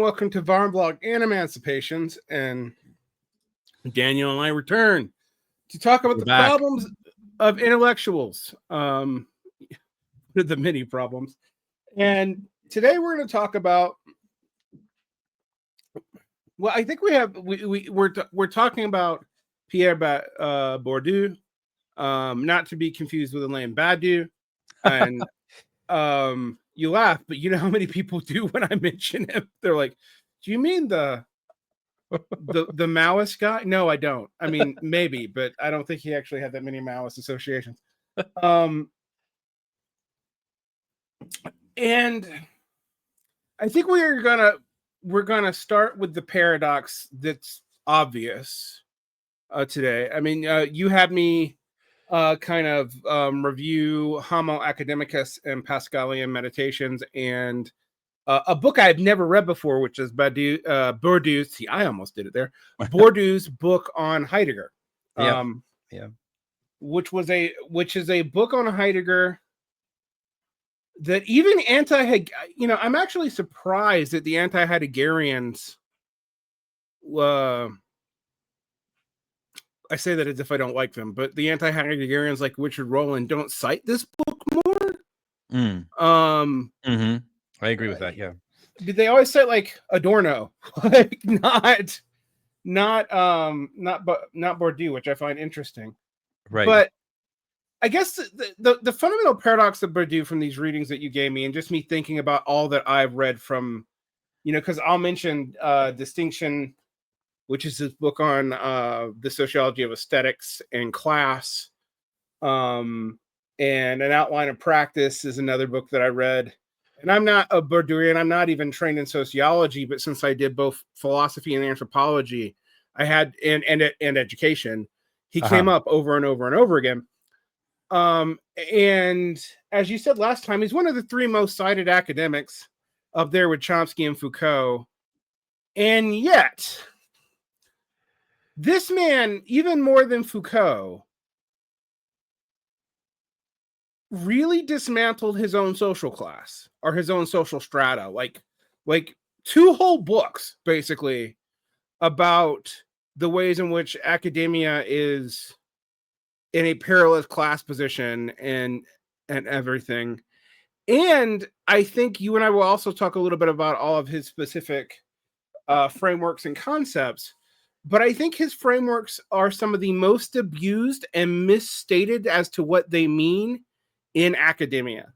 welcome to Varn Blog and Emancipations. And Daniel and I return to talk about the problems of intellectuals, the many problems. And today we're going to talk about, well, I think we're talking about Pierre Bourdieu, not to be confused with Alain Badiou. And you laugh, but you know how many people do when I mention him? They're like, "Do you mean the Maoist guy?" No, I don't. I mean, maybe, but I don't think he actually had that many Maoist associations. And I think we're gonna start with the paradox that's obvious today. I mean, you had me review Homo Academicus and Pascalian Meditations, and a book I've never read before, which is Bourdieu's. See, I almost did it there. Bourdieu's book on Heidegger. Which is a book on Heidegger that even I'm actually surprised that the anti-Heideggerians. I say that as if I don't like them, but the anti-Heideggerians like Richard Rowland don't cite this book more. I agree with that. Yeah, they always cite like Adorno, like not Bourdieu, which I find interesting. Right. But I guess the fundamental paradox of Bourdieu from these readings that you gave me, and just me thinking about all that I've read from, because I'll mention Distinction, which is his book on the sociology of aesthetics and class. And An Outline of Practice is another book that I read. And I'm not a Bourdieuian. I'm not even trained in sociology, but since I did both philosophy and anthropology, I had and education, he came up over and over and over again. And as you said last time, he's one of the three most cited academics, up there with Chomsky and Foucault. And yet, this man, even more than Foucault, really dismantled his own social class or his own social strata. Like two whole books, basically, about the ways in which academia is in a perilous class position and everything. And I think you and I will also talk a little bit about all of his specific frameworks and concepts. But I think his frameworks are some of the most abused and misstated as to what they mean in academia.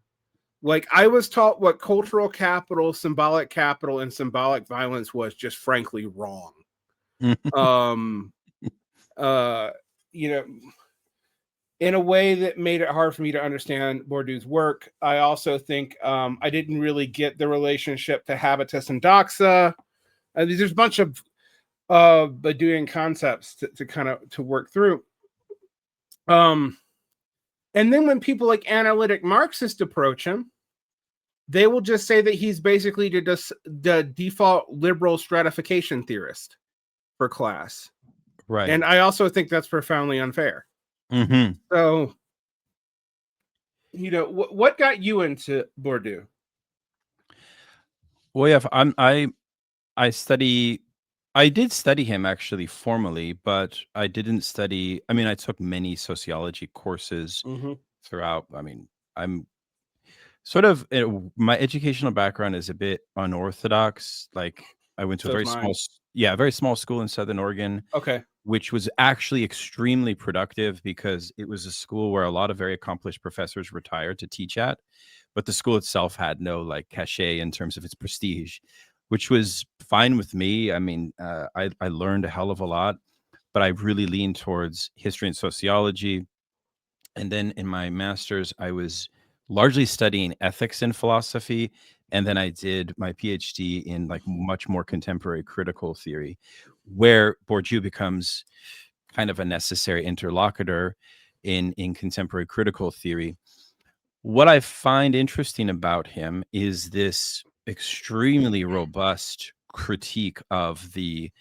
Like, I was taught what cultural capital, symbolic capital, and symbolic violence was just frankly wrong. In a way that made it hard for me to understand Bourdieu's work. I also think I didn't really get the relationship to habitus and doxa. There's a bunch of Bourdieuian concepts to work through. And then when people like analytic Marxists approach him, they will just say that he's basically the default liberal stratification theorist for class. Right. And I also think that's profoundly unfair. So, what got you into Bourdieu? Well, yeah, I did study him actually formally, but I didn't study. I mean, I took many sociology courses throughout. I mean, I'm sort of my educational background is a bit unorthodox. Like, I went to a very small school in Southern Oregon. Okay. Which was actually extremely productive because it was a school where a lot of very accomplished professors retired to teach at, but the school itself had no cachet in terms of its prestige, which was fine with me. I mean, I learned a hell of a lot, but I really leaned towards history and sociology. And then in my master's, I was largely studying ethics and philosophy. And then I did my PhD in much more contemporary critical theory, where Bourdieu becomes kind of a necessary interlocutor in contemporary critical theory. What I find interesting about him is this extremely robust critique of the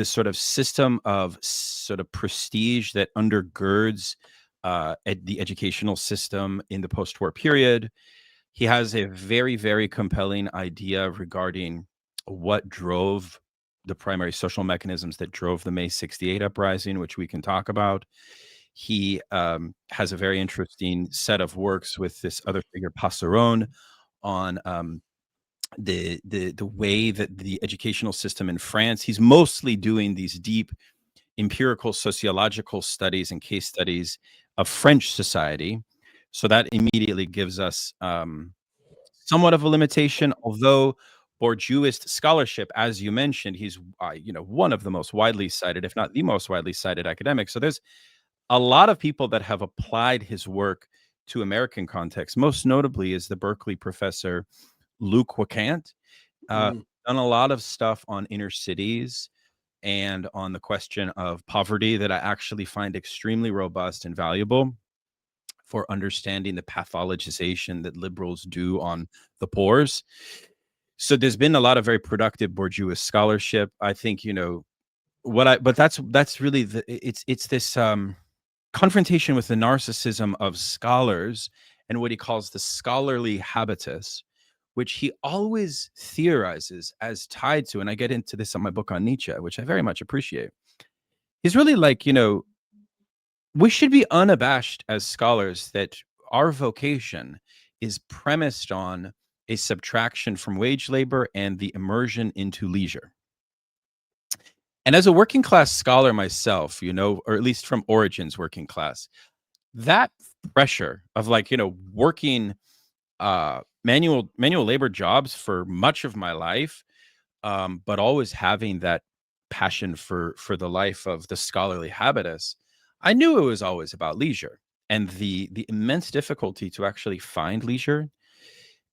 sort of system of sort of prestige that undergirds the educational system in the post-war period, He has a very, very compelling idea regarding what drove the primary social mechanisms that drove the May 68 uprising, which we can talk about. He has a very interesting set of works with this other figure, Passeron, on the way that the educational system in France. He's mostly doing these deep empirical sociological studies and case studies of French society. So that immediately gives us somewhat of a limitation, although Bourdieuist scholarship, as you mentioned, he's one of the most widely cited, if not the most widely cited academic. So there's a lot of people that have applied his work to American context. Most notably is the Berkeley professor Luc Wacant, done a lot of stuff on inner cities and on the question of poverty that I actually find extremely robust and valuable for understanding the pathologization that liberals do on the poors. So there's been a lot of very productive Bourdieuist scholarship. I think, but that's really it's this confrontation with the narcissism of scholars and what he calls the scholarly habitus, which he always theorizes as tied to, and I get into this on my book on Nietzsche, which I very much appreciate. He's really like, we should be unabashed as scholars that our vocation is premised on a subtraction from wage labor and the immersion into leisure. And as a working class scholar myself, or at least from origins working class, that pressure of working manual labor jobs for much of my life, but always having that passion for the life of the scholarly habitus, I knew it was always about leisure and the immense difficulty to actually find leisure,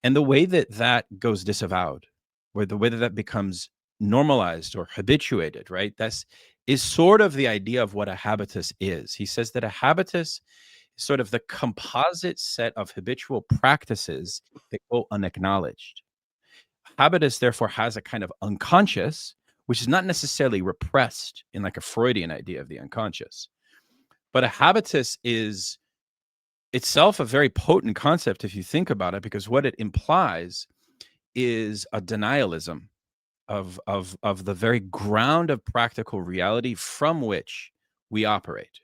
and the way that goes disavowed, or the way that becomes normalized or habituated, right? Is sort of the idea of what a habitus is. He says that a habitus is sort of the composite set of habitual practices that go unacknowledged. Habitus, therefore, has a kind of unconscious, which is not necessarily repressed in like a Freudian idea of the unconscious. But a habitus is itself a very potent concept if you think about it, because what it implies is a denialism of the very ground of practical reality from which we operate.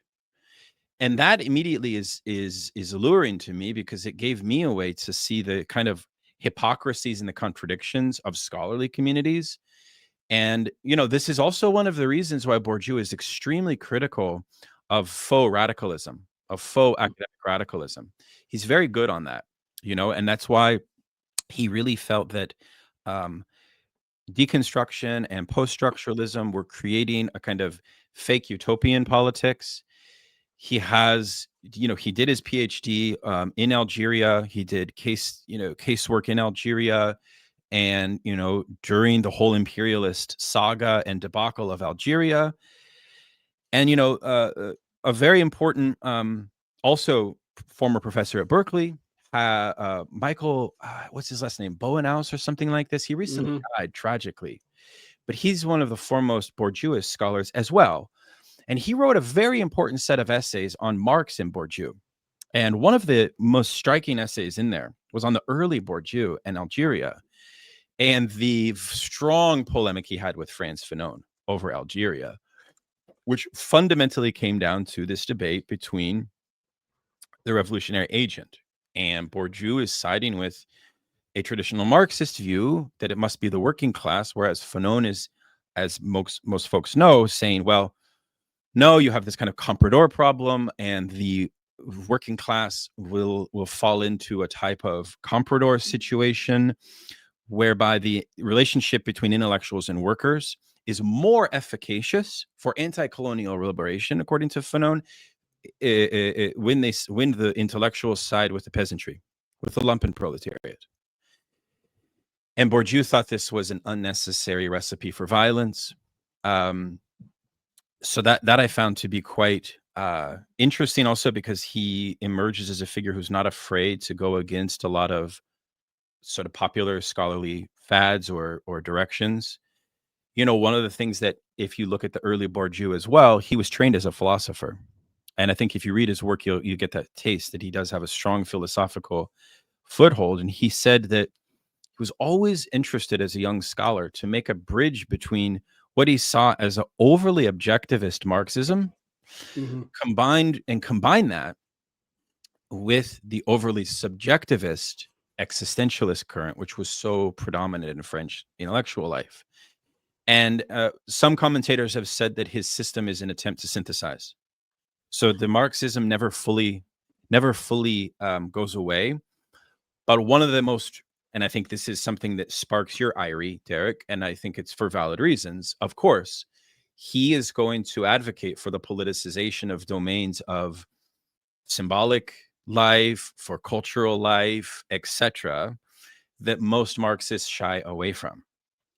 And that immediately is alluring to me, because it gave me a way to see the kind of hypocrisies and the contradictions of scholarly communities. And, this is also one of the reasons why Bourdieu is extremely critical of faux radicalism, of faux academic radicalism. He's very good on that, and that's why he really felt that deconstruction and post-structuralism were creating a kind of fake utopian politics. He has, he did his PhD in Algeria. He did casework in Algeria. And, during the whole imperialist saga and debacle of Algeria. And, a very important, also former professor at Berkeley, Michael, what's his last name? Bowenhaus or something like this. He recently died tragically, but he's one of the foremost Bourdieuist scholars as well. And he wrote a very important set of essays on Marx and Bourdieu. And one of the most striking essays in there was on the early Bourdieu and Algeria, and the strong polemic he had with Frantz Fanon over Algeria, which fundamentally came down to this debate between the revolutionary agent. And Bourdieu is siding with a traditional Marxist view that it must be the working class, whereas Fanon is, as most folks know, saying, well, no, you have this kind of comprador problem, and the working class will fall into a type of comprador situation whereby the relationship between intellectuals and workers is more efficacious for anti-colonial liberation, according to Fanon, when the intellectuals side with the peasantry, with the lumpen proletariat. And Bourdieu thought this was an unnecessary recipe for violence. So that I found to be quite interesting, also because he emerges as a figure who's not afraid to go against a lot of sort of popular scholarly fads or directions. One of the things that, if you look at the early Bourdieu as well, he was trained as a philosopher. And I think if you read his work, you get that taste that he does have a strong philosophical foothold. And he said that he was always interested as a young scholar to make a bridge between what he saw as an overly objectivist Marxism combine that with the overly subjectivist existentialist current, which was so predominant in French intellectual life. And some commentators have said that his system is an attempt to synthesize. So the Marxism never fully goes away. But one of the most, and I think this is something that sparks your ire, Derick, and I think it's for valid reasons, of course, he is going to advocate for the politicization of domains of symbolic life, for cultural life, etc., that most Marxists shy away from.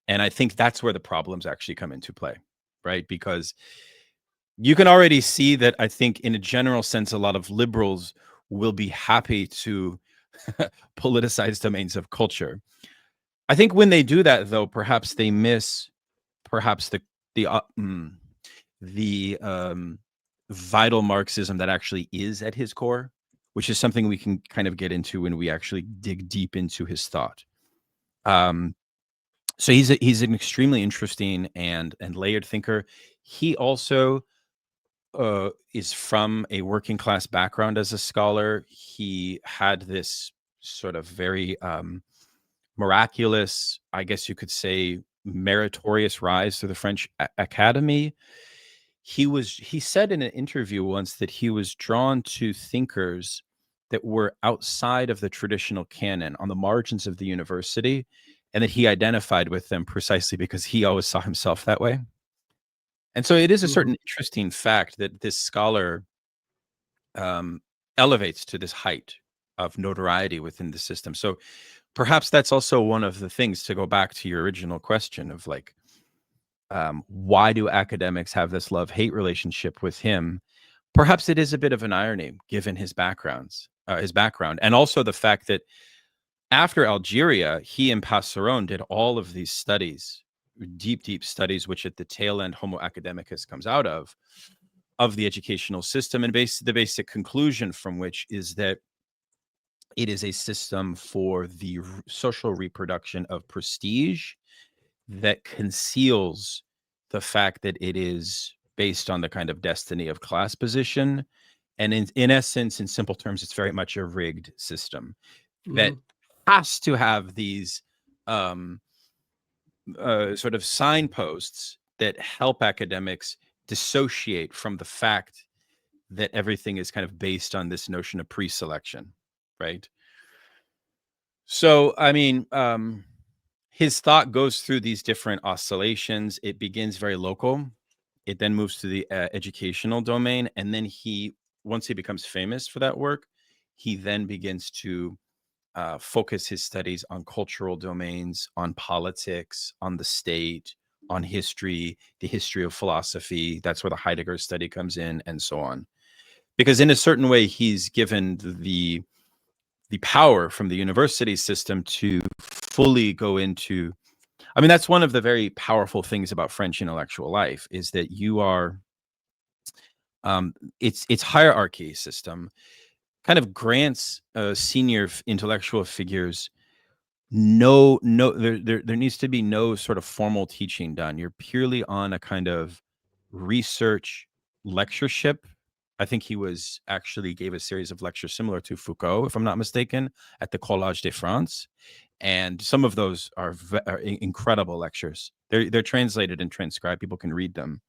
And I think that's where the problems actually come into play, right? Because you can already see that I think in a general sense, a lot of liberals will be happy to politicize domains of culture. I think when they do that, though, perhaps they miss perhaps the vital Marxism that actually is at his core, which is something we can kind of get into when we actually dig deep into his thought. So he's an extremely interesting and layered thinker. He also is from a working class background as a scholar. He had this sort of very miraculous, I guess you could say, meritorious rise to the French Academy. He said in an interview once that he was drawn to thinkers that were outside of the traditional canon, on the margins of the university, and that he identified with them precisely because he always saw himself that way. And so it is a certain interesting fact that this scholar elevates to this height of notoriety within the system. So perhaps that's also one of the things, to go back to your original question of like, why do academics have this love-hate relationship with him? Perhaps it is a bit of an irony given his background, and also the fact that after Algeria, he and Passeron did all of these studies, deep studies, which at the tail end Homo Academicus comes out of the educational system. And the basic conclusion from which is that it is a system for the social reproduction of prestige that conceals the fact that it is based on the kind of destiny of class position. And in essence, in simple terms, it's very much a rigged system that has to have these sort of signposts that help academics dissociate from the fact that everything is kind of based on this notion of pre-selection, right? So, I mean, his thought goes through these different oscillations. It begins very local. It then moves to the educational domain. And then once he becomes famous for that work, he then begins to focus his studies on cultural domains, on politics, on the state, on history, the history of philosophy. That's where the Heidegger study comes in, and so on. Because in a certain way, he's given the power from the university system to fully go into, I mean, that's one of the very powerful things about French intellectual life, is that you are, its hierarchy system kind of grants senior intellectual figures there needs to be no sort of formal teaching done. You're purely on a kind of research lectureship. I think he actually gave a series of lectures similar to Foucault, if I'm not mistaken, at the Collège de France. And some of those are incredible lectures. They're translated and transcribed. People can read them.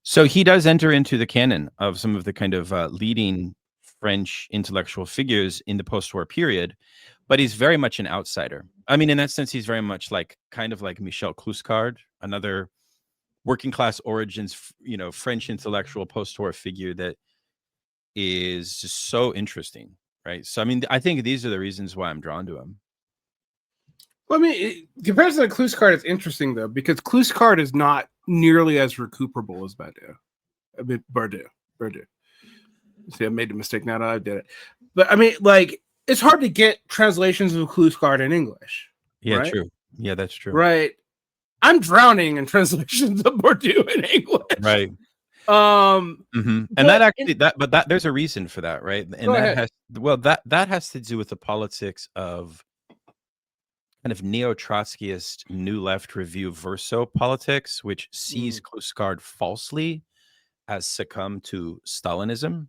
So he does enter into the canon of some of the kind of leading French intellectual figures in the post-war period, but he's very much an outsider. I mean, in that sense, he's very much kind of like Michel Clouscard, another working class origins, French intellectual post-war figure that is just so interesting, right? So, I mean, I think these are the reasons why I'm drawn to him. Well, I mean, comparison to Clouscard is interesting, though, because Clouscard is not nearly as recuperable as Bourdieu. See, I made a mistake now that I did it. But, I mean, it's hard to get translations of Clouscard in English. Yeah, right? True. Yeah, that's true. Right. I'm drowning in translations of Bourdieu in English. Right. And But that actually that there's a reason for that, right? And go that ahead. has that has to do with the politics of kind of neo-Trotskyist New Left review verso politics, which sees Kluskard falsely as succumb to Stalinism,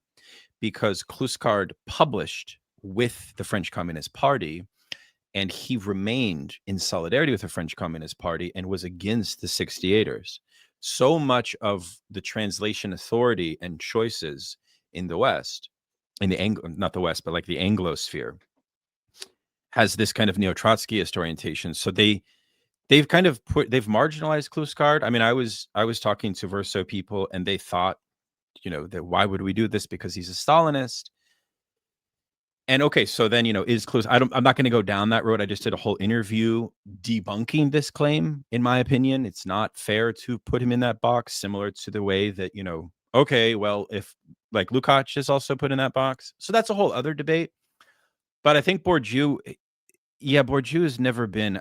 because Kluskard published with the French Communist Party, and he remained in solidarity with the French Communist Party and was against the 68ers. So much of the translation authority and choices in the West, in the not the West, but like the Anglosphere, has this kind of neo-Trotskyist orientation. So they've marginalized Kluskard. I mean, I was talking to Verso people, and they thought, that why would we do this? Because he's a Stalinist. And okay, so then, is Klus, I'm not going to go down that road. I just did a whole interview debunking this claim. In my opinion, it's not fair to put him in that box, similar to the way that, okay, well, if like Lukács is also put in that box. So that's a whole other debate. But I think Bourdieu has never been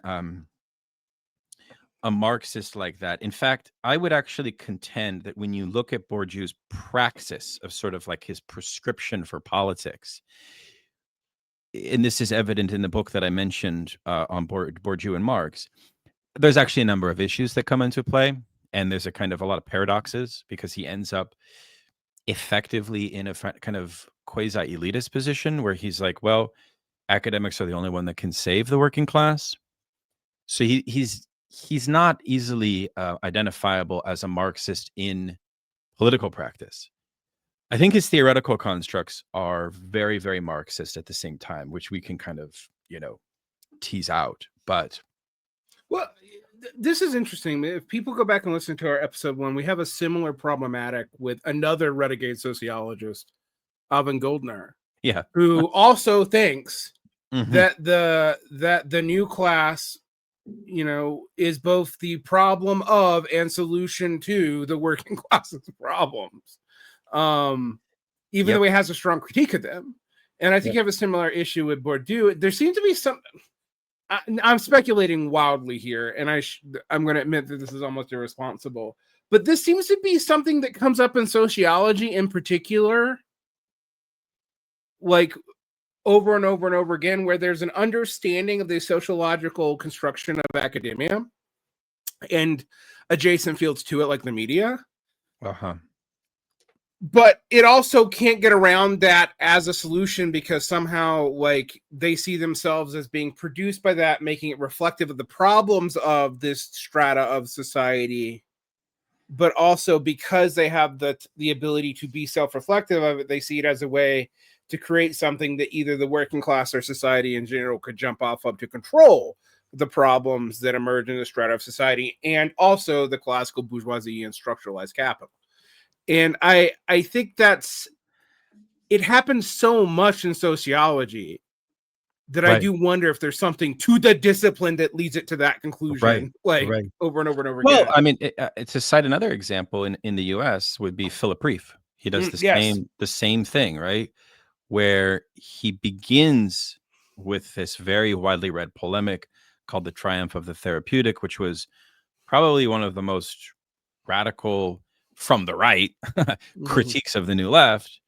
a Marxist like that. In fact, I would actually contend that when you look at Bourdieu's praxis of sort of like his prescription for politics, and this is evident in the book that I mentioned on Bourdieu and Marx, there's actually a number of issues that come into play. And there's a lot of paradoxes, because he ends up effectively in a kind of quasi-elitist position where he's like, well, academics are the only one that can save the working class. So he's not easily identifiable as a Marxist in political practice. I think his theoretical constructs are very, very Marxist at the same time, which we can kind of, tease out. But this is interesting. If people go back and listen to our episode 1, we have a similar problematic with another renegade sociologist, Alvin Gouldner, who also thinks that the new class, is both the problem of and solution to the working class's problems. Even though he has a strong critique of them. And I think you have a similar issue with Bourdieu. There seems to be some, I'm speculating wildly here, and I'm going to admit that this is almost irresponsible, but this seems to be something that comes up in sociology in particular, like over and over and over again, where there's an understanding of the sociological construction of academia and adjacent fields to it, like the media. But it also can't get around that as a solution, because somehow, like, they see themselves as being produced by that, making it reflective of the problems of this strata of society. But also, because they have the ability to be self-reflective of it, they see it as a way to create something that either the working class or society in general could jump off of to control the problems that emerge in the strata of society, and also the classical bourgeoisie and structuralized capital. And I think it happens so much in sociology that I do wonder if there's something to the discipline that leads it to that conclusion, over and over and over again. Well, I mean, to cite another example in the U.S. would be Philip Rieff. He does the same thing, right? Where he begins with this very widely read polemic called The Triumph of the Therapeutic, which was probably one of the most radical from the right critiques of the New Left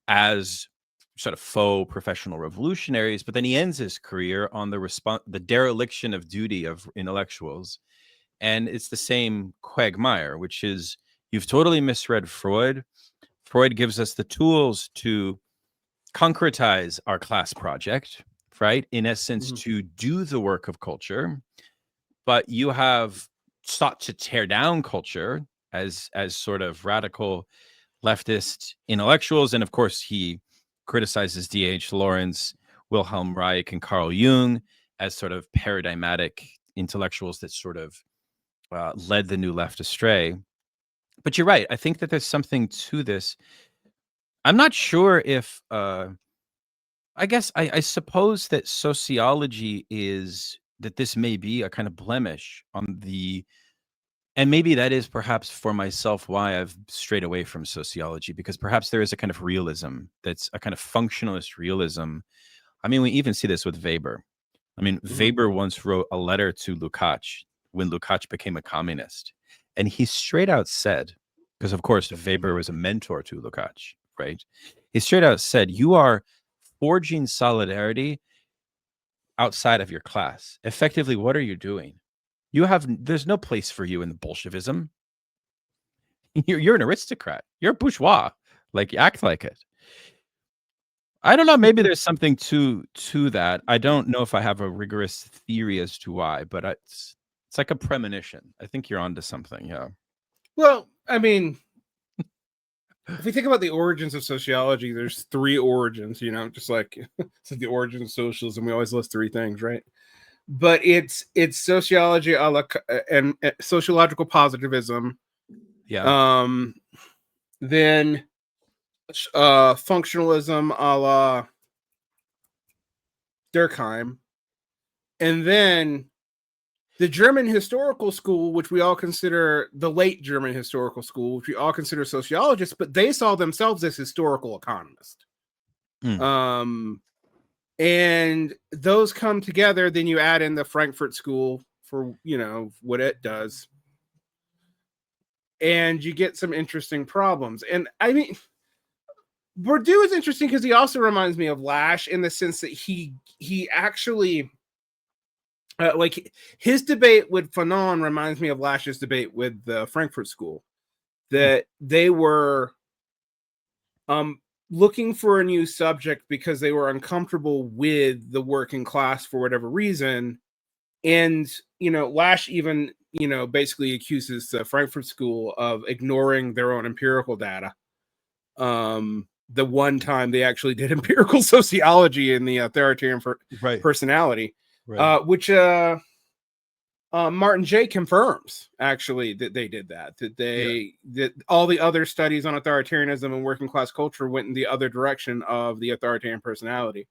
as sort of faux professional revolutionaries. But then he ends his career on the dereliction of duty of intellectuals. And it's the same quagmire, which is, you've totally misread Freud. Freud gives us the tools to concretize our class project, right? In essence, to do the work of culture. But you have sought to tear down culture as sort of radical leftist intellectuals. And of course, he criticizes D.H. Lawrence, Wilhelm Reich, and Carl Jung as sort of paradigmatic intellectuals that sort of led the New Left astray. But you're right. I think that there's something to this. I'm not sure if, I guess, I suppose that sociology is, that this may be a kind of blemish on the, and maybe that is perhaps for myself why I've strayed away from sociology, because perhaps there is a kind of realism that's a kind of functionalist realism. I mean, we even see this with Weber. I mean, Weber once wrote a letter to Lukács when Lukács became a communist, and he straight out said because of course Weber was a mentor to Lukács, right? He straight out said, you are forging solidarity outside of your class. Effectively, what are you doing? There's no place for you in the Bolshevism. You're an aristocrat. You're a bourgeois. Like, act like it. I don't know. Maybe there's something to that. I don't know if I have a rigorous theory as to why, but it's like a premonition. I think you're onto something. Yeah. Well, I mean, if we think about the origins of sociology, there's 3 origins, just like it's like the origins of socialism. We always list 3 things, right? But it's sociology and sociological positivism. Yeah. Then functionalism a la Durkheim, and then the German historical school, which we all consider the late German historical school, which we all consider sociologists, but they saw themselves as historical economists. And those come together. Then you add in the Frankfurt School for what it does, and you get some interesting problems. And I mean, Bourdieu is interesting because he also reminds me of Lasch in the sense that he actually like his debate with Fanon reminds me of Lasch's debate with the Frankfurt School, that they were looking for a new subject because they were uncomfortable with the working class for whatever reason. And, Lasch even, basically accuses the Frankfurt School of ignoring their own empirical data. The one time they actually did empirical sociology in the authoritarian personality, which Martin J. confirms actually that they did that that all the other studies on authoritarianism and working class culture went in the other direction of the authoritarian personality.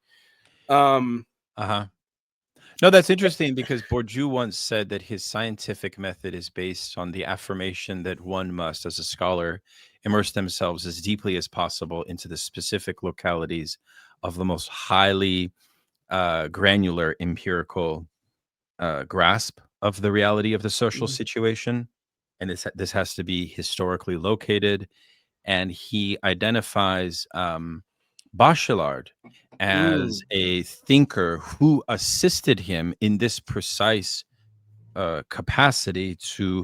No, that's interesting because Bourdieu once said that his scientific method is based on the affirmation that one must, as a scholar, immerse themselves as deeply as possible into the specific localities of the most highly granular empirical grasp of the reality of the social situation. And this has to be historically located. And he identifies Bachelard as a thinker who assisted him in this precise capacity to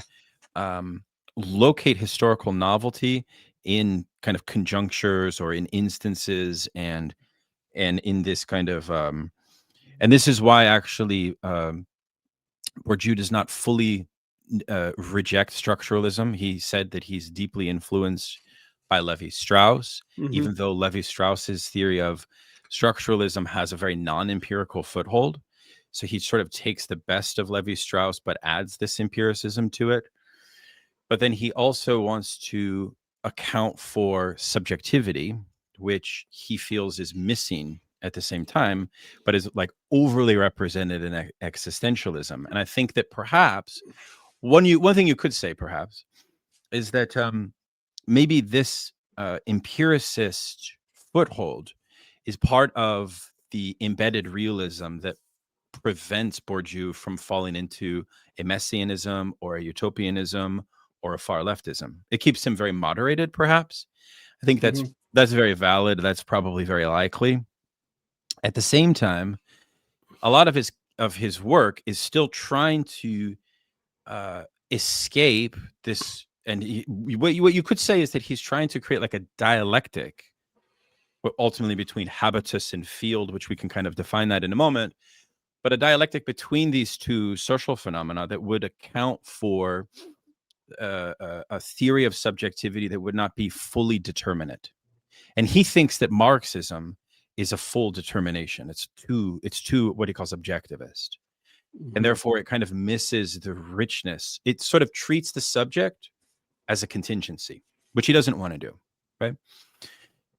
locate historical novelty in kind of conjunctures or in instances, and in this kind of and this is why actually Bourdieu does not fully reject structuralism. He said that he's deeply influenced by Levi-Strauss, even though Levi-Strauss's theory of structuralism has a very non-empirical foothold. So he sort of takes the best of Levi-Strauss, but adds this empiricism to it. But then he also wants to account for subjectivity, which he feels is missing at the same time, but is like overly represented in existentialism. And I think that perhaps one thing you could say perhaps is that maybe this empiricist foothold is part of the embedded realism that prevents Bourdieu from falling into a messianism or a utopianism or a far leftism. It keeps him very moderated, perhaps. I think that's very valid. That's probably very likely. At the same time, a lot of his work is still trying to escape this. And what you could say is that he's trying to create like a dialectic, ultimately between habitus and field, which we can kind of define that in a moment, but a dialectic between these two social phenomena that would account for a theory of subjectivity that would not be fully determinate. And he thinks that Marxism is a full determination. It's too what he calls objectivist. And therefore it kind of misses the richness. It sort of treats the subject as a contingency, which he doesn't want to do, right?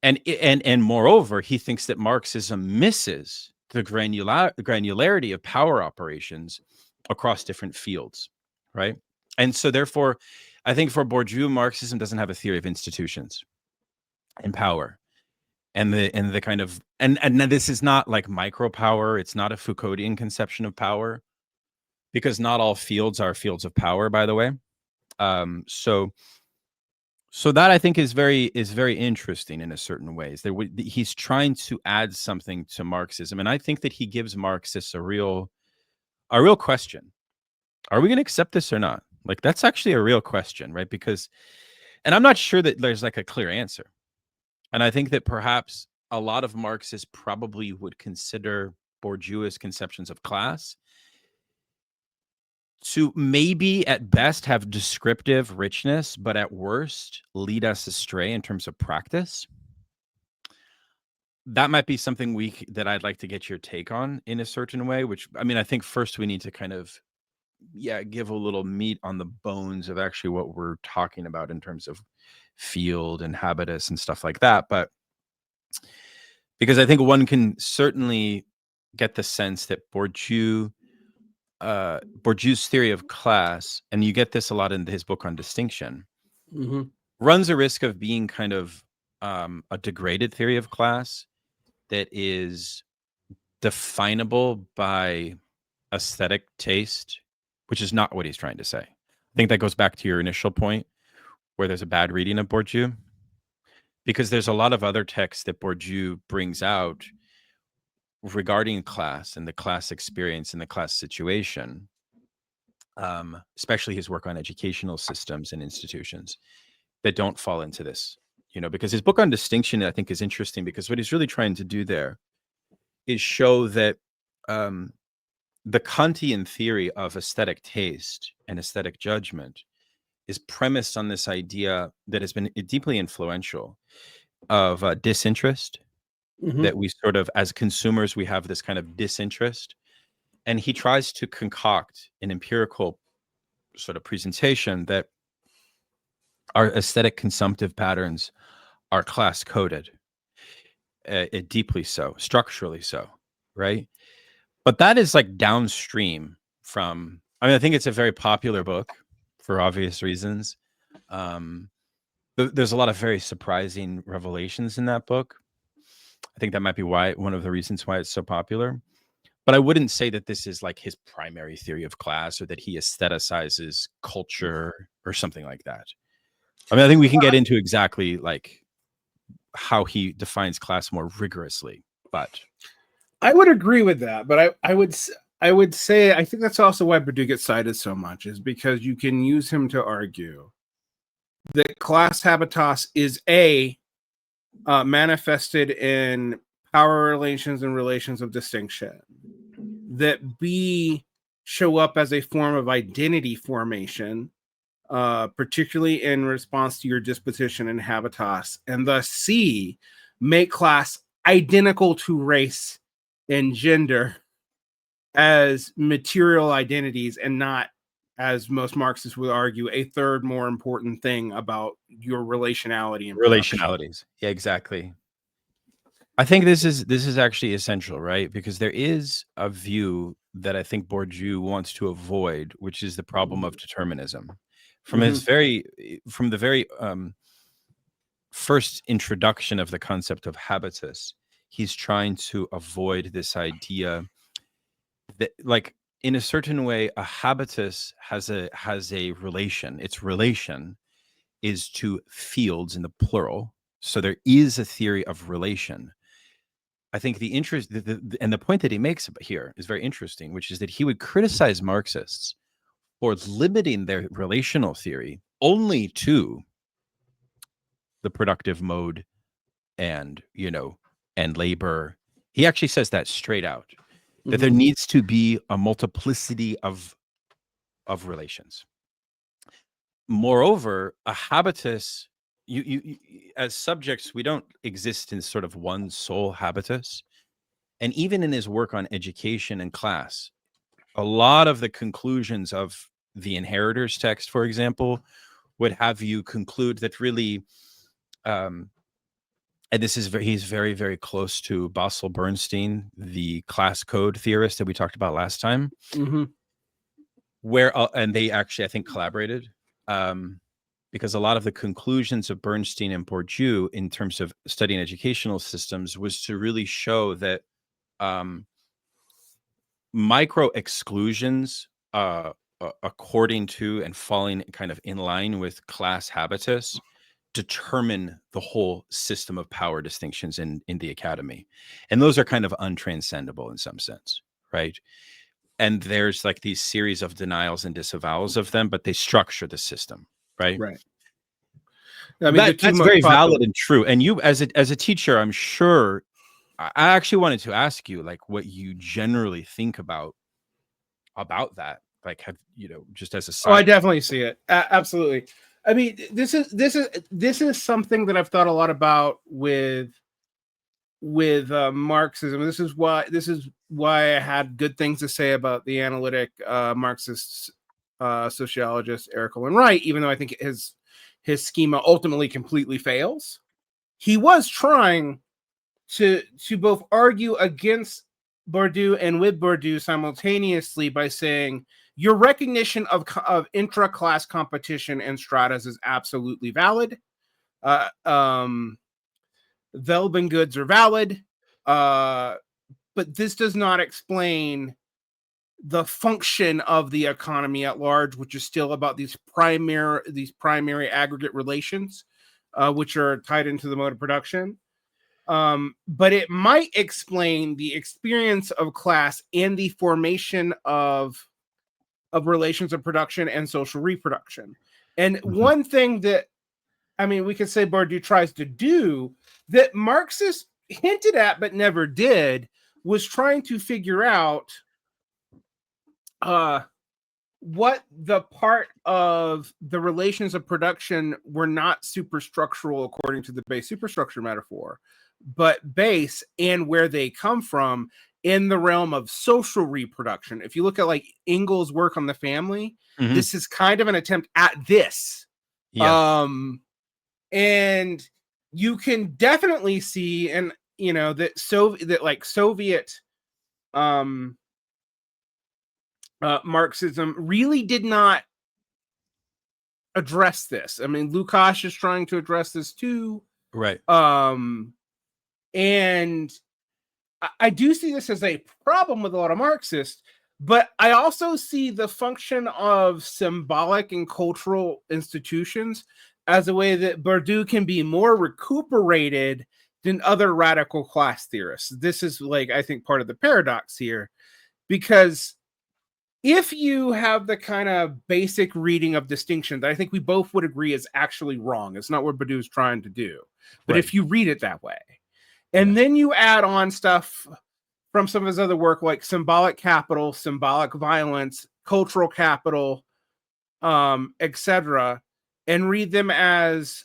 And moreover, he thinks that Marxism misses the granularity of power operations across different fields, right? And so therefore, I think for Bourdieu, Marxism doesn't have a theory of institutions and power. And the kind of and this is not like micro power. It's not a Foucauldian conception of power, because not all fields are fields of power, by the way. So So that I think is very interesting in a certain ways. He's trying to add something to Marxism, and I think that he gives Marxists a real question: are we going to accept this or not? Like, that's actually a real question, right? Because, and I'm not sure that there's like a clear answer, and I think that perhaps a lot of Marxists probably would consider Bourdieu's conceptions of class to maybe at best have descriptive richness, but at worst lead us astray in terms of practice. That might be something that I'd like to get your take on in a certain way, which, I mean, I think first we need to kind of, give a little meat on the bones of actually what we're talking about in terms of field and habitus and stuff like that. But because I think one can certainly get the sense that Bourdieu's theory of class, and you get this a lot in his book on distinction, runs a risk of being kind of a degraded theory of class that is definable by aesthetic taste, which is not what he's trying to say. I think that goes back to your initial point where there's a bad reading of Bourdieu, because there's a lot of other texts that Bourdieu brings out regarding class and the class experience and the class situation, especially his work on educational systems and institutions, that don't fall into this, because his book on distinction, I think, is interesting, because what he's really trying to do there is show that the Kantian theory of aesthetic taste and aesthetic judgment is premised on this idea that has been deeply influential of disinterest, that we sort of, as consumers, we have this kind of disinterest. And he tries to concoct an empirical sort of presentation that our aesthetic consumptive patterns are class coded, deeply so, structurally so, right? But that is like downstream from, I mean, I think it's a very popular book for obvious reasons. There's a lot of very surprising revelations in that book. I think that might be one of the reasons why it's so popular. But I wouldn't say that this is like his primary theory of class, or that he aestheticizes culture or something like that. I mean, I think we can get into exactly like how he defines class more rigorously, but I would agree with that. But I would say I think that's also why Bourdieu gets cited so much, is because you can use him to argue that class habitus is manifested in power relations and relations of distinction, that B show up as a form of identity formation, particularly in response to your disposition and habitus, and thus C make class identical to race and gender as material identities, and not, as most Marxists would argue, a third more important thing about your relationality and relationalities. Yeah, exactly. I think this is actually essential, right? Because there is a view that I think Bourdieu wants to avoid, which is the problem of determinism. From the very first introduction of the concept of habitus, he's trying to avoid this idea that, like, in a certain way, a habitus has a relation. Its relation is to fields in the plural. So there is a theory of relation. I think the interest and the point that he makes here is very interesting, which is that he would criticize Marxists for limiting their relational theory only to the productive mode and, and labor. He actually says that straight out, that there needs to be a multiplicity of relations. Moreover, a habitus, you as subjects, we don't exist in sort of one sole habitus. And even in his work on education and class, a lot of the conclusions of the Inheritors text, for example, would have you conclude that really, and this is he's very, very close to Basil Bernstein, the class code theorist that we talked about last time, where, and they actually, I think, collaborated, because a lot of the conclusions of Bernstein and Bourdieu in terms of studying educational systems was to really show that micro exclusions, according to and falling kind of in line with class habitus, determine the whole system of power distinctions in the academy. And those are kind of untranscendable in some sense, right? And there's like these series of denials and disavowals of them, but they structure the system, right? Right. I mean, That's very valid and true. And you, as a teacher, I'm sure, I actually wanted to ask you, like, what you generally think about that. Like, have just as a side. Oh, I definitely see it. Absolutely. I mean, this is something that I've thought a lot about with Marxism. This is why I had good things to say about the analytic Marxist sociologist Eric Olin Wright, even though I think his schema ultimately completely fails. He was trying to both argue against Bourdieu and with Bourdieu simultaneously by saying your recognition of intra-class competition and stratas is absolutely valid. Velben goods are valid, but this does not explain the function of the economy at large, which is still about these primary aggregate relations, which are tied into the mode of production. But it might explain the experience of class and the formation of relations of production and social reproduction. And one thing that, I mean, we could say Bourdieu tries to do that Marxists hinted at but never did was trying to figure out what the part of the relations of production were not superstructural according to the base superstructure metaphor, but base, and where they come from in the realm of social reproduction. If you look at like Engels' work on the family, this is kind of an attempt at this. Yeah. And you can definitely see, and that Soviet Marxism really did not address this. I mean, Lukács is trying to address this too, right? And I do see this as a problem with a lot of Marxists, but I also see the function of symbolic and cultural institutions as a way that Bourdieu can be more recuperated than other radical class theorists. This is, like, I think, part of the paradox here, because if you have the kind of basic reading of distinction that I think we both would agree is actually wrong, it's not what Bourdieu is trying to do, but if you read it that way, and then you add on stuff from some of his other work, like symbolic capital, symbolic violence, cultural capital, etc., and read them as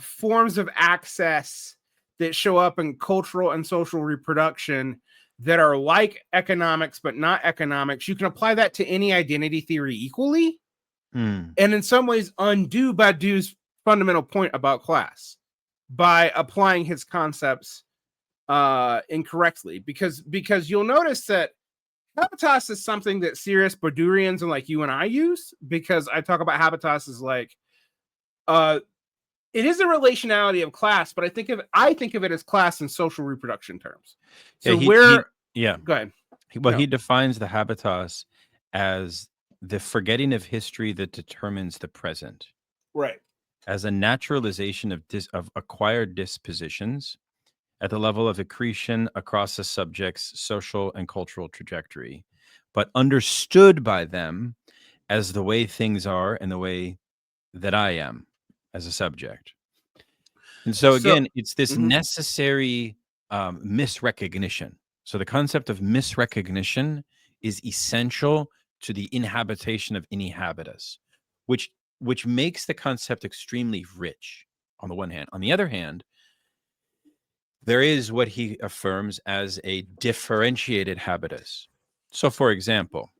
forms of access that show up in cultural and social reproduction that are like economics but not economics, you can apply that to any identity theory equally, and in some ways undo Bourdieu's fundamental point about class by applying his concepts incorrectly, because you'll notice that Habitus is something that serious Bourdieuians and like you and I use, because I talk about Habitus as like it is a relationality of class, but I think of it as class in social reproduction terms. So go ahead. He defines the Habitus as the forgetting of history that determines the present, right? As a naturalization of acquired dispositions at the level of accretion across the subject's social and cultural trajectory, but understood by them as the way things are and the way that I am as a subject. And so again, it's this necessary misrecognition. So the concept of misrecognition is essential to the inhabitation of any habitus, which makes the concept extremely rich on the one hand. On the other hand, there is what he affirms as a differentiated habitus. So for example,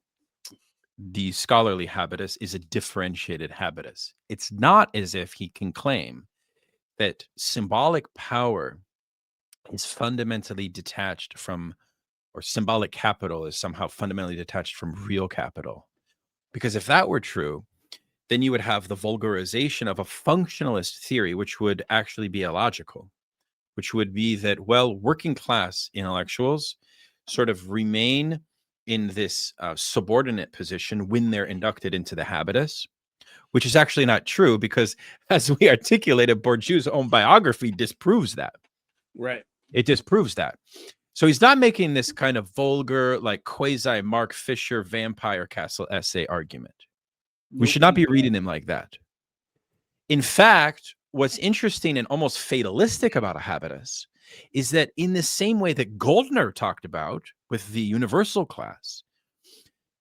the scholarly habitus is a differentiated habitus. It's not as if he can claim that symbolic power is fundamentally detached from, or symbolic capital is somehow fundamentally detached from real capital. Because if that were true, then you would have the vulgarization of a functionalist theory, which would actually be illogical, which would be that, well, working class intellectuals sort of remain in this subordinate position when they're inducted into the habitus, which is actually not true because, as we articulated, Bourdieu's own biography disproves that. Right. It disproves that. So he's not making this kind of vulgar, like quasi Mark Fisher vampire castle essay argument. We should not be reading him like that. In fact, what's interesting and almost fatalistic about a habitus is that in the same way that Gouldner talked about with the universal class,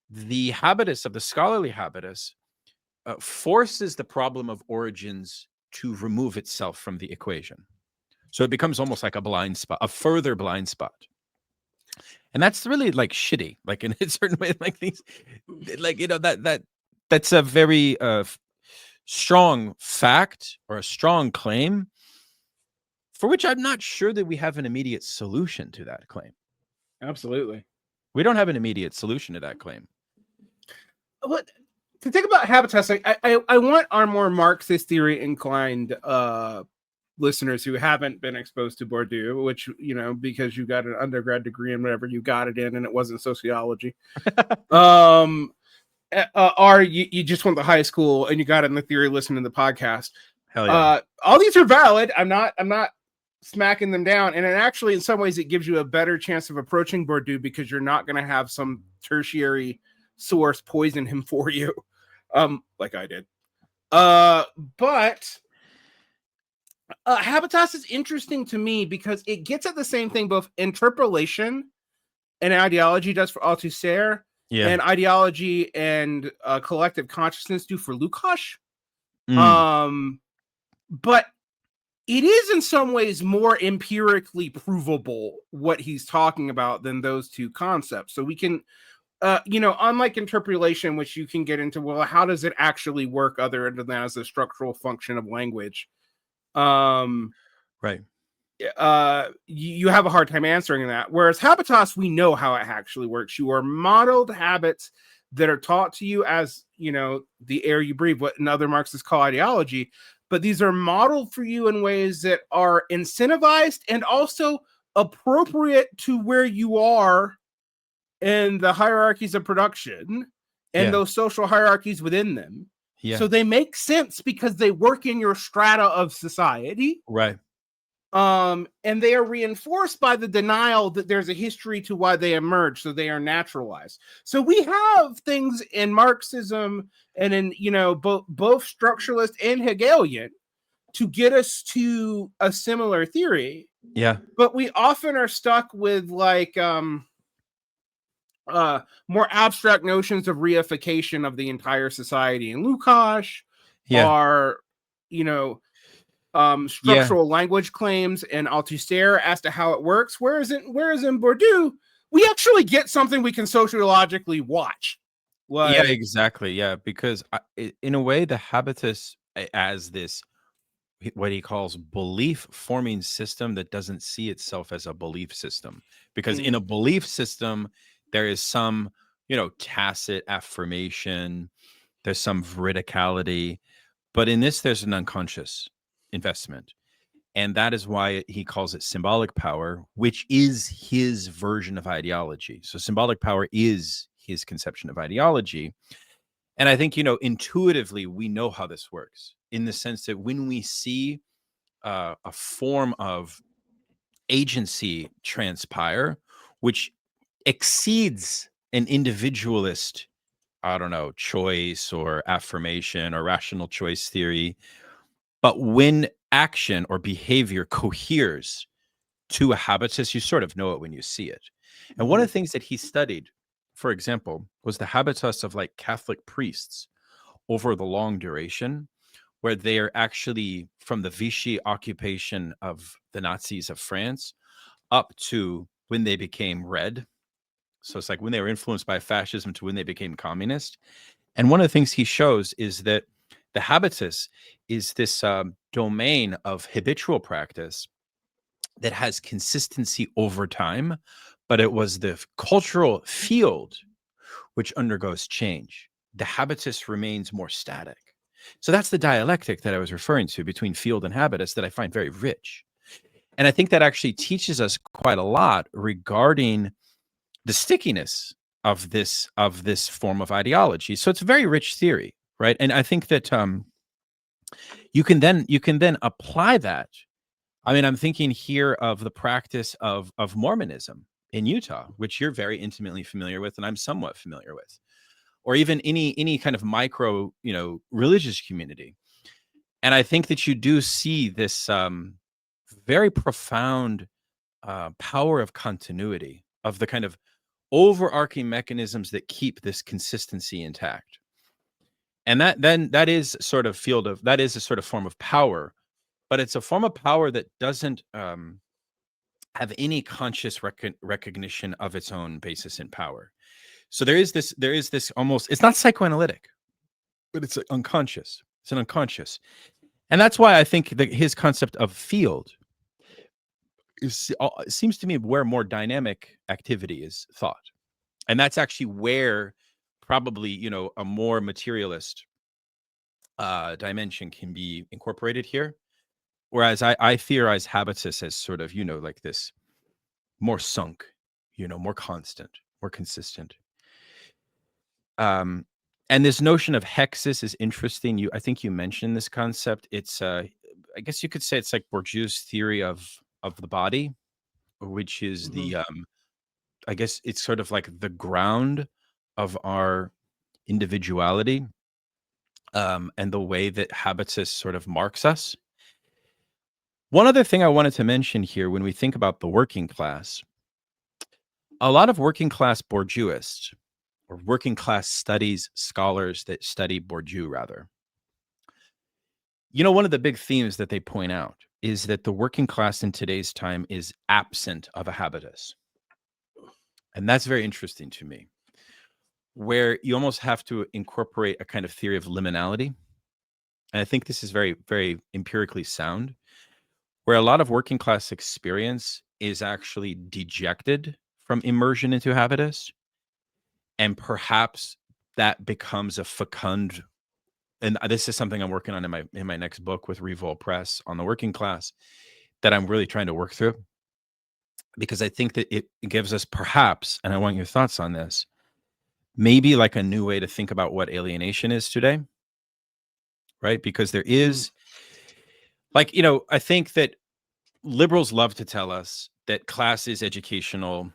the habitus of the scholarly habitus forces the problem of origins to remove itself from the equation. So it becomes almost like a blind spot, a further blind spot. And that's really like shitty, like in a certain way, like these, like, you know, that's a very strong fact or a strong claim for which I'm not sure that we have an immediate solution to that claim. Absolutely. We don't have an immediate solution to that claim. What to think about habitus, I want our more Marxist theory inclined listeners who haven't been exposed to Bourdieu, which, you know, because you got an undergrad degree in whatever you got it in and it wasn't sociology. Or you just went to high school and you got in the theory listening to the podcast. Hell yeah. All these are valid. I'm not smacking them down. And it actually, in some ways, it gives you a better chance of approaching Bourdieu because you're not going to have some tertiary source poison him for you, like I did. But habitus is interesting to me because it gets at the same thing both interpolation and ideology does for Althusser, and ideology and collective consciousness do for Lukács. But it is in some ways more empirically provable what he's talking about than those two concepts. So we can, you know, unlike interpolation, which you can get into, well, how does it actually work other than as a structural function of language? Right. You have a hard time answering that. Whereas habitus, we know how it actually works. You are modeled habits that are taught to you as, you know, the air you breathe, what another Marxists call ideology. But these are modeled for you in ways that are incentivized and also appropriate to where you are in the hierarchies of production and those social hierarchies within them. Yeah. So they make sense because they work in your strata of society. Right. And they are reinforced by the denial that there's a history to why they emerge. So they are naturalized. So we have things in Marxism and in, you know, both structuralist and Hegelian to get us to a similar theory. Yeah. But we often are stuck with like, more abstract notions of reification of the entire society in Lukács, are, you know, structural language claims and Althusser as to how it works. Whereas in Bourdieu, we actually get something we can sociologically watch. Like, yeah, exactly. Yeah, because in a way, the habitus as this, what he calls belief forming system that doesn't see itself as a belief system, because in a belief system, there is some, you know, tacit affirmation, there's some veridicality, but in this, there's an unconscious investment. And that is why he calls it symbolic power, which is his version of ideology. So symbolic power is his conception of ideology. And I think, you know, intuitively, we know how this works in the sense that when we see a form of agency transpire, which exceeds an individualist, I don't know, choice or affirmation or rational choice theory, but when action or behavior coheres to a habitus, you sort of know it when you see it. And one of the things that he studied, for example, was the habitus of like Catholic priests over the long duration, where they are actually from the Vichy occupation of the Nazis of France up to when they became red. So it's like when they were influenced by fascism to when they became communist. And one of the things he shows is that the habitus is this domain of habitual practice that has consistency over time, but it was the cultural field which undergoes change. The habitus remains more static. So that's the dialectic that I was referring to between field and habitus that I find very rich. And I think that actually teaches us quite a lot regarding the stickiness of this form of ideology. So it's a very rich theory, right? And I think that you can then apply that. I mean, I'm thinking here of the practice of Mormonism in Utah, which you're very intimately familiar with, and I'm somewhat familiar with, or even any kind of micro, religious community. And I think that you do see this very profound power of continuity, of the kind of overarching mechanisms that keep this consistency intact. And that is a sort of form of power, but it's a form of power that doesn't have any conscious recognition of its own basis in power. So there is this almost, it's not psychoanalytic, but it's unconscious. It's an unconscious. And that's why I think that his concept of field seems to me where more dynamic activity is thought. And that's actually where probably, a more materialist dimension can be incorporated here. Whereas I theorize habitus as sort of, like this more sunk, more constant, more consistent. And this notion of hexis is interesting. I think you mentioned this concept. It's, I guess you could say it's like Bourdieu's theory of the body, which is the, I guess it's sort of like the ground of our individuality, and the way that habitus sort of marks us. One other thing I wanted to mention here, when we think about the working class, a lot of working class Bourdieuists, or working class studies scholars that study Bourdieu, rather, one of the big themes that they point out is that the working class in today's time is absent of a habitus. And that's very interesting to me, where you almost have to incorporate a kind of theory of liminality. And I think this is very, very empirically sound, where a lot of working class experience is actually dejected from immersion into habitus. And perhaps that becomes a fecund, and this is something I'm working on in my next book with Revolt Press on the working class, that I'm really trying to work through, because I think that it gives us perhaps, and I want your thoughts on this, maybe like a new way to think about what alienation is today, right? Because there is, like, I think that liberals love to tell us that class is educational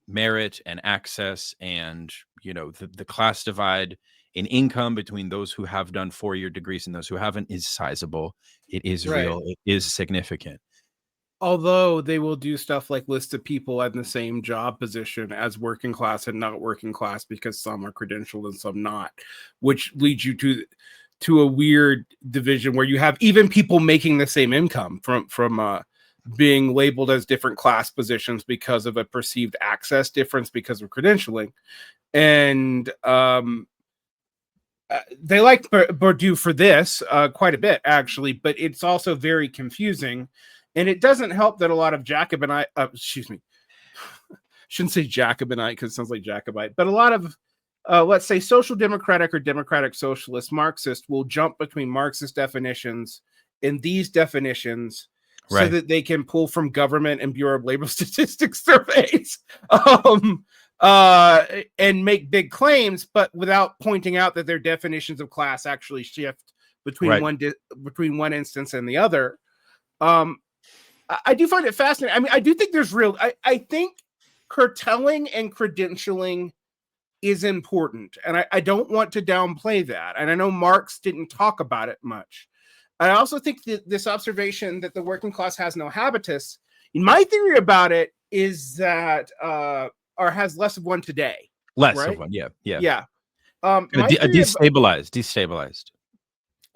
merit and access, and the class divide in income between those who have done 4-year degrees and those who haven't is sizable. It is real. It is significant. Although they will do stuff like list of people in the same job position as working class and not working class, because some are credentialed and some not, which leads you to a weird division where you have even people making the same income from being labeled as different class positions because of a perceived access difference because of credentialing. And they like Bourdieu for this quite a bit, actually, but it's also very confusing. And it doesn't help that a lot of Jacobinite, shouldn't say Jacobinite because it sounds like Jacobite, but a lot of, let's say, social democratic or democratic socialist Marxists will jump between Marxist definitions and these definitions, so that they can pull from government and Bureau of Labor Statistics surveys and make big claims, but without pointing out that their definitions of class actually shift between one instance and the other. I do find it fascinating. I mean, I do think there's I think curtailing and credentialing is important, and I don't want to downplay that. And I know Marx didn't talk about it much. I also think that this observation that the working class has no habitus, in my theory about it, is that or has less of one today. Less right? of one, yeah. A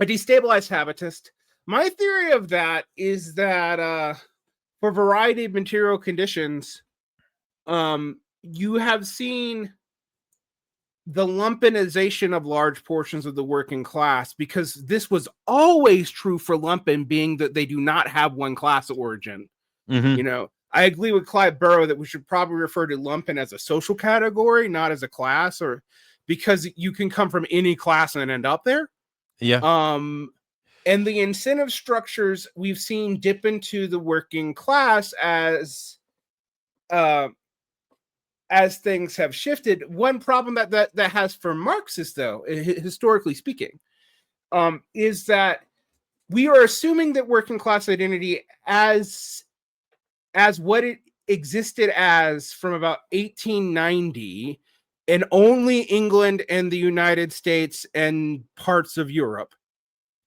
destabilized habitus. My theory of that is that for a variety of material conditions, you have seen the lumpenization of large portions of the working class, because this was always true for lumpen, being that they do not have one class origin. I agree with Clive Burrow that we should probably refer to lumpen as a social category, not as a class, or because you can come from any class and end up there. And the incentive structures we've seen dip into the working class as as things have shifted. One problem that has for Marxists, though, historically speaking, is that we are assuming that working class identity as what it existed as from about 1890 in only England and the United States and parts of Europe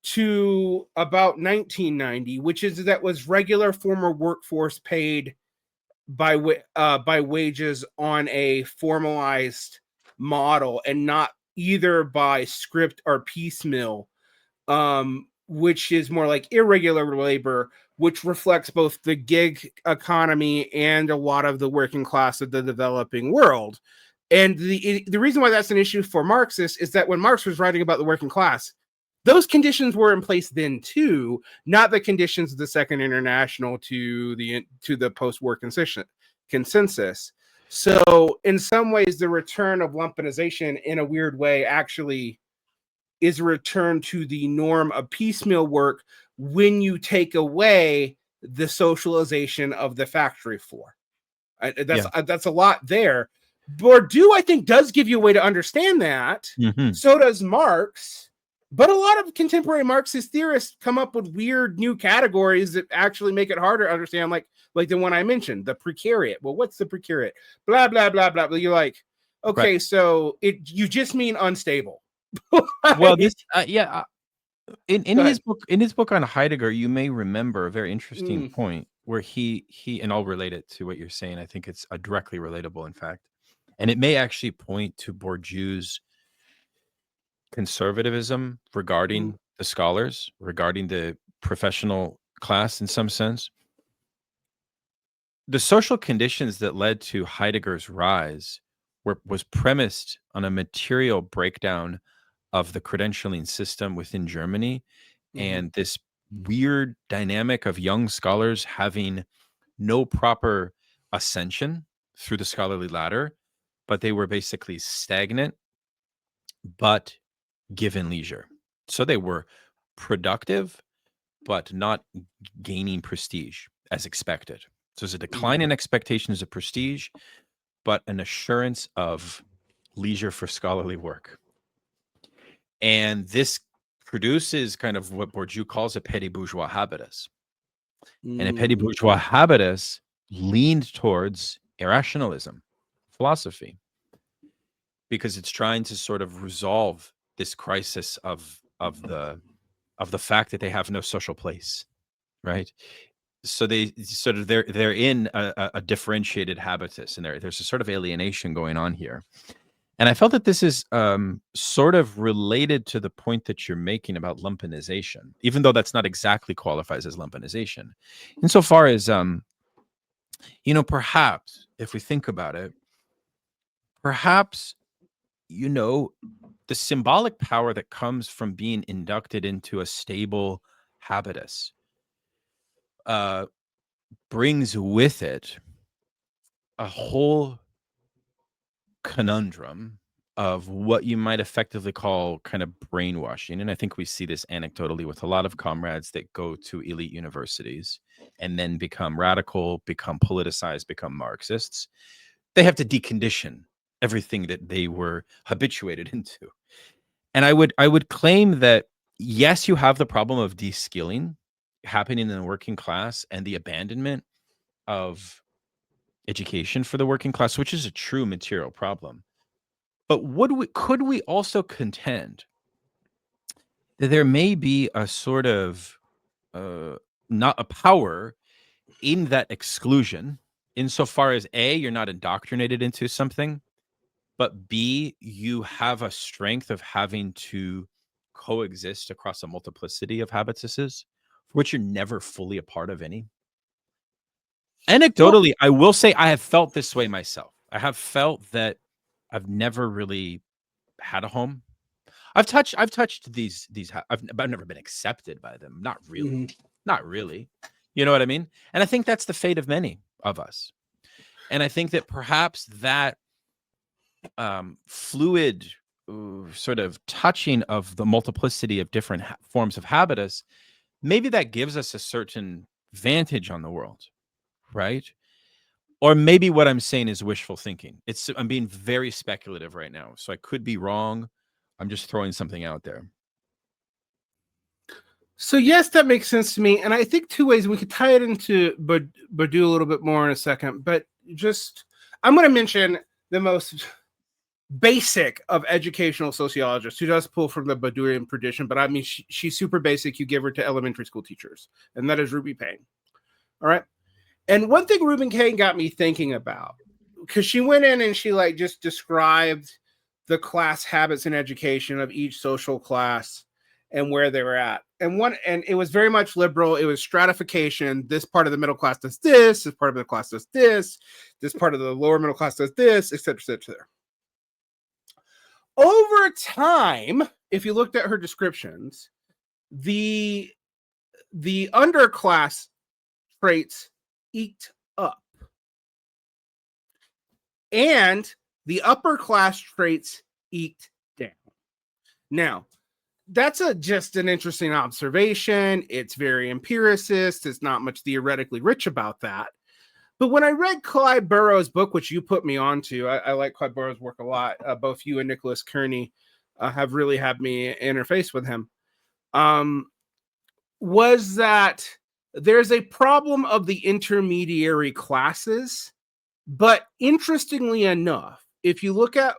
to about 1990, which is that was regular former workforce paid by wages on a formalized model and not either by script or piecemeal, which is more like irregular labor, which reflects both the gig economy and a lot of the working class of the developing world. And the reason why that's an issue for Marxists is that when Marx was writing about the working class, those conditions were in place then too, not the conditions of the Second International to the post-war consensus. So in some ways, the return of lumpenization in a weird way actually is a return to the norm of piecemeal work when you take away the socialization of the factory floor. That's a lot there. Bourdieu, I think, does give you a way to understand that. Mm-hmm. So does Marx. But a lot of contemporary Marxist theorists come up with weird new categories that actually make it harder to understand, like the one I mentioned, the precariat. Well, what's the precariat? Blah, blah, blah, blah. You're like, okay, right. So you just mean unstable. Well, this, in his book on Heidegger, you may remember a very interesting point where he and I'll relate it to what you're saying. I think it's directly relatable, in fact, and it may actually point to Bourdieu's conservatism regarding the scholars, regarding the professional class in some sense. The social conditions that led to Heidegger's rise was premised on a material breakdown of the credentialing system within Germany, and this weird dynamic of young scholars having no proper ascension through the scholarly ladder, but they were basically stagnant, but given leisure. So they were productive, but not gaining prestige as expected. So there's a decline in expectations of prestige, but an assurance of leisure for scholarly work. And this produces kind of what Bourdieu calls a petit bourgeois habitus. And a petit bourgeois habitus leaned towards irrationalism philosophy, because it's trying to sort of resolve this crisis of the fact that they have no social place, right? So they sort of they're in a differentiated habitus, and there's a sort of alienation going on here. And I felt that this is sort of related to the point that you're making about lumpenization, even though that's not exactly qualifies as lumpenization. Insofar as, perhaps if we think about it, perhaps, the symbolic power that comes from being inducted into a stable habitus brings with it a whole conundrum of what you might effectively call kind of brainwashing. And I think we see this anecdotally with a lot of comrades that go to elite universities and then become radical, become politicized, become Marxists. They have to decondition everything that they were habituated into. And I would claim that, yes, you have the problem of de-skilling happening in the working class and the abandonment of education for the working class, which is a true material problem. But could we also contend that there may be a sort of not a power in that exclusion, insofar as A, you're not indoctrinated into something, but B, you have a strength of having to coexist across a multiplicity of habituses, for which you're never fully a part of any. Anecdotally, I will say I have felt this way myself. I have felt that I've never really had a home. I've touched these. I've never been accepted by them. Not really. Not really. You know what I mean? And I think that's the fate of many of us. And I think that perhaps that fluid sort of touching of the multiplicity of different forms of habitus, maybe that gives us a certain vantage on the world, right? Or maybe what I'm saying is wishful thinking. I'm being very speculative right now, so I could be wrong. I'm just throwing something out there. So yes, that makes sense to me, and I think two ways we could tie it into Bourdieu a little bit more in a second. But just I'm going to mention the most basic of educational sociologists who does pull from the Bourdieuian tradition, but I mean she's super basic. You give her to elementary school teachers, and that is Ruby Payne. All right, and one thing Ruby Payne got me thinking about, because she went in and she like just described the class habits in education of each social class and where they were at. And it was very much liberal. It was stratification. This part of the middle class does this part of the class does this part of the lower middle class does this, etc., etc. Over time, if you looked at her descriptions, the underclass traits eked up, and the upper class traits eked down. Now, that's just an interesting observation. It's very empiricist. There's not much theoretically rich about that. But when I read Clive Burrow's book, which you put me onto, I like Clive Burrow's work a lot. Both you and Nicholas Kearney have really had me interface with him. Was that there's a problem of the intermediary classes. But interestingly enough, if you look at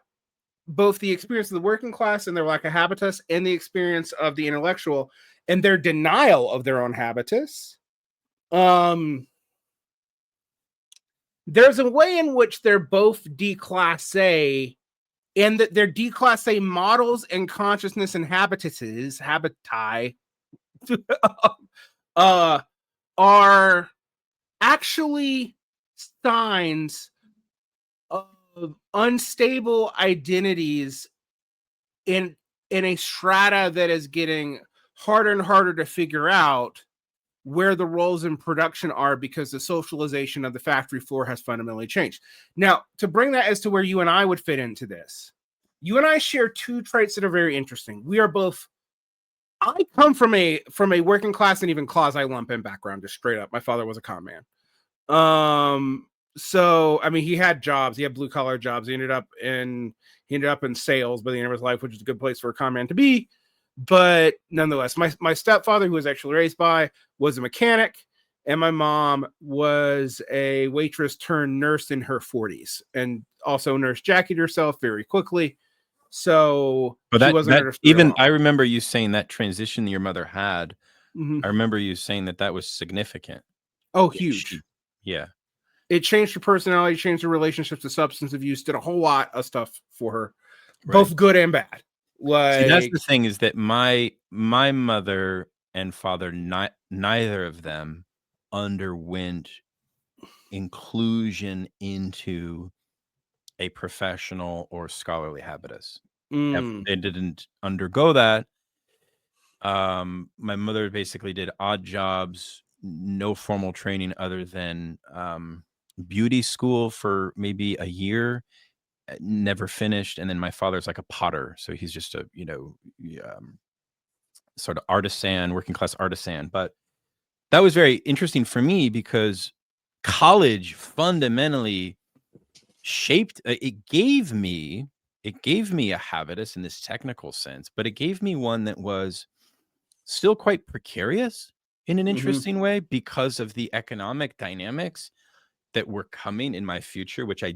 both the experience of the working class and their lack of habitus and the experience of the intellectual and their denial of their own habitus, there's a way in which they're both declasse, and that their declasse models and consciousness and habituses, habiti, are actually signs of unstable identities in a strata that is getting harder and harder to figure out where the roles in production are, because the socialization of the factory floor has fundamentally changed. Now, to bring that as to where you and I would fit into this, you and I share two traits that are very interesting. We are both, I come from a working class and even quasi lumpen background, just straight up. My father was a con man. So I mean, he had jobs, he had blue collar jobs. He ended up in sales by the end of his life, which is a good place for a con man to be. But nonetheless, my stepfather, who was actually raised by, was a mechanic, and my mom was a waitress turned nurse in her 40s, and also nurse Jackied herself very quickly. So but she wasn't that even I remember you saying that transition your mother had. Mm-hmm. I remember you saying that was significant. Oh, huge. Yeah. It changed her personality, changed her relationships to substance abuse, did a whole lot of stuff for her, both good and bad. Like, see, that's the thing, is that my mother and father, neither of them underwent inclusion into a professional or scholarly habitus. They didn't undergo that. My mother basically did odd jobs, no formal training other than beauty school for maybe a year, never finished. And then my father's like a potter, so he's just a sort of artisan, working class artisan. But that was very interesting for me, because college fundamentally shaped, it gave me a habitus in this technical sense, but it gave me one that was still quite precarious in an interesting way, because of the economic dynamics that were coming in my future, which I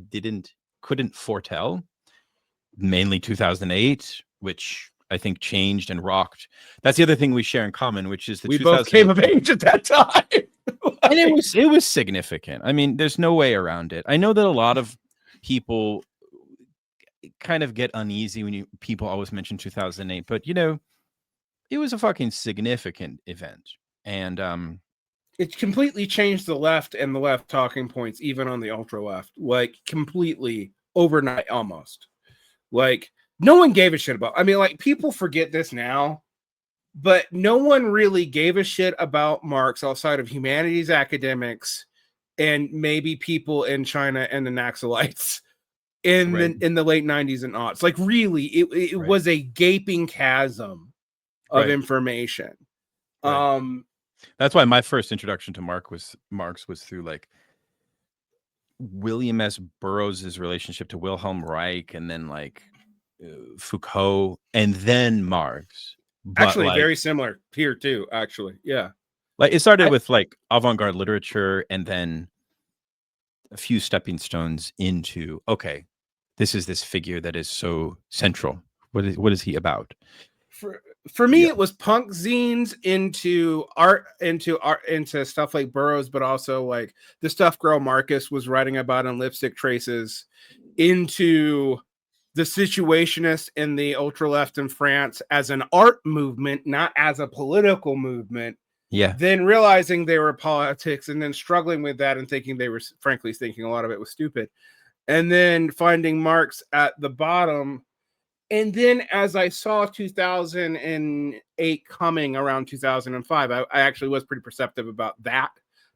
couldn't foretell. Mainly 2008, which I think changed and rocked. That's the other thing we share in common, which is that we both came of age at that time. And it was significant. I mean, there's no way around it. I know that a lot of people kind of get uneasy when people always mention 2008, but it was a fucking significant event. And it completely changed the left and the left talking points, even on the ultra left, like completely overnight almost. Like, no one gave a shit about, I mean, like, people forget this now, but no one really gave a shit about Marx outside of humanities academics and maybe people in China and the Naxalites in the late 90s and aughts. Like, really, it was a gaping chasm of information. That's why my first introduction to Marx was through like William S. Burroughs' relationship to Wilhelm Reich, and then like Foucault, and then Marx. But Actually, like very similar here too. Actually, yeah. it started I, with like avant-garde literature, and then a few stepping stones into, okay, this is this figure that is so central. What is he about? for me, Yeah. it was punk zines into stuff like Burroughs, but also like the stuff Girl Marcus was writing about in Lipstick Traces, into the Situationists in the ultra left in France as an art movement, not as a political movement. Yeah. Then realizing they were politics, and then struggling with that and thinking they were, frankly, thinking a lot of it was stupid. And then finding Marx at the bottom. And then as I saw 2008 coming around 2005, I actually was pretty perceptive about that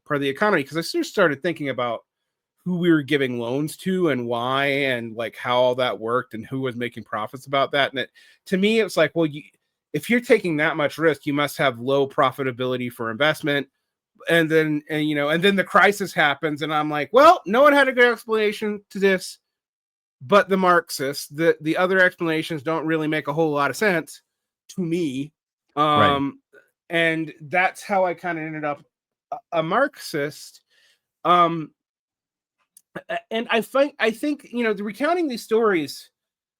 part of the economy, because I sort of started thinking about who we were giving loans to and why, and like how all that worked and who was making profits about that. And to me, it's like, well, if you're taking that much risk, you must have low profitability for investment. And then the crisis happens, and I'm like, well, no one had a good explanation to this but the Marxists. The other explanations don't really make a whole lot of sense to me. Right. And that's how I kind of ended up a Marxist. And I think the recounting these stories,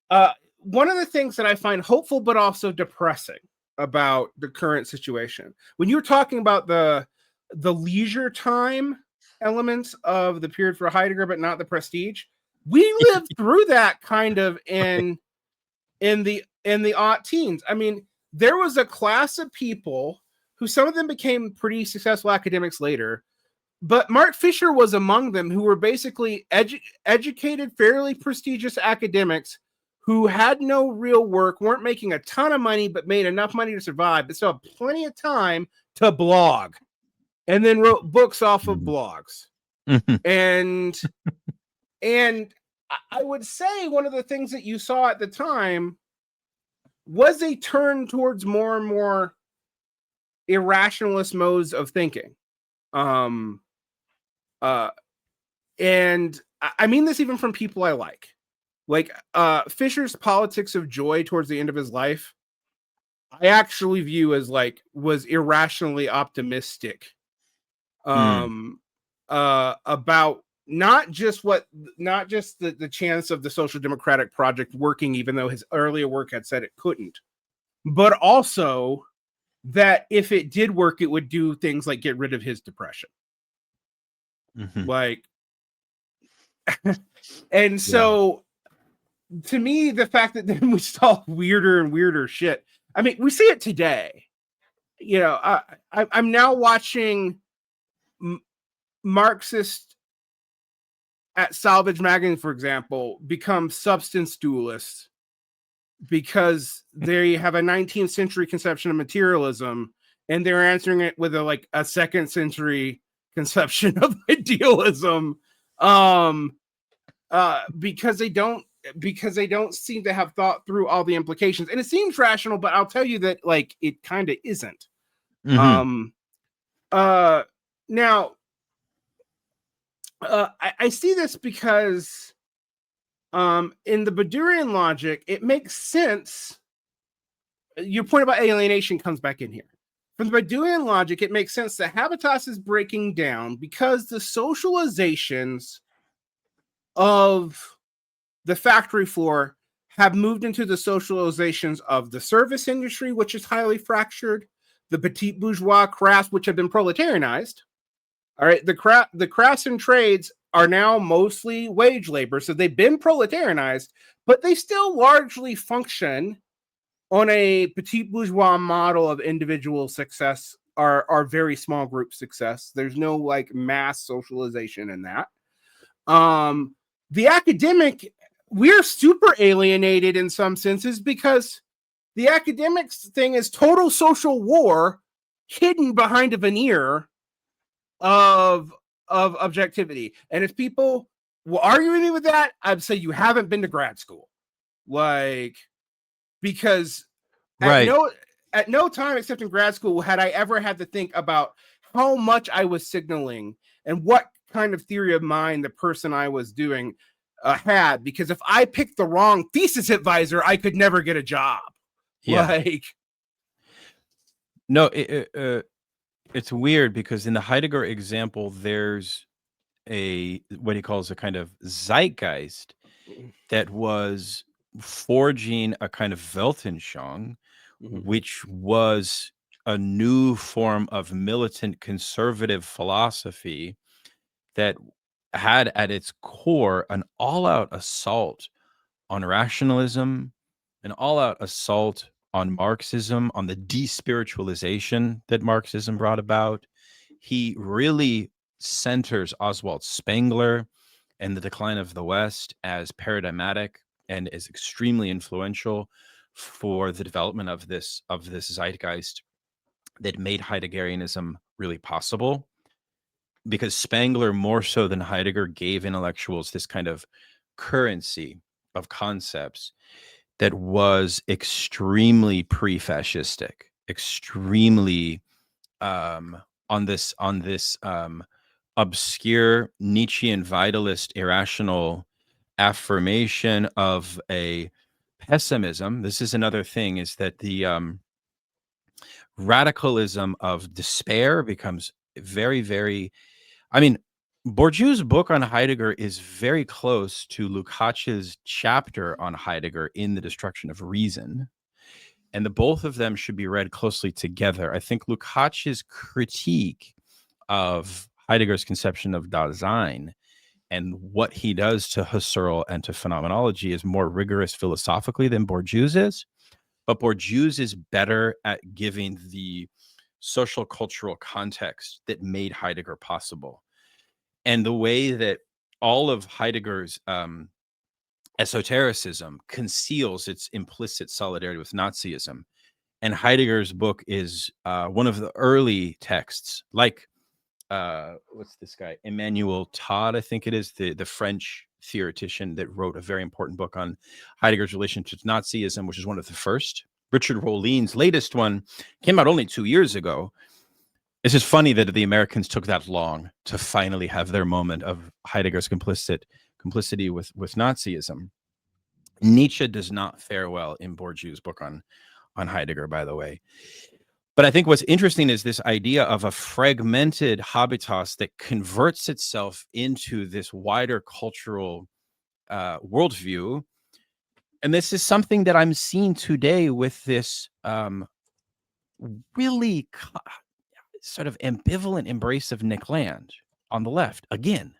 one of the things that I find hopeful but also depressing about the current situation, when you're talking about the leisure time elements of the period for Heidegger, but not the prestige, we lived through that kind of in the aught teens. I mean, there was a class of people who, some of them became pretty successful academics later, but Mark Fisher was among them, who were basically educated, fairly prestigious academics who had no real work, weren't making a ton of money, but made enough money to survive, but still had plenty of time to blog, and then wrote books off of blogs. And I would say one of the things that you saw at the time was a turn towards more and more irrationalist modes of thinking. And I mean this even from people I like Fisher's Politics of Joy towards the end of his life, I actually view as was irrationally optimistic about not just the chance of the social democratic project working, even though his earlier work had said it couldn't, but also that if it did work, it would do things like get rid of his depression. And so to me, the fact that then we saw weirder and weirder shit, I mean, we see it today. I'm now watching Marxist at Salvage Magazine, for example, become substance dualists because they have a 19th century conception of materialism, and they're answering it with a second century conception of idealism, because they don't seem to have thought through all the implications. And it seems rational, but I'll tell you that it kind of isn't. Now, I see this because in the Bourdieuian logic, it makes sense. Your point about alienation comes back in here. From the Bourdieuian logic, it makes sense that Habitus is breaking down because the socializations of the factory floor have moved into the socializations of the service industry, which is highly fractured, the petit bourgeois crafts, which have been proletarianized. All right, the crafts and trades are now mostly wage labor, so they've been proletarianized, but they still largely function on a petit bourgeois model of individual success, are very small group success. There's no mass socialization in that. The academic, we're super alienated in some senses because the academics thing is total social war hidden behind a veneer of objectivity. And if people will argue with me with that, I'd say you haven't been to grad school. Because at no time except in grad school had I ever had to think about how much I was signaling and what kind of theory of mind the person I was doing had, because if I picked the wrong thesis advisor, I could never get a job. Yeah. Like, no, it's weird because in the Heidegger example, there's what he calls a kind of zeitgeist that was forging a kind of Weltanschauung, which was a new form of militant conservative philosophy that had at its core an all-out assault on rationalism, an all-out assault on Marxism, on the despiritualization that Marxism brought about. He really centers Oswald Spengler and the decline of the West as paradigmatic and is extremely influential for the development of this zeitgeist that made Heideggerianism really possible. Because Spengler, more so than Heidegger, gave intellectuals this kind of currency of concepts that was extremely pre-fascistic, extremely on this obscure Nietzschean vitalist irrational affirmation of a pessimism. This is another thing, is that the radicalism of despair becomes very, very, I mean, Bourdieu's book on Heidegger is very close to Lukács's chapter on Heidegger in The Destruction of Reason. And the both of them should be read closely together. I think Lukács's critique of Heidegger's conception of Dasein and what he does to Husserl and to phenomenology is more rigorous philosophically than Bourdieu's is. But Bourdieu's is better at giving the social cultural context that made Heidegger possible. And the way that all of Heidegger's esotericism conceals its implicit solidarity with Nazism. And Heidegger's book is one of the early texts, like, what's this guy? Emmanuel Todd, I think it is, the French theoretician that wrote a very important book on Heidegger's relationship to Nazism, which is one of the first. Richard Rollin's latest one came out only 2 years ago. It's just funny that the Americans took that long to finally have their moment of Heidegger's complicity with Nazism. Nietzsche does not fare well in Bourdieu's book on Heidegger, by the way. But I think what's interesting is this idea of a fragmented habitus that converts itself into this wider cultural worldview. And this is something that I'm seeing today with this really sort of ambivalent embrace of Nick Land on the left again.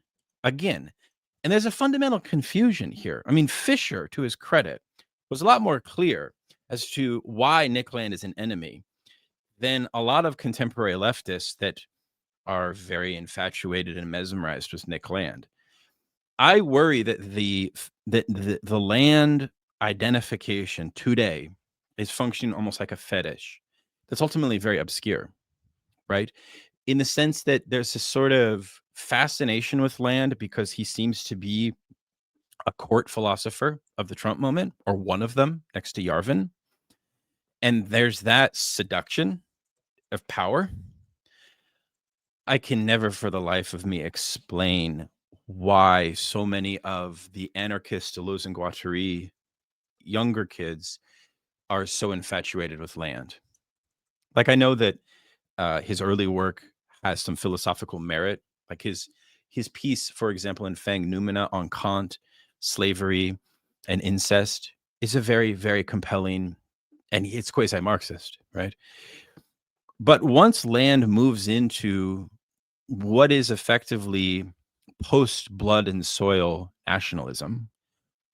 And there's a fundamental confusion here. I mean, Fisher, to his credit, was a lot more clear as to why Nick Land is an enemy than a lot of contemporary leftists that are very infatuated and mesmerized with Nick Land. I worry that the Land identification today is functioning almost like a fetish that's ultimately very obscure, right? In the sense that there's a sort of fascination with Land because he seems to be a court philosopher of the Trump moment, or one of them next to Yarvin. And there's that seduction of power. I can never for the life of me explain why so many of the anarchist Deleuze and Guattari younger kids are so infatuated with Land. Like, I know that his early work has some philosophical merit, like his piece, for example, in Fang Noumena on Kant, slavery, and incest is a very, very compelling, and it's quasi-Marxist, right? But once Land moves into what is effectively post-blood and soil nationalism,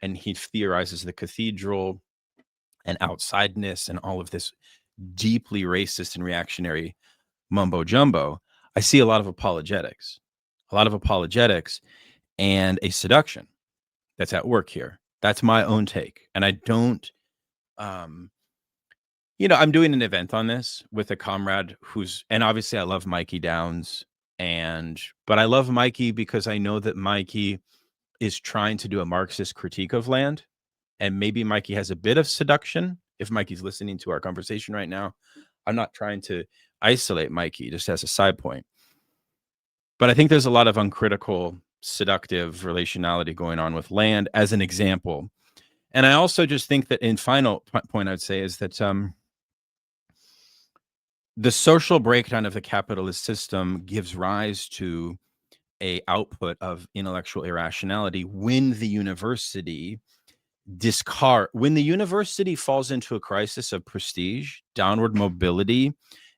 and he theorizes the cathedral and outsideness and all of this deeply racist and reactionary mumbo jumbo, I see a lot of apologetics and a seduction that's at work here. That's my own take. And I don't, I'm doing an event on this with a comrade and obviously I love Mikey Downs, but I love Mikey because I know that Mikey is trying to do a Marxist critique of Land. And maybe Mikey has a bit of seduction. If Mikey's listening to our conversation right now, I'm not trying to isolate Mikey, just as a side point. But I think there's a lot of uncritical, seductive relationality going on with land as an example. And I also just think that in final point I'd say is that the social breakdown of the capitalist system gives rise to a output of intellectual irrationality when the university falls into a crisis of prestige, downward mobility,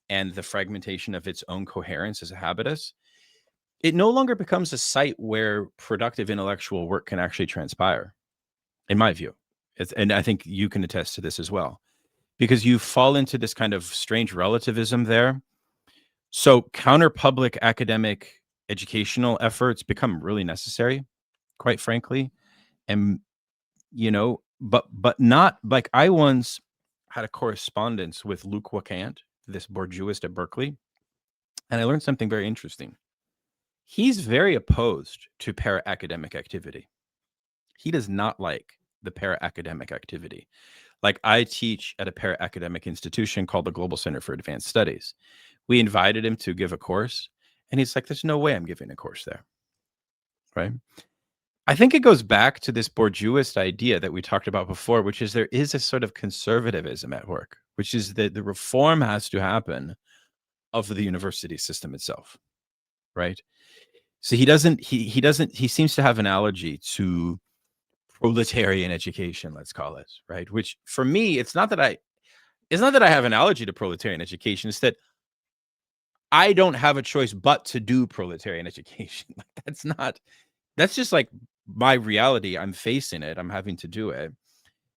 and the fragmentation of its own coherence as a habitus. It no longer becomes a site where productive intellectual work can actually transpire, in my view. And I think you can attest to this as well, because you fall into this kind of strange relativism there. So counter-public academic educational efforts become really necessary, quite frankly. And, but not like, I once had a correspondence with Luc Wacant, this Bourdieuist at Berkeley, and I learned something very interesting. He's very opposed to para-academic activity. He does not like the para-academic activity. Like, I teach at a para-academic institution called the Global Center for Advanced Studies. We invited him to give a course, and he's like, there's no way I'm giving a course there, right? I think it goes back to this Bourdieuist idea that we talked about before, which is there is a sort of conservatism at work, which is that the reform has to happen of the university system itself, right? So he seems to have an allergy to proletarian education, let's call it, right? Which for me, it's not that I have an allergy to proletarian education. It's that I don't have a choice but to do proletarian education. That's just like my reality. I'm facing it. I'm having to do it.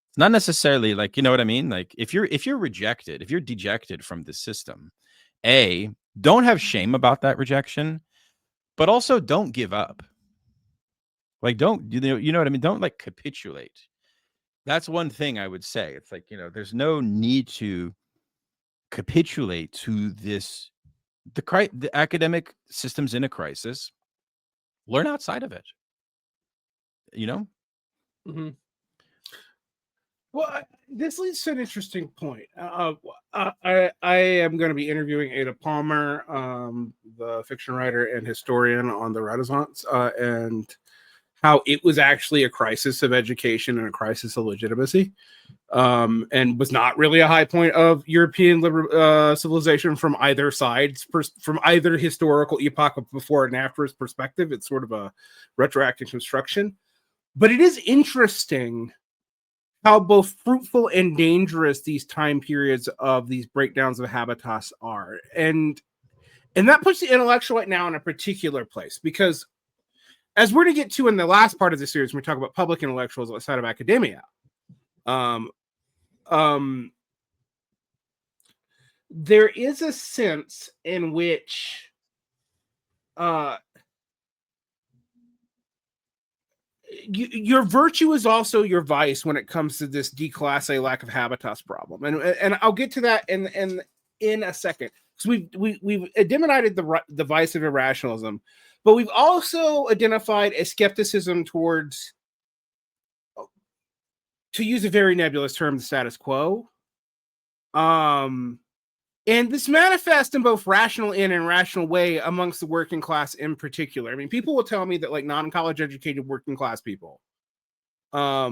It's not necessarily like, you know what I mean? Like, if you're rejected, if you're dejected from the system, don't have shame about that rejection, but also don't give up. Like, don't, you know what I mean? Don't like capitulate. That's one thing I would say. It's like, there's no need to capitulate to this. The academic system's in a crisis. Learn outside of it. Mm-hmm. Well, this leads to an interesting point. I am going to be interviewing Ada Palmer, the fiction writer and historian on the Renaissance, and how it was actually a crisis of education and a crisis of legitimacy, and was not really a high point of European civilization from either side's from either historical epoch of before and after's perspective. It's sort of a retroactive construction, but it is interesting how both fruitful and dangerous these time periods of these breakdowns of habitus are. And that puts the intellectual right now in a particular place, because as we're going to get to in the last part of the series, when we talk about public intellectuals outside of academia, there is a sense in which your virtue is also your vice when it comes to this declasse lack of habitus problem, and I'll get to that in a second. So we've identified the vice of irrationalism, but we've also identified a skepticism towards, to use a very nebulous term, the status quo. And this manifests in both rational and irrational way amongst the working class in particular. I mean, people will tell me that like non-college educated working class people are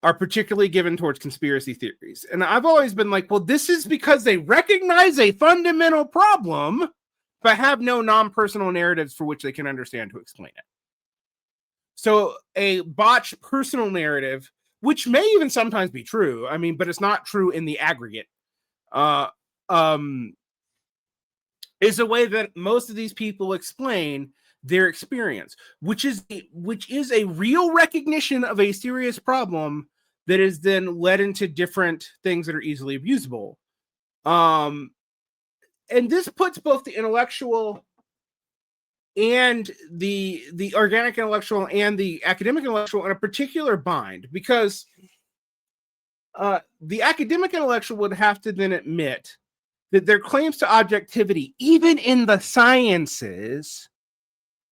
particularly given towards conspiracy theories. And I've always been like, well, this is because they recognize a fundamental problem, but have no non-personal narratives for which they can understand to explain it. So a botched personal narrative, which may even sometimes be true, I mean, but it's not true in the aggregate, is a way that most of these people explain their experience, which is a real recognition of a serious problem that is then led into different things that are easily abusable. And this puts both the intellectual and the organic intellectual and the academic intellectual in a particular bind, because the academic intellectual would have to then admit that their claims to objectivity, even in the sciences,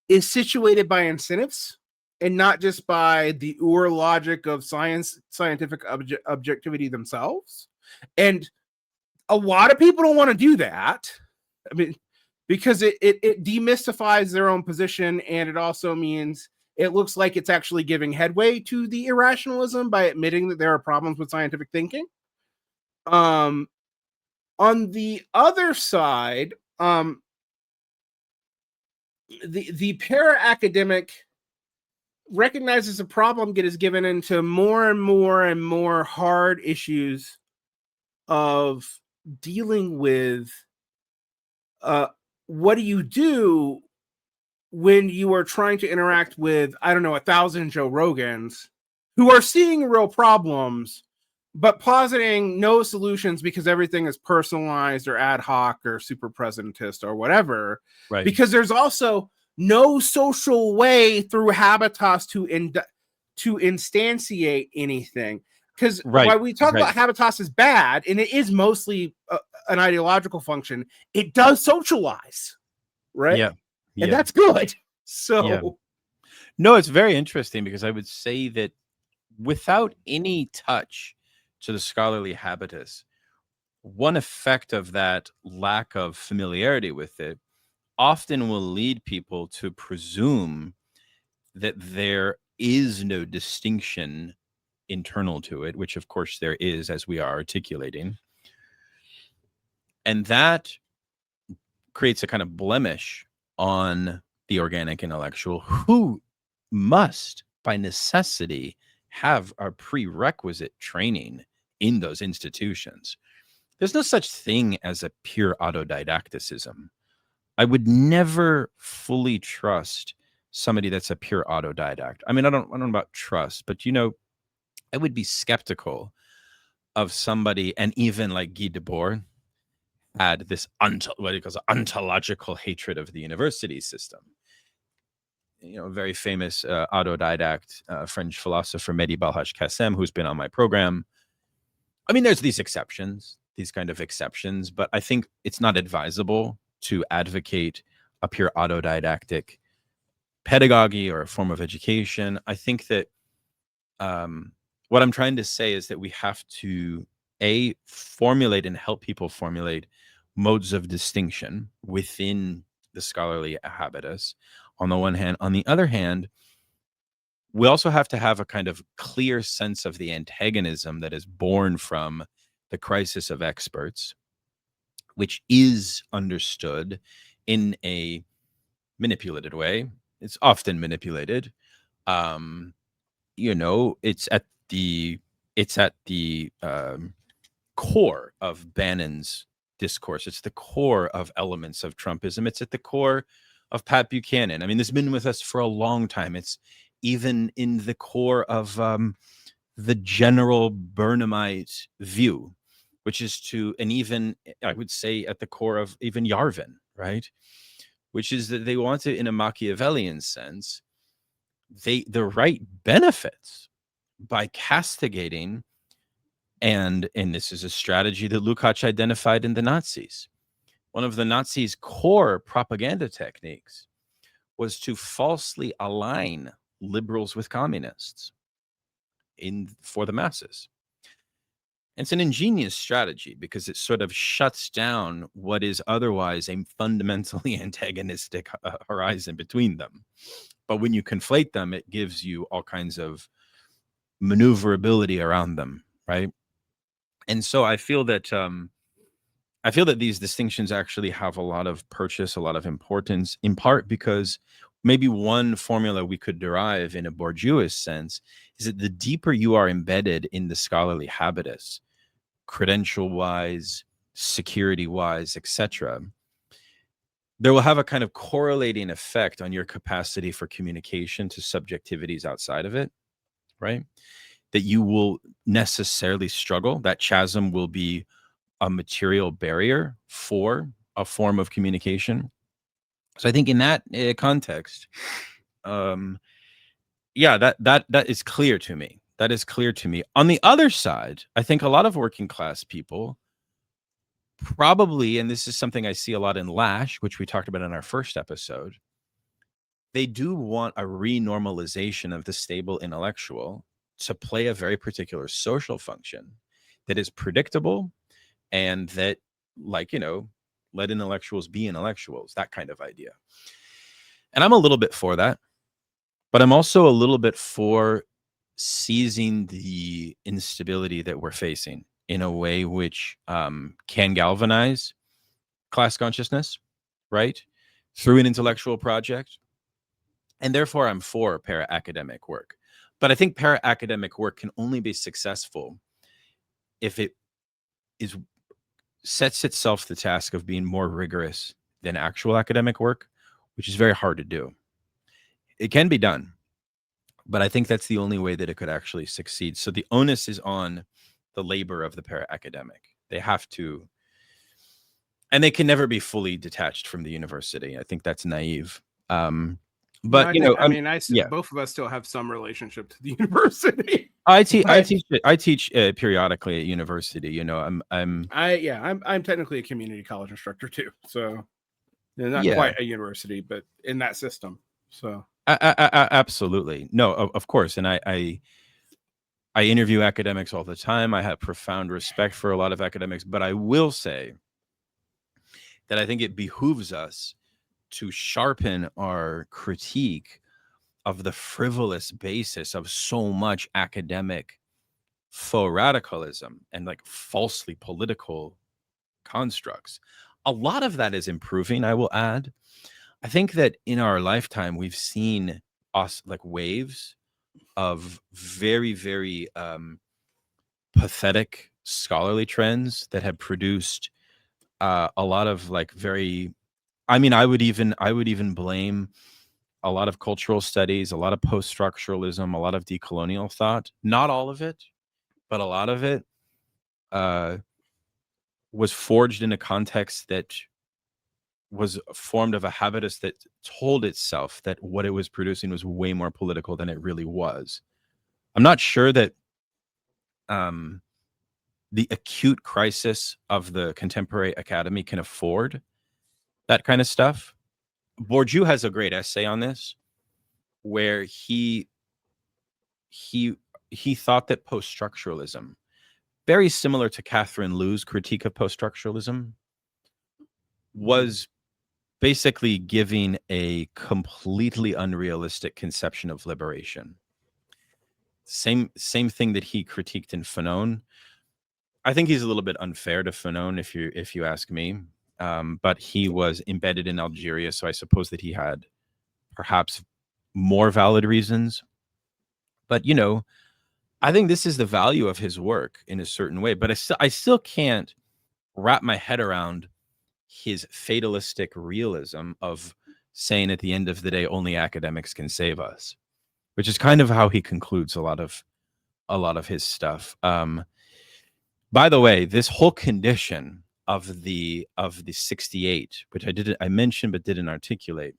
is situated by incentives and not just by the logic of scientific objectivity themselves. And a lot of people don't want to do that. I mean, because it demystifies their own position, and it also means it looks like it's actually giving headway to the irrationalism by admitting that there are problems with scientific thinking. On the other side, the para-academic recognizes a problem that is given into more and more and more hard issues of dealing with what do you do when you are trying to interact with, I don't know, 1,000 Joe Rogans who are seeing real problems, but positing no solutions because everything is personalized or ad hoc or super presentist or whatever. Right. Because there's also no social way through Habitus to instantiate anything. Because while we talk about Habitus as bad, and it is mostly an ideological function, it does socialize, right? Yeah. And that's good. So, yeah. No, it's very interesting, because I would say that without any touch to the scholarly habitus, one effect of that lack of familiarity with it often will lead people to presume that there is no distinction internal to it, which of course there is, as we are articulating. And that creates a kind of blemish on the organic intellectual, who must, by necessity, have a prerequisite training in those institutions. There's no such thing as a pure autodidacticism. I would never fully trust somebody that's a pure autodidact. I mean, I don't know about trust, but I would be skeptical of somebody, and even like Guy Debord had this what he calls ontological hatred of the university system. Very famous autodidact French philosopher Mehdi Balhaj-Kassem, who's been on my program. I mean, there's these kind of exceptions, but I think it's not advisable to advocate a pure autodidactic pedagogy or a form of education. I think that what I'm trying to say is that we have to formulate and help people formulate modes of distinction within the scholarly habitus, on the one hand. On the other hand, we also have to have a kind of clear sense of the antagonism that is born from the crisis of experts, which is understood in a manipulated way. It's often manipulated. It's at the core of Bannon's discourse. It's the core of elements of Trumpism. It's at the core of Pat Buchanan. I mean, this has been with us for a long time. It's even in the core of the general Burnhamite view, which is and even, I would say, at the core of even Yarvin, right? Which is that they want to, in a Machiavellian sense, the right benefits by castigating, and this is a strategy that Lukács identified in the Nazis. One of the Nazis' core propaganda techniques was to falsely align liberals with communists for the masses. It's an ingenious strategy because it sort of shuts down what is otherwise a fundamentally antagonistic horizon between them. But when you conflate them, it gives you all kinds of maneuverability around them, right? And so I feel that these distinctions actually have a lot of purchase, a lot of importance, in part because maybe one formula we could derive in a Bourdieuist sense is that the deeper you are embedded in the scholarly habitus, credential-wise, security-wise, etc., there will have a kind of correlating effect on your capacity for communication to subjectivities outside of it, right? That you will necessarily struggle. That chasm will be a material barrier for a form of communication. So I think in that context, that is clear to me. That is clear to me. On the other side, I think a lot of working class people probably, and this is something I see a lot in Lasch, which we talked about in our first episode, they do want a renormalization of the stable intellectual to play a very particular social function that is predictable and that, let intellectuals be intellectuals, that kind of idea. And I'm a little bit for that, but I'm also a little bit for seizing the instability that we're facing in a way which can galvanize class consciousness, right, through an intellectual project. And therefore, I'm for para-academic work. But I think para-academic work can only be successful if it sets itself the task of being more rigorous than actual academic work, which is very hard to do. It can be done, but I think that's the only way that it could actually succeed. So the onus is on the labor of the para-academic. They have to, and they can never be fully detached from the university. I think that's naive. But both of us still have some relationship to the university. I teach periodically at university. I'm technically a community college instructor too. So not quite a university, but in that system. So absolutely. No, of course. And I interview academics all the time. I have profound respect for a lot of academics, but I will say that I think it behooves us to sharpen our critique of the frivolous basis of so much academic faux radicalism and like falsely political constructs. A lot of that is improving, I will add. I think that in our lifetime, we've seen us like waves of very, very pathetic scholarly trends that have produced a lot of like very, I mean, I would even blame a lot of cultural studies, a lot of post-structuralism, a lot of decolonial thought. Not all of it, but a lot of it was forged in a context that was formed of a habitus that told itself that what it was producing was way more political than it really was. I'm not sure that the acute crisis of the contemporary academy can afford that kind of stuff. Bourdieu has a great essay on this, where he thought that post-structuralism, very similar to Catherine Liu's critique of post-structuralism, was basically giving a completely unrealistic conception of liberation. Same thing that he critiqued in Fanon. I think he's a little bit unfair to Fanon, if you ask me. But he was embedded in Algeria, so I suppose that he had perhaps more valid reasons. But I think this is the value of his work in a certain way. But I still can't wrap my head around his fatalistic realism of saying at the end of the day only academics can save us, which is kind of how he concludes a lot of his stuff. By the way, this whole condition of the 68, which I mentioned but didn't articulate,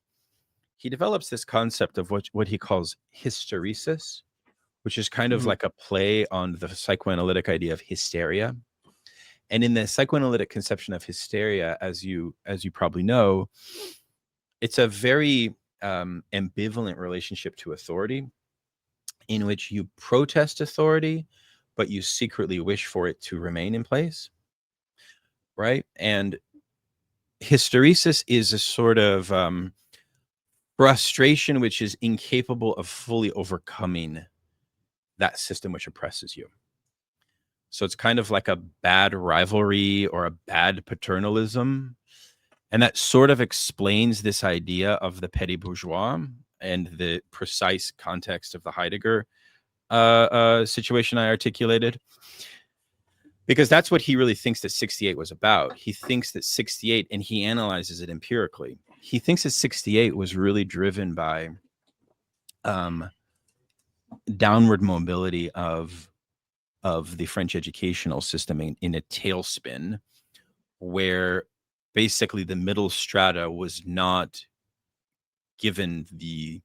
he develops this concept of what he calls hysteresis, which is kind of like a play on the psychoanalytic idea of hysteria. And in the psychoanalytic conception of hysteria, as you probably know, it's a very ambivalent relationship to authority, in which you protest authority, but you secretly wish for it to remain in place, right? And hysteresis is a sort of frustration which is incapable of fully overcoming that system which oppresses you. So it's kind of like a bad rivalry or a bad paternalism. And that sort of explains this idea of the petit bourgeois and the precise context of the Heidegger situation I articulated. Because that's what he really thinks that 68 was about. He thinks that 68, and he analyzes it empirically, he thinks that 68 was really driven by downward mobility of the French educational system in a tailspin, where basically the middle strata was not given the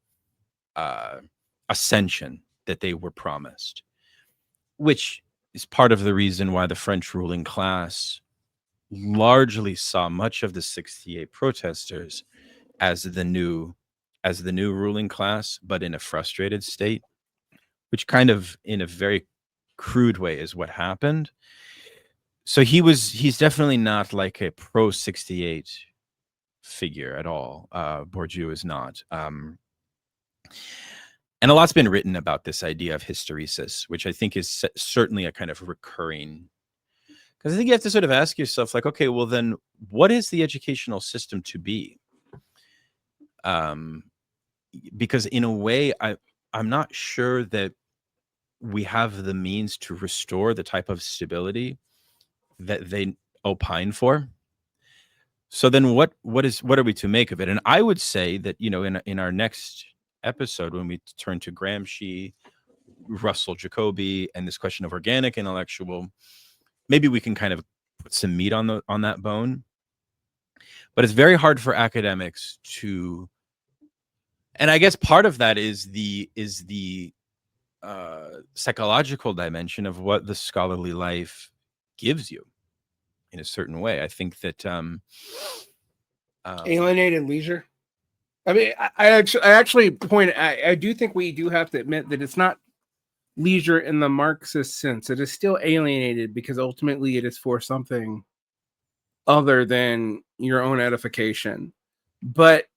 ascension that they were promised, which is part of the reason why the French ruling class largely saw much of the 68 protesters as the new ruling class, but in a frustrated state, which kind of in a very crude way is what happened. So he's definitely not like a pro 68 figure at all. Bourdieu is not. And a lot's been written about this idea of hysteresis, which I think is certainly a kind of recurring, because I think you have to sort of ask yourself, like, okay, well then what is the educational system to be? Because in a way, I'm not sure that we have the means to restore the type of stability that they opine for. So then what are we to make of it? And I would say that, you know, in our next episode, when we turn to Gramsci, Russell Jacoby, and this question of organic intellectual, maybe we can kind of put some meat on that bone. But it's very hard for academics to, and I guess part of that is the psychological dimension of what the scholarly life gives you in a certain way. I think that alienated leisure. I mean, I actually I do think we do have to admit that it's not leisure in the Marxist sense. It is still alienated because ultimately it is for something other than your own edification. But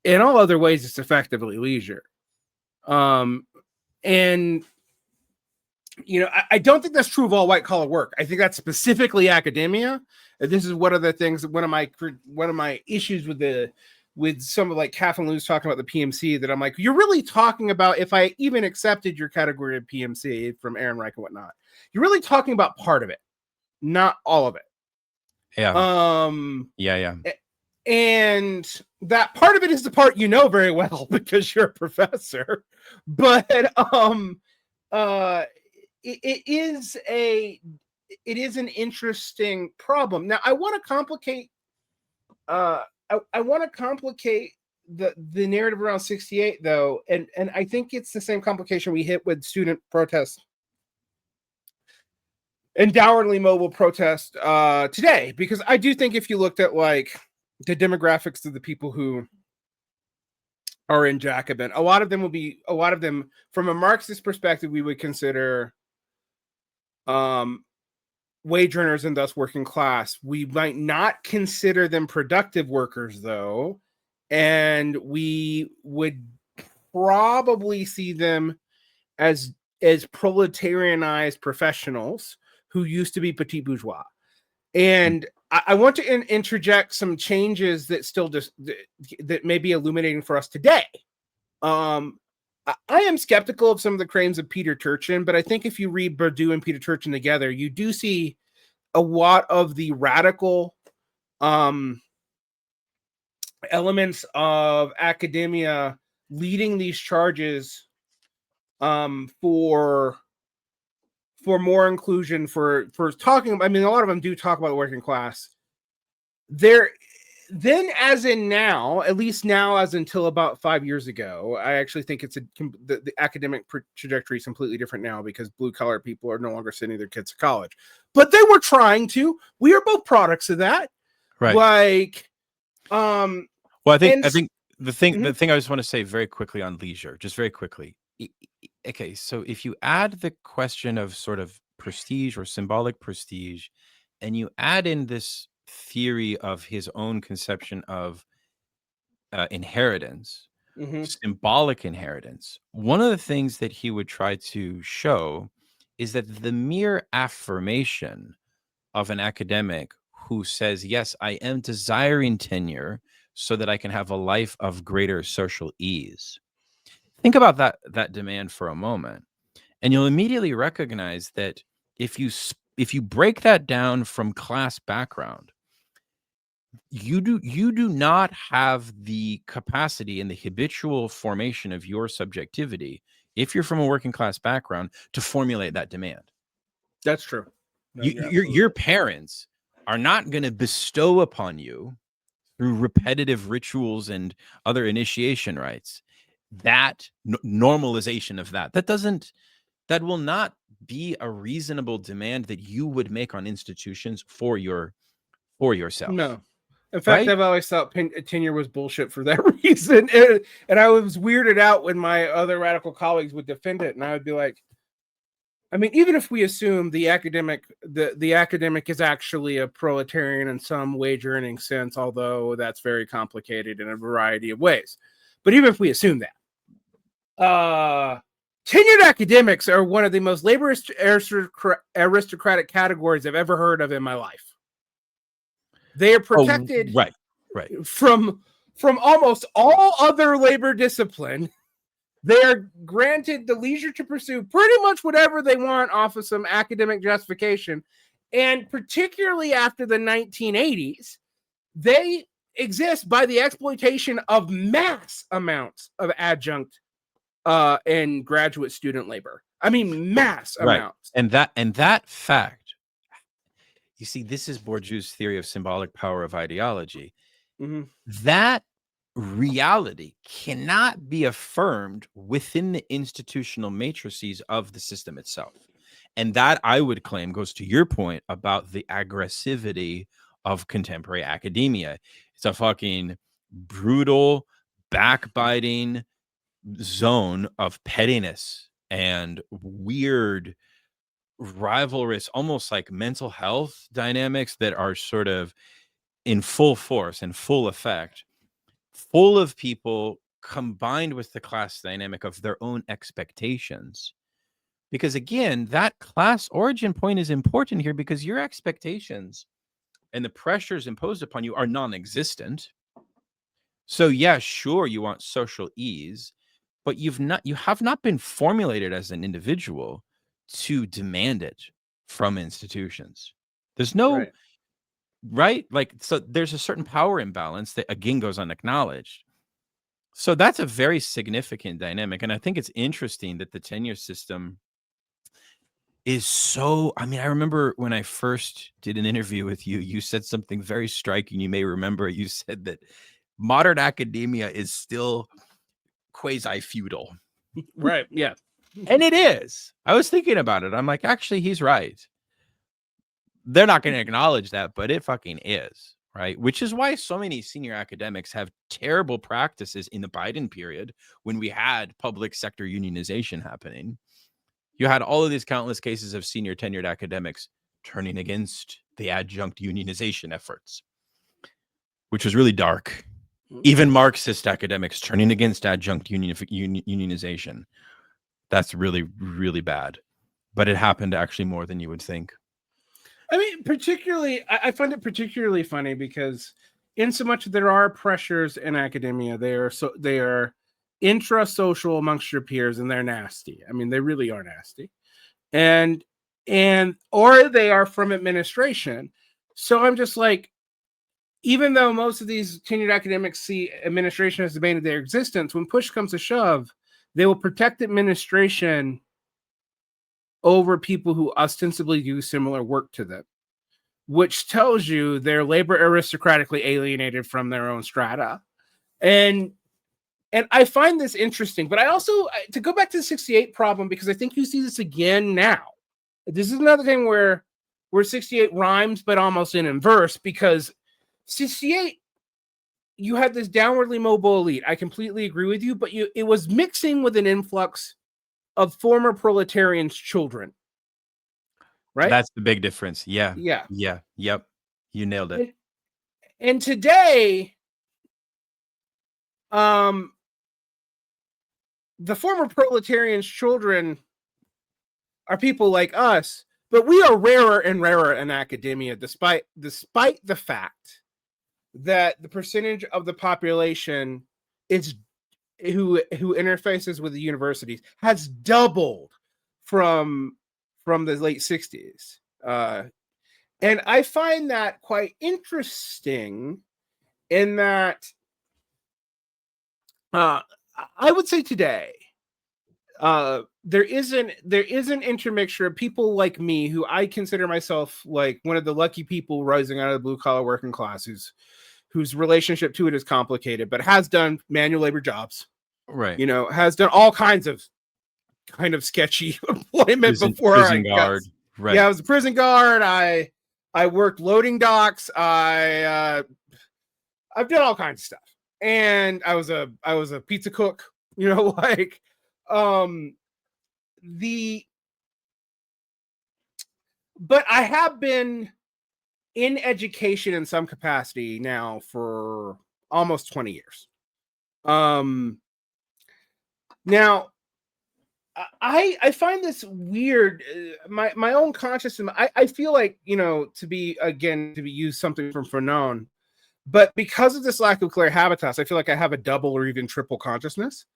in all other ways, it's effectively leisure. And you know, I don't think that's true of all white collar work. I think that's specifically academia. This is one of the things. One of my issues with some of like Kathleen Lewis talking about the PMC, that I'm like, you're really talking about, if I even accepted your category of PMC from Aaron Reich and whatnot, you're really talking about part of it, not all of it. Yeah. Yeah. And that part of it is the part you know very well because you're a professor. But it is an interesting problem. Now I want to complicate I want to complicate the narrative around 68 though, and I think it's the same complication we hit with student protests and downwardly mobile protest today, because I do think if you looked at like the demographics of the people who are in Jacobin, a lot of them from a Marxist perspective we would consider wage earners and thus working class. We might not consider them productive workers though, and we would probably see them as proletarianized professionals who used to be petit bourgeois. And I want to interject some changes that still that may be illuminating for us today. I am skeptical of some of the claims of Peter Turchin, but I think if you read Bourdieu and Peter Turchin together, you do see a lot of the radical elements of academia leading these charges for more inclusion, for talking. I mean, a lot of them do talk about the working class. Then, as in now, at least now, as until about 5 years ago, I actually think it's the academic trajectory is completely different now because blue collar people are no longer sending their kids to college, but they were trying to. We are both products of that, right? Like, well, I think the thing I just want to say very quickly on leisure, just very quickly. Okay, so if you add the question of sort of prestige or symbolic prestige, and you add in this theory of his own conception of inheritance, symbolic inheritance, one of the things that he would try to show is that the mere affirmation of an academic who says, yes, I am desiring tenure so that I can have a life of greater social ease. Think about that demand for a moment, and you'll immediately recognize that if you break that down from class background, you do not have the capacity and the habitual formation of your subjectivity, if you're from a working class background, to formulate that demand. That's true. No, your parents are not going to bestow upon you through repetitive rituals and other initiation rites that normalization of that will not be a reasonable demand that you would make on institutions for yourself. No. In fact, right? I've always thought tenure was bullshit for that reason. And I was weirded out when my other radical colleagues would defend it. And I would be like, I mean, even if we assume the academic is actually a proletarian in some wage earning sense, although that's very complicated in a variety of ways. But even if we assume that, tenured academics are one of the most labor aristocratic categories I've ever heard of in my life. They are protected right. from almost all other labor discipline. They are granted the leisure to pursue pretty much whatever they want off of some academic justification. And particularly after the 1980s, they exist by the exploitation of mass amounts of adjunct and graduate student labor. I mean, mass amounts. And that fact, you see, this is Bourdieu's theory of symbolic power of ideology. Mm-hmm. That reality cannot be affirmed within the institutional matrices of the system itself. And that, I would claim, goes to your point about the aggressivity of contemporary academia. It's a fucking brutal, backbiting zone of pettiness and weird, rivalrous, almost like mental health dynamics that are sort of in full force and full effect, full of people combined with the class dynamic of their own expectations. Because again, that class origin point is important here, because your expectations and the pressures imposed upon you are non-existent. So yeah, sure, you want social ease, but you have not been formulated as an individual to demand it from institutions. There's no right? Like, so there's a certain power imbalance that again goes unacknowledged. So that's a very significant dynamic. And I think it's interesting that the tenure system is so, I mean, I remember when I first did an interview with you, you said something very striking. You may remember, you said that modern academia is still quasi-feudal. Right. Yeah. And it is. I was thinking about it. I'm like, actually, he's right. They're not going to acknowledge that, but it fucking is, right? Which is why so many senior academics have terrible practices in the Biden period when we had public sector unionization happening. You had all of these countless cases of senior tenured academics turning against the adjunct unionization efforts, which was really dark. Even Marxist academics turning against adjunct unionization. That's really, really bad. But it happened actually more than you would think. I mean, particularly, I find it particularly funny because in so much there are pressures in academia, they are intra-social amongst your peers, and they're nasty. I mean, they really are nasty. And or they are from administration. So I'm just like, even though most of these tenured academics see administration as the bane of their existence, when push comes to shove, they will protect administration over people who ostensibly do similar work to them, which tells you they're labor aristocratically alienated from their own strata. And I find this interesting, but I also, to go back to the 68 problem, because I think you see this again now. This is another thing where 68 rhymes, but almost in inverse, because 68, you had this downwardly mobile elite. I completely agree with you, but it was mixing with an influx of former proletarians' children. Right? That's the big difference. Yeah. Yeah. Yeah. Yep. You nailed it. And today, the former proletarians' children are people like us, but we are rarer and rarer in academia, despite the fact that the percentage of the population is who interfaces with the universities has doubled from the late 60s. And I find that quite interesting in that I would say today there is an intermixture of people like me, who I consider myself like one of the lucky people rising out of the blue collar working class, whose relationship to it is complicated, but has done manual labor jobs, right? You know, has done all kinds of kind of sketchy employment before prison guard. Right. Yeah, I was a prison guard. I worked loading docks. I've done all kinds of stuff, and I was a pizza cook. You know, like the but I have been in education in some capacity now for almost 20 years. Now, I find this weird. My own consciousness. I feel like, to be used something from Fanon, but because of this lack of clear habitus, I feel like I have a double or even triple consciousness,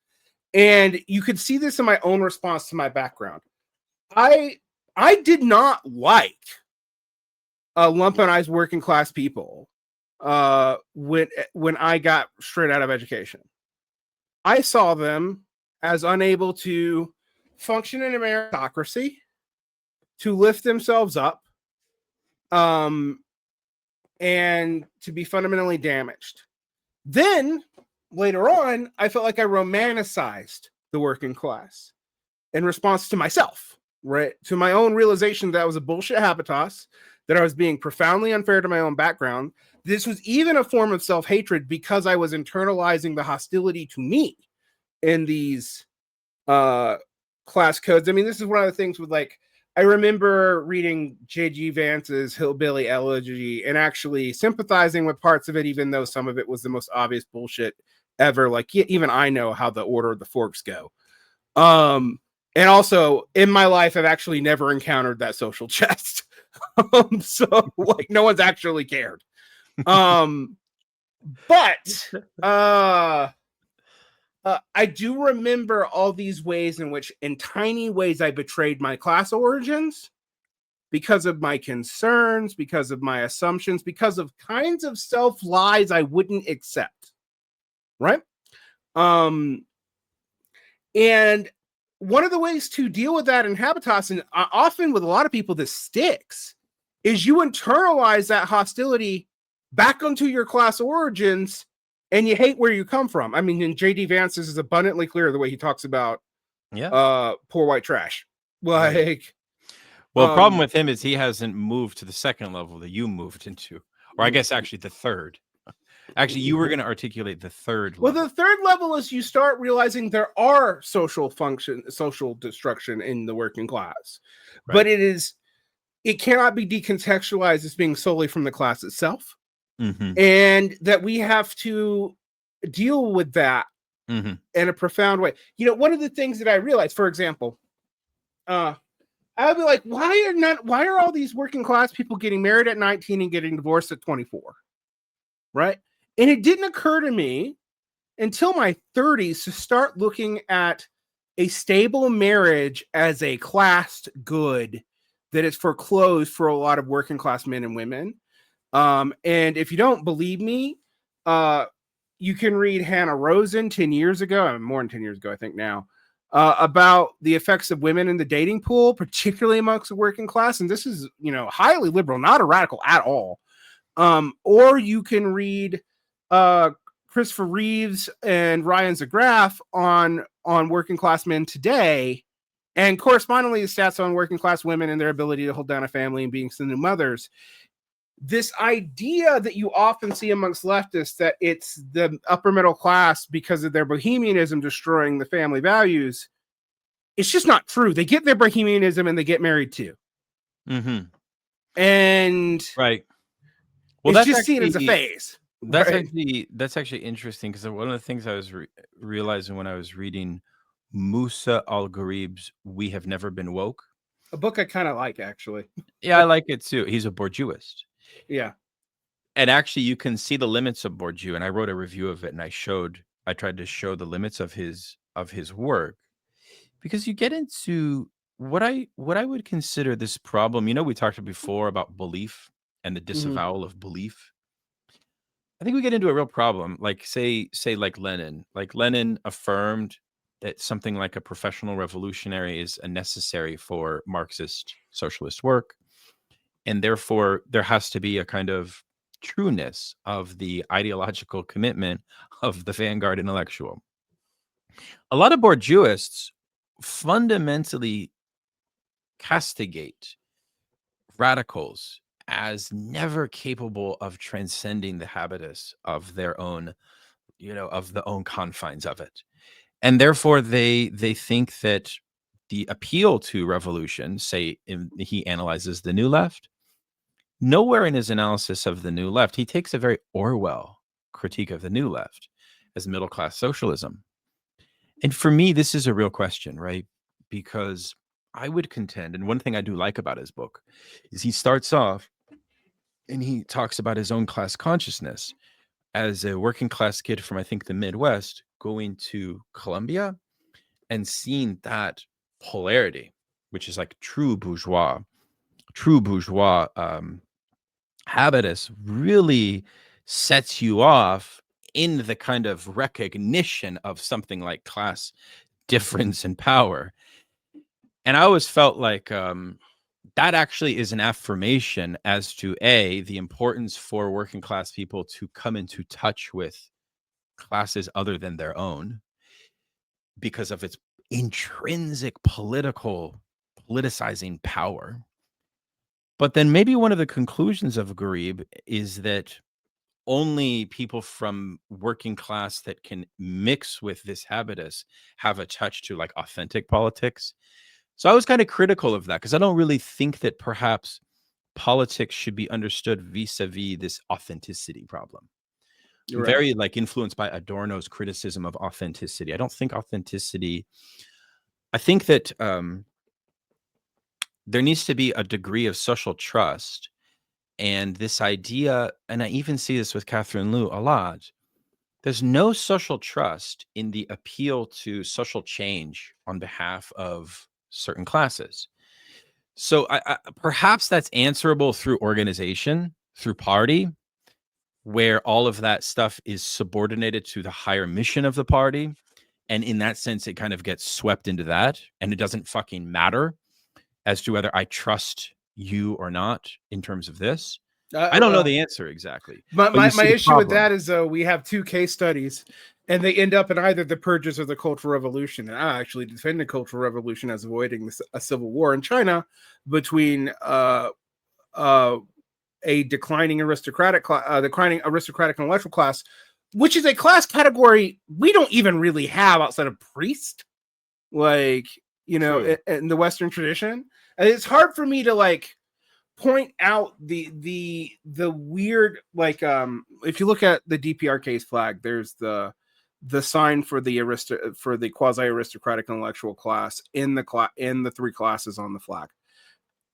and you could see this in my own response to my background. I did not like lumpenized working class people when I got straight out of education. I saw them as unable to function in a meritocracy, to lift themselves up, and to be fundamentally damaged. Then later on, I felt like I romanticized the working class in response to myself, right? To my own realization that I was a bullshit habitus, that I was being profoundly unfair to my own background. This was even a form of self-hatred because I was internalizing the hostility to me in these class codes. I mean, this is one of the things with, like, I remember reading J.G. Vance's Hillbilly Elegy and actually sympathizing with parts of it, even though some of it was the most obvious bullshit ever. Like, even I know how the order of the forks go. And also, in my life, I've actually never encountered that social chest. So, like, no one's actually cared. But I do remember all these ways in which, in tiny ways, I betrayed my class origins because of my concerns, because of my assumptions, because of kinds of self-lies I wouldn't accept. Right? And one of the ways to deal with that in habitus, and often with a lot of people this sticks, is you internalize that hostility back onto your class origins, and you hate where you come from. I mean, in J.D. Vance, this is abundantly clear the way he talks about poor white trash. Like, right. Well, the problem with him is he hasn't moved to the second level that you moved into, or I guess actually the third. Actually, you were going to articulate the third level. Well, the third level is you start realizing there are social destruction in the working class, right. But it cannot be decontextualized as being solely from the class itself. Mm-hmm. And that we have to deal with that in a profound way. One of the things that I realized, for example, I would be like, why are all these working class people getting married at 19 and getting divorced at 24? Right? And it didn't occur to me until my 30s to start looking at a stable marriage as a classed good that is foreclosed for a lot of working class men and women. And if you don't believe me, you can read Hannah Rosen 10 years ago, more than 10 years ago, I think now, about the effects of women in the dating pool, particularly amongst the working class. And this is, highly liberal, not a radical at all. Or you can read Christopher Reeves and Ryan Zagraf on working class men today, and correspondingly the stats on working class women and their ability to hold down a family and being single mothers. This idea that you often see amongst leftists that it's the upper middle class because of their bohemianism destroying the family values, it's just not true. They get their bohemianism and they get married too. Mm-hmm. And right. Well, it's just seen as a phase. That's actually interesting, because one of the things I was realizing when I was reading Musa Al-Gharib's "We Have Never Been Woke," a book I kind of like, actually. Yeah, I like it too. He's a Bourdieuist. Yeah. And actually, you can see the limits of Bourdieu, and I wrote a review of it, and I tried to show the limits of his work, because you get into what I would consider this problem. We talked before about belief and the disavowal of belief. I think we get into a real problem. Like say like Lenin. Like Lenin affirmed that something like a professional revolutionary is a necessary for Marxist socialist work, and therefore there has to be a kind of trueness of the ideological commitment of the vanguard intellectual. A lot of Bourdieuists fundamentally castigate radicals as never capable of transcending the habitus of their own, of the own confines of it. And therefore they think that the appeal to revolution, say he analyzes the New Left, nowhere in his analysis of the New Left, he takes a very Orwell critique of the New Left as middle-class socialism. And for me, this is a real question, right? Because I would contend, and one thing I do like about his book is he starts off and he talks about his own class consciousness as a working class kid from, I think, the Midwest, going to Columbia and seeing that polarity, which is like true bourgeois habitus, really sets you off in the kind of recognition of something like class difference and power. And I always felt like that actually is an affirmation as to the importance for working class people to come into touch with classes other than their own because of its intrinsic politicizing power. But then maybe one of the conclusions of Garib is that only people from working class that can mix with this habitus have a touch to like authentic politics. So I was kind of critical of that because I don't really think that perhaps politics should be understood vis-a-vis this authenticity problem. I'm very like influenced by Adorno's criticism of authenticity. I don't think authenticity, I think that there needs to be a degree of social trust. And this idea, and I even see this with Catherine Liu a lot, there's no social trust in the appeal to social change on behalf of certain classes. So perhaps that's answerable through organization, through party, where all of that stuff is subordinated to the higher mission of the party. And in that sense, it kind of gets swept into that. And it doesn't fucking matter as to whether I trust you or not in terms of this. I don't know the answer exactly. My issue with that is, though, we have two case studies and they end up in either the purges or the Cultural Revolution. And I actually defend the Cultural Revolution as avoiding a civil war in China between a declining aristocratic intellectual class, which is a class category we don't even really have outside of priest, like, you know, in the Western tradition. And it's hard for me to like point out the weird, like, if you look at the DPR case flag, there's the sign for the quasi aristocratic intellectual class in the three classes on the flag.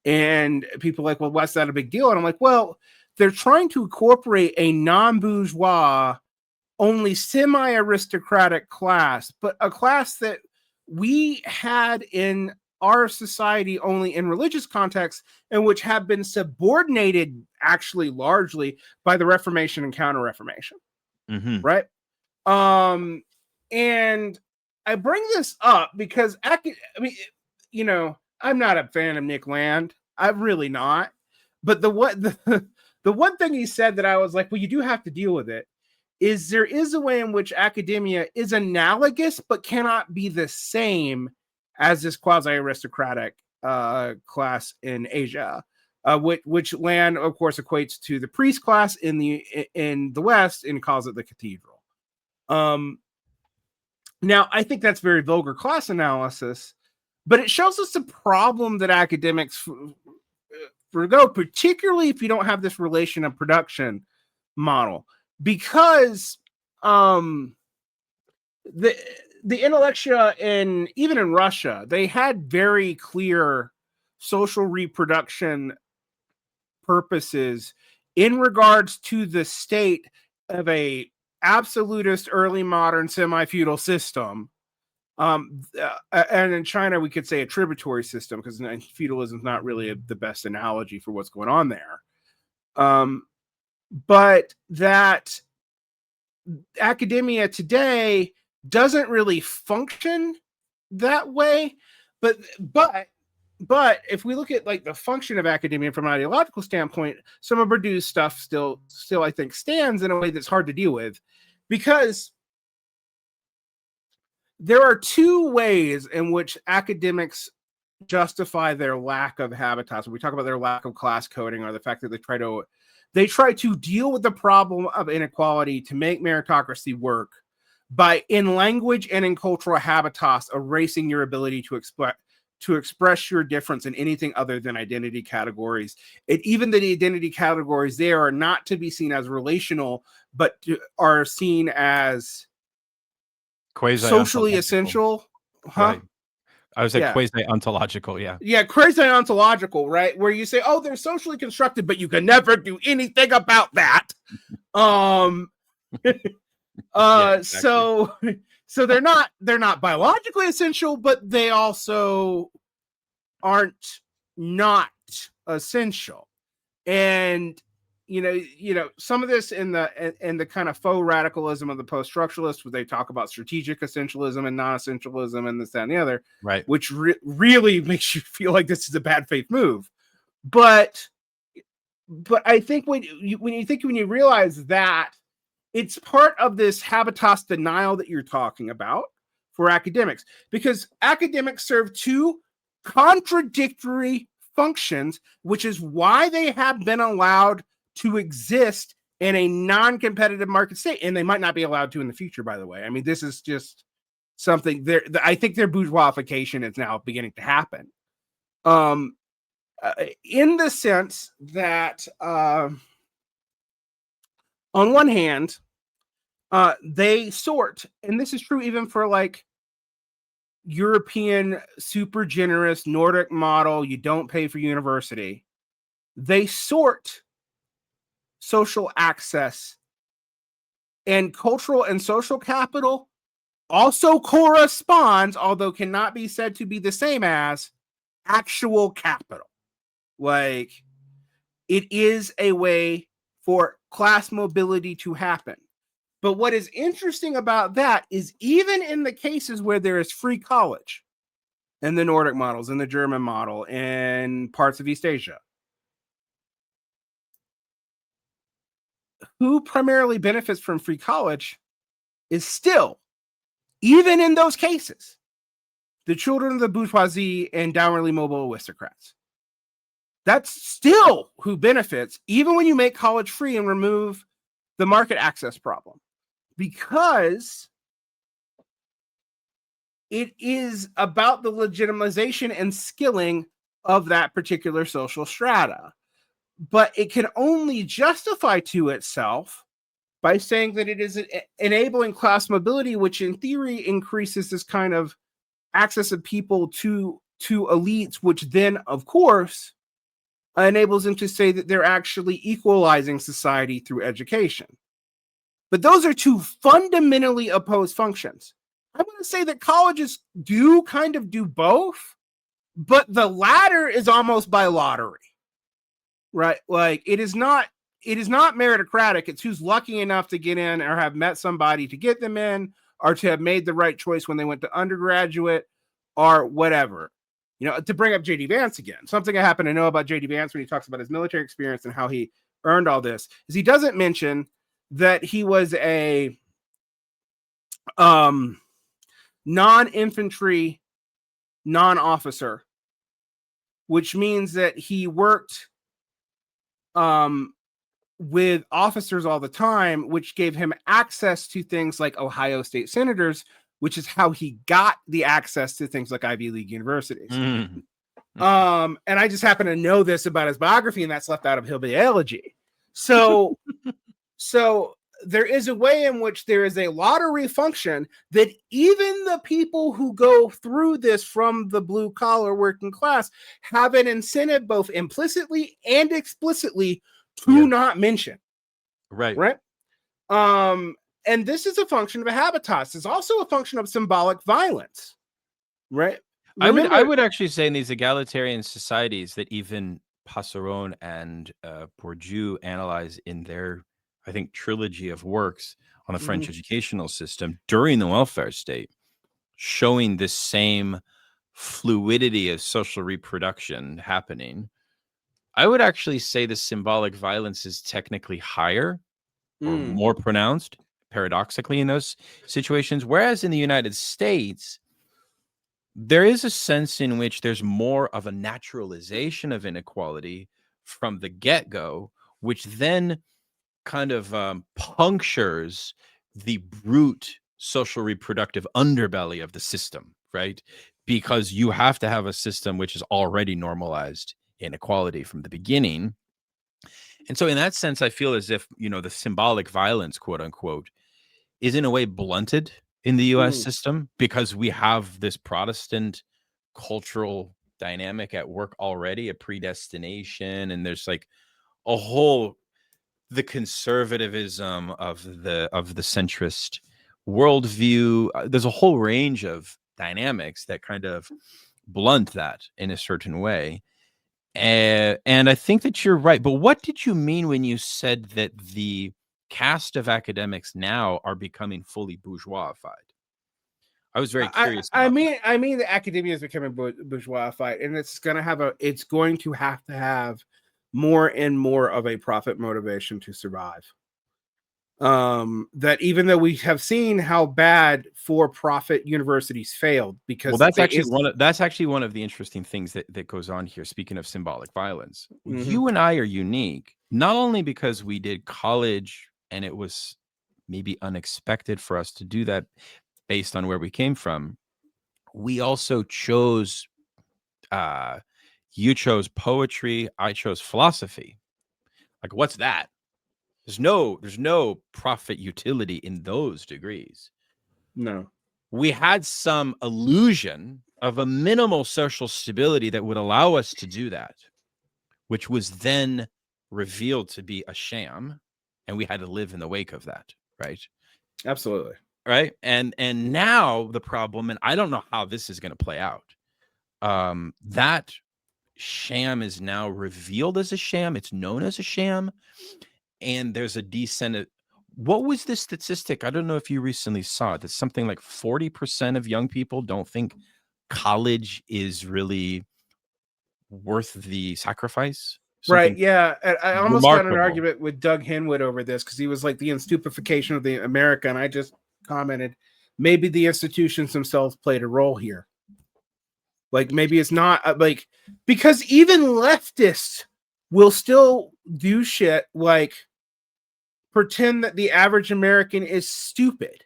And people are like, well, what's that a big deal? And I'm like, well, they're trying to incorporate a non-bourgeois, only semi-aristocratic class, but a class that we had in our society only in religious contexts, and which have been subordinated actually largely by the Reformation and Counter-Reformation. Mm-hmm. Right? And I bring this up because, I mean, you know, I'm not a fan of Nick Land. I'm really not. But the one thing he said that I was like, well, you do have to deal with it, is there is a way in which academia is analogous but cannot be the same as this quasi-aristocratic class in Asia, which Land, of course, equates to the priest class in the West and calls it the cathedral. Now, I think that's very vulgar class analysis, but it shows us the problem that academics forgo, particularly if you don't have this relation of production model, because the intellectua even in Russia, they had very clear social reproduction purposes in regards to the state of a absolutist early modern semi-feudal system. And in China, we could say a tributary system, because feudalism is not really the best analogy for what's going on there. But that academia today doesn't really function that way. But if we look at like the function of academia from an ideological standpoint, some of Bourdieu's stuff still I think stands in a way that's hard to deal with, because there are two ways in which academics justify their lack of habitus. When we talk about their lack of class coding, or the fact that they try to deal with the problem of inequality to make meritocracy work by, in language and in cultural habitus, erasing your ability to to express your difference in anything other than identity categories. And even the identity categories there are not to be seen as relational, but are seen as socially essential. Huh? Right. I would say quasi-ontological, yeah. Yeah, quasi-ontological, right? Where you say, oh, they're socially constructed, but you can never do anything about that. Exactly. So they're not biologically essential, but they also aren't not essential. And you know some of this in the kind of faux radicalism of the post-structuralists, where they talk about strategic essentialism and non-essentialism and this, that, and the other, right? Which really makes you feel like this is a bad faith move. But I think when you realize that it's part of this habitus denial that you're talking about for academics, because academics serve two contradictory functions, which is why they have been allowed to exist in a non-competitive market state, and they might not be allowed to in the future, by the way. I mean, this is just something there. I think their bourgeoisification is now beginning to happen, in the sense that on one hand, they sort, and this is true even for like European super generous Nordic model, you don't pay for university, they sort social access, and cultural and social capital also corresponds, although cannot be said to be the same as, actual capital. Like, it is a way for class mobility to happen. But what is interesting about that is, even in the cases where there is free college, in the Nordic models, in the German model, in parts of East Asia, who primarily benefits from free college is still, even in those cases, the children of the bourgeoisie and downwardly mobile aristocrats. That's still who benefits, even when you make college free and remove the market access problem, because it is about the legitimization and skilling of that particular social strata. But it can only justify to itself by saying that it is enabling class mobility, which in theory increases this kind of access of people to elites, which then, of course, enables them to say that they're actually equalizing society through education. But those are two fundamentally opposed functions. I'm going to say that colleges do kind of do both, but the latter is almost by lottery. Right? Like, it is not meritocratic. It's who's lucky enough to get in, or have met somebody to get them in, or to have made the right choice when they went to undergraduate, or whatever. You know, to bring up J.D. Vance again, something I happen to know about J.D. Vance when he talks about his military experience and how he earned all this is he doesn't mention that he was a non-infantry, non-officer, which means that he worked with officers all the time, which gave him access to things like Ohio state senators, which is how he got the access to things like Ivy League universities. And I just happen to know this about his biography, and that's left out of Hillbilly Elegy. So there is a way in which there is a lottery function that even the people who go through this from the blue collar working class have an incentive, both implicitly and explicitly, to not mention. Right. And this is a function of a habitus. It's also a function of symbolic violence. Right. I would actually say in these egalitarian societies that even Passeron and Bourdieu analyze in their, I think, trilogy of works on the French educational system during the welfare state, showing this same fluidity of social reproduction happening. I would actually say the symbolic violence is technically higher or more pronounced, paradoxically, in those situations. Whereas in the United States, there is a sense in which there's more of a naturalization of inequality from the get-go, which then kind of punctures the brute social reproductive underbelly of the system, right? because you have to have a system which is already normalized inequality from the beginning. And so in that sense, I feel as if, the symbolic violence, quote unquote, is in a way blunted in the US system because we have this Protestant cultural dynamic at work already, a predestination, and there's like a whole the conservatism of the centrist worldview. There's a whole range of dynamics that kind of blunt that in a certain way. And I think that you're right. But what did you mean when you said that the cast of academics now are becoming fully bourgeoisified? I was very curious. I mean, the academia is becoming bourgeoisified, and it's going to have more and more of a profit motivation to survive. That even though we have seen how bad for-profit universities failed, because that's actually one of the interesting things that goes on here. Speaking of symbolic violence, you and I are unique, not only because we did college and it was maybe unexpected for us to do that based on where we came from. We also chose, you chose poetry, I chose philosophy. Like, what's that? There's no profit utility in those degrees. No. We had some illusion of a minimal social stability that would allow us to do that, which was then revealed to be a sham, and we had to live in the wake of that, right? Absolutely. Right. And now the problem, and I don't know how this is going to play out. That sham is now revealed as a sham. It's known as a sham. And there's a descent. What was this statistic? I don't know if you recently saw it. That something like 40% of young people don't think college is really worth the sacrifice. Right. Yeah. I almost got an argument with Doug Henwood over this because he was like the instupefaction of the America. And I just commented, maybe the institutions themselves played a role here. Like maybe it's not like, because even leftists will still do shit like pretend that the average American is stupid,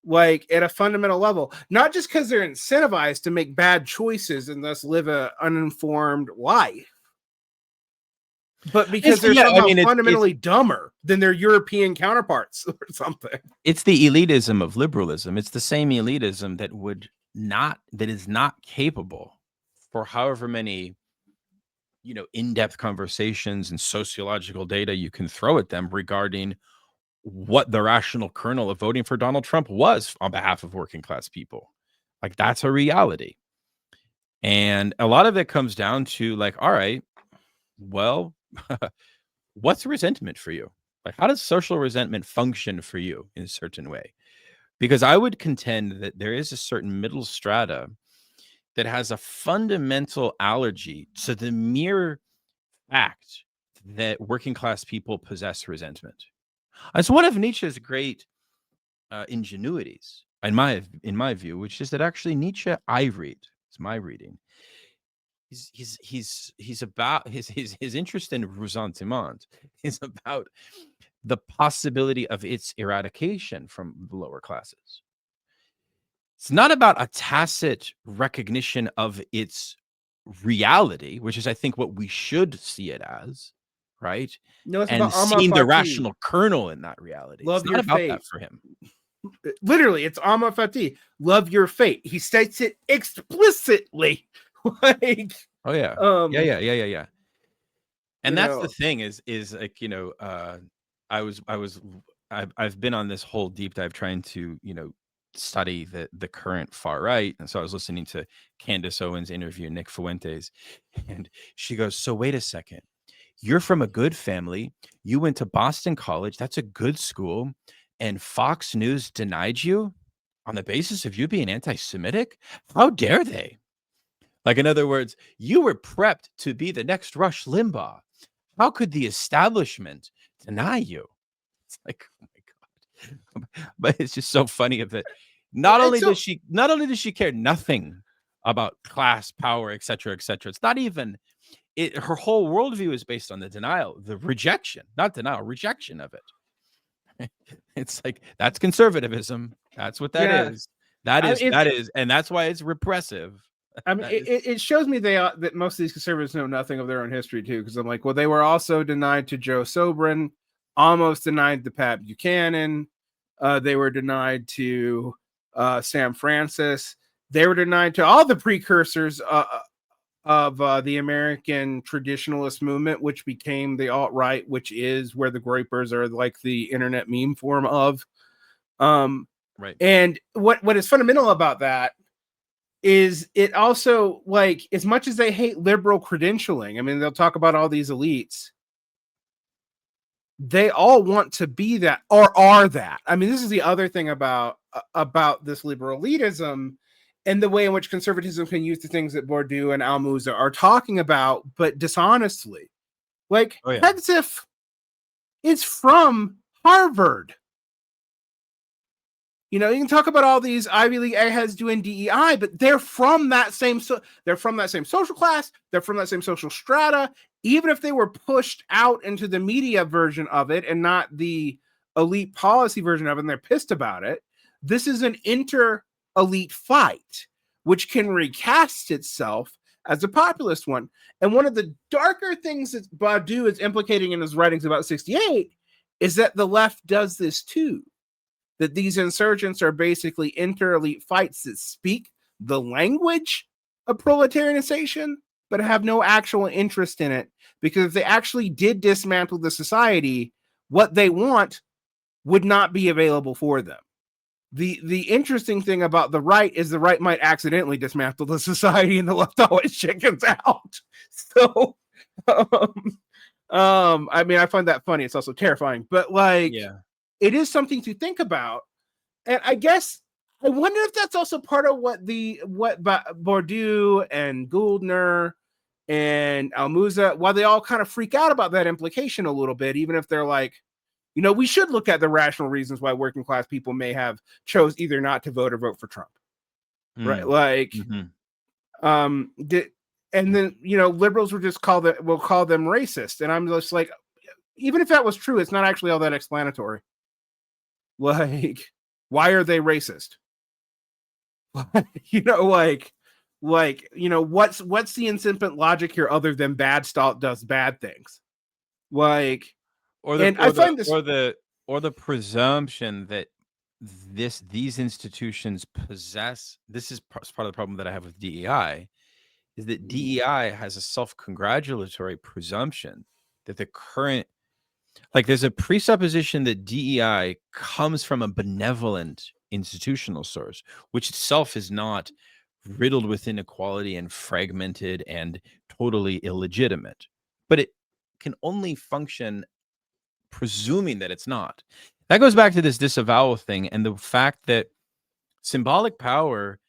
like at a fundamental level, not just because they're incentivized to make bad choices and thus live an uninformed life, but because they're somehow fundamentally dumber than their European counterparts or something. It's the elitism of liberalism. It's the same elitism that is not capable for however many, in-depth conversations and sociological data you can throw at them regarding what the rational kernel of voting for Donald Trump was on behalf of working class people. Like, that's a reality. And a lot of it comes down to like, all right, well, what's resentment for you? Like, how does social resentment function for you in a certain way? Because I would contend that there is a certain middle strata that has a fundamental allergy to the mere fact that working class people possess resentment. It's one of Nietzsche's great ingenuities, in my view, which is that actually Nietzsche, it's my reading, he's about his interest in ressentiment is about the possibility of its eradication from the lower classes. It's not about a tacit recognition of its reality, which is, I think, what we should see it as, right? No, it's and about seeing the rational kernel in that reality. Love it's your not about fate. That for him. Literally, it's Amar Fati. Love your fate. He states it explicitly. Like, oh yeah, yeah. And that's the thing is like, I've been on this whole deep dive trying to, study the current far right. And so I was listening to Candace Owens interview Nick Fuentes, and she goes, so wait a second, you're from a good family. You went to Boston College. That's a good school. And Fox News denied you on the basis of you being anti-Semitic? How dare they? Like, in other words, you were prepped to be the next Rush Limbaugh. How could the establishment deny you? It's like, oh my God. But it's just so funny of it. Not only does she care nothing about class, power, etc., etc. It's not even it. Her whole worldview is based on the denial, the rejection, not denial, rejection of it. It's like, that's conservatism. That's what that is. That is, and that's why it's repressive. I mean, it shows me that most of these conservatives know nothing of their own history too, because I'm like, well, they were also denied to Joe Sobran, almost denied to Pat Buchanan. They were denied to Sam Francis. They were denied to all the precursors of the American traditionalist movement, which became the alt-right, which is where the Groypers are like the internet meme form of. Right. And what is fundamental about that is it also, like, as much as they hate liberal credentialing, I mean, they'll talk about all these elites, they all want to be that or are that. I mean, this is the other thing about this liberal elitism and the way in which conservatism can use the things that Bourdieu and Almuza are talking about, but dishonestly. Like, as if it's from Harvard. You know, you can talk about all these Ivy League eggheads doing DEI, but they're from that same social class. They're from that same social strata. Even if they were pushed out into the media version of it and not the elite policy version of it, and they're pissed about it. This is an inter-elite fight, which can recast itself as a populist one. And one of the darker things that Bourdieu is implicating in his writings about 68 is that the left does this too. That these insurgents are basically inter-elite fights that speak the language of proletarianization, but have no actual interest in it. Because if they actually did dismantle the society, what they want would not be available for them. The interesting thing about the right is the right might accidentally dismantle the society and the left always chickens out. So, I mean, I find that funny. It's also terrifying, but like, it is something to think about. And I guess I wonder if that's also part of what Bourdieu and Gouldner and Almuza, while they all kind of freak out about that implication a little bit, even if they're like, you know, we should look at the rational reasons why working class people may have chose either not to vote or vote for Trump. Right. Like, and then, you know, liberals will just call them racist. And I'm just like, even if that was true, it's not actually all that explanatory. Like, why are they racist? You know, like, you know, what's the incipient logic here other than bad stuff does bad things? Like, or the presumption that these institutions possess. This is part of the problem that I have with DEI, is that DEI has a self-congratulatory presumption that the current, like, there's a presupposition that DEI comes from a benevolent institutional source, which itself is not riddled with inequality and fragmented and totally illegitimate. But it can only function presuming that it's not. That goes back to this disavowal thing and the fact that symbolic power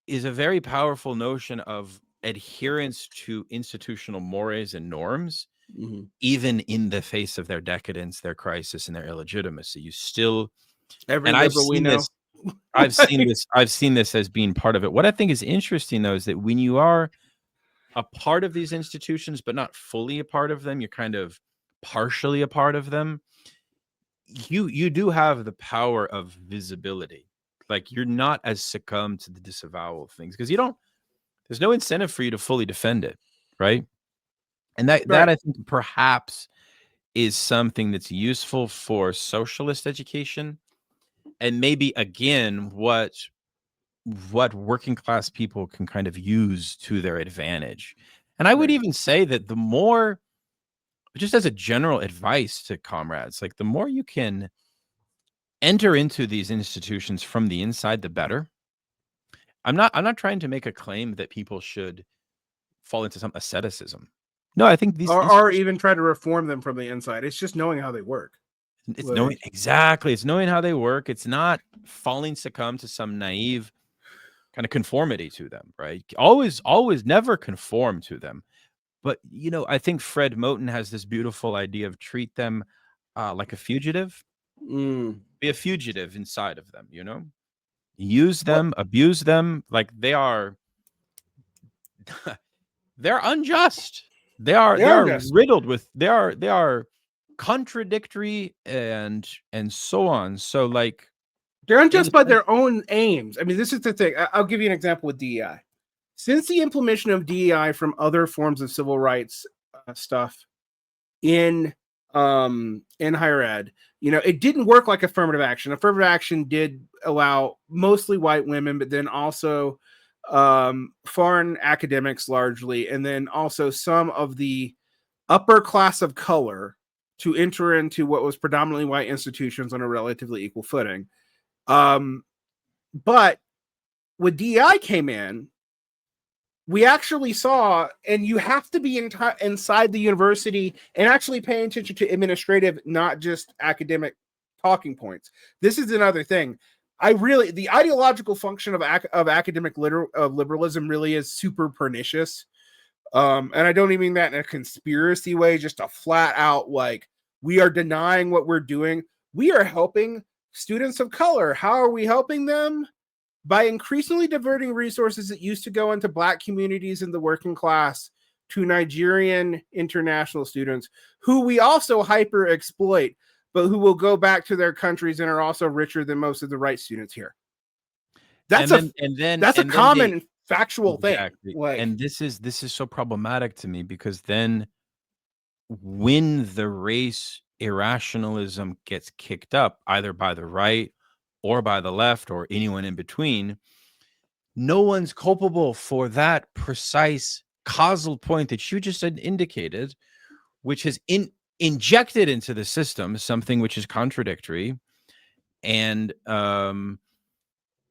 is a very powerful notion of adherence to institutional mores and norms. Even in the face of their decadence, their crisis, and their illegitimacy, you still. I've seen this as being part of it. What I think is interesting, though, is that when you are a part of these institutions, but not fully a part of them, you're kind of partially a part of them. You do have the power of visibility. Like, you're not as succumbed to the disavowal of things because there's no incentive for you to fully defend it, right? And that I think perhaps is something that's useful for socialist education, and maybe again what working class people can kind of use to their advantage. And I would even say that the more, just as a general advice to comrades, like, the more you can enter into these institutions from the inside, the better. I'm not trying to make a claim that people should fall into some asceticism. No, I think these or even try to reform them from the inside. It's just knowing how they work. It's knowing exactly. It's knowing how they work. It's not succumb to some naive kind of conformity to them, right? Always, never conform to them. But, you know, I think Fred Moten has this beautiful idea of treat them like a fugitive. Be a fugitive inside of them, you know? Use them, abuse them, like they are. They're unjust. They are riddled with. They are contradictory and so on. So, like, They're unjust by their own aims. I mean, this is the thing. I'll give you an example with DEI. Since the implementation of DEI from other forms of civil rights stuff in higher ed, it didn't work like affirmative action. Affirmative action did allow mostly white women, but then also foreign academics largely, and then also some of the upper class of color to enter into what was predominantly white institutions on a relatively equal footing. But when DEI came in, we actually saw, and you have to be inside the university and actually pay attention to administrative, not just academic talking points. This is another thing. The ideological function of academic liberalism really is super pernicious. And I don't even mean that in a conspiracy way, just a flat out, like, we are denying what we're doing. We are helping students of color. How are we helping them? By increasingly diverting resources that used to go into Black communities in the working class to Nigerian international students, who we also hyper exploit, but who will go back to their countries and are also richer than most of the right students here. That's a common factual thing. Like, and this is so problematic to me, because then when the race irrationalism gets kicked up either by the right or by the left or anyone in between, no one's culpable for that precise causal point that you just indicated, which has injected into the system something which is contradictory and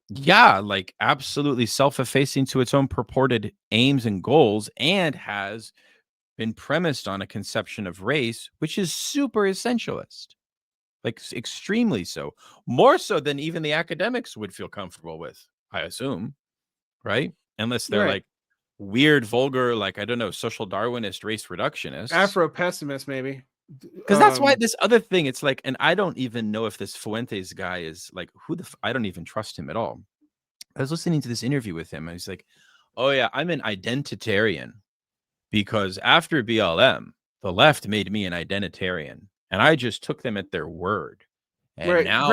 like absolutely self-effacing to its own purported aims and goals, and has been premised on a conception of race which is super essentialist, like extremely so, more so than even the academics would feel comfortable with, I assume, right? Unless they're like weird, vulgar, like, I don't know, social Darwinist race reductionists, Afro pessimist, maybe. Because that's why this other thing, it's like, and I don't even know if this Fuentes guy is like, I don't even trust him at all. I was listening to this interview with him, and he's like, oh yeah, I'm an identitarian because after BLM, the left made me an identitarian, and I just took them at their word. And now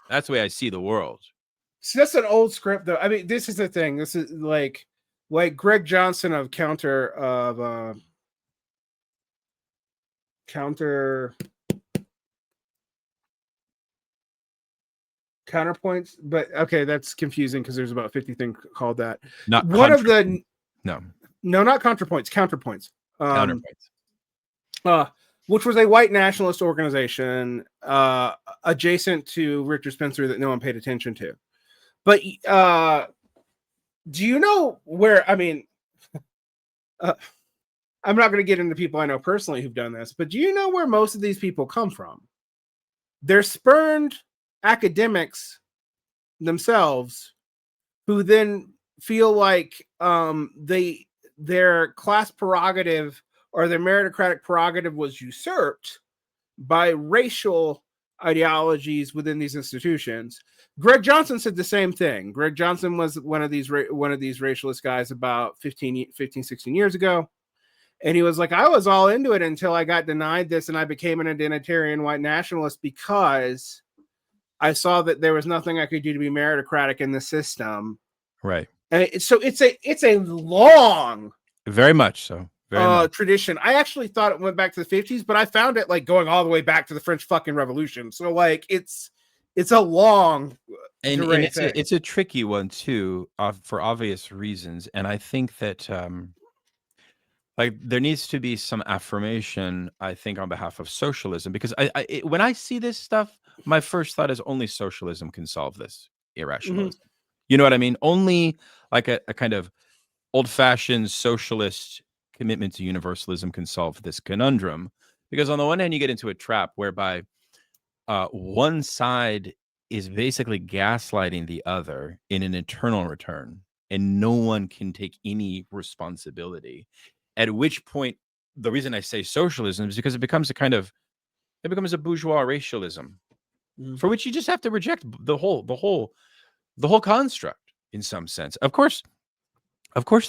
that's the way I see the world. So that's an old script, though. I mean, this is the thing. This is like Greg Johnson of Counterpoints, but okay, that's confusing because there's about 50 things called that. Not one of the no, not Counterpoints. Which was a white nationalist organization adjacent to Richard Spencer that no one paid attention to. But do you know where? I mean, I'm not going to get into people I know personally who've done this, but do you know where most of these people come from? They're spurned academics themselves, who then feel like their class prerogative or their meritocratic prerogative was usurped by racial ideologies within these institutions. Greg Johnson said the same thing. Greg Johnson was one of these racialist guys about 15, 16 years ago. And he was like, I was all into it until I got denied this and I became an identitarian white nationalist because I saw that there was nothing I could do to be meritocratic in the system. Right. And so it's a long, very much so, tradition. I actually thought it went back to the 50s, but I found it like going all the way back to the French fucking Revolution. So like it's a long and it's a tricky one too, for obvious reasons. And I think that like there needs to be some affirmation, I think, on behalf of socialism, because when I see this stuff, my first thought is only socialism can solve this irrationalism. Mm-hmm. You know what I mean? Only like a kind of old-fashioned socialist commitment to universalism can solve this conundrum. Because on the one hand, you get into a trap whereby one side is basically gaslighting the other in an eternal return, and no one can take any responsibility. At which point, the reason I say socialism is because it becomes a bourgeois racialism, for which you just have to reject the whole construct in some sense. Of course,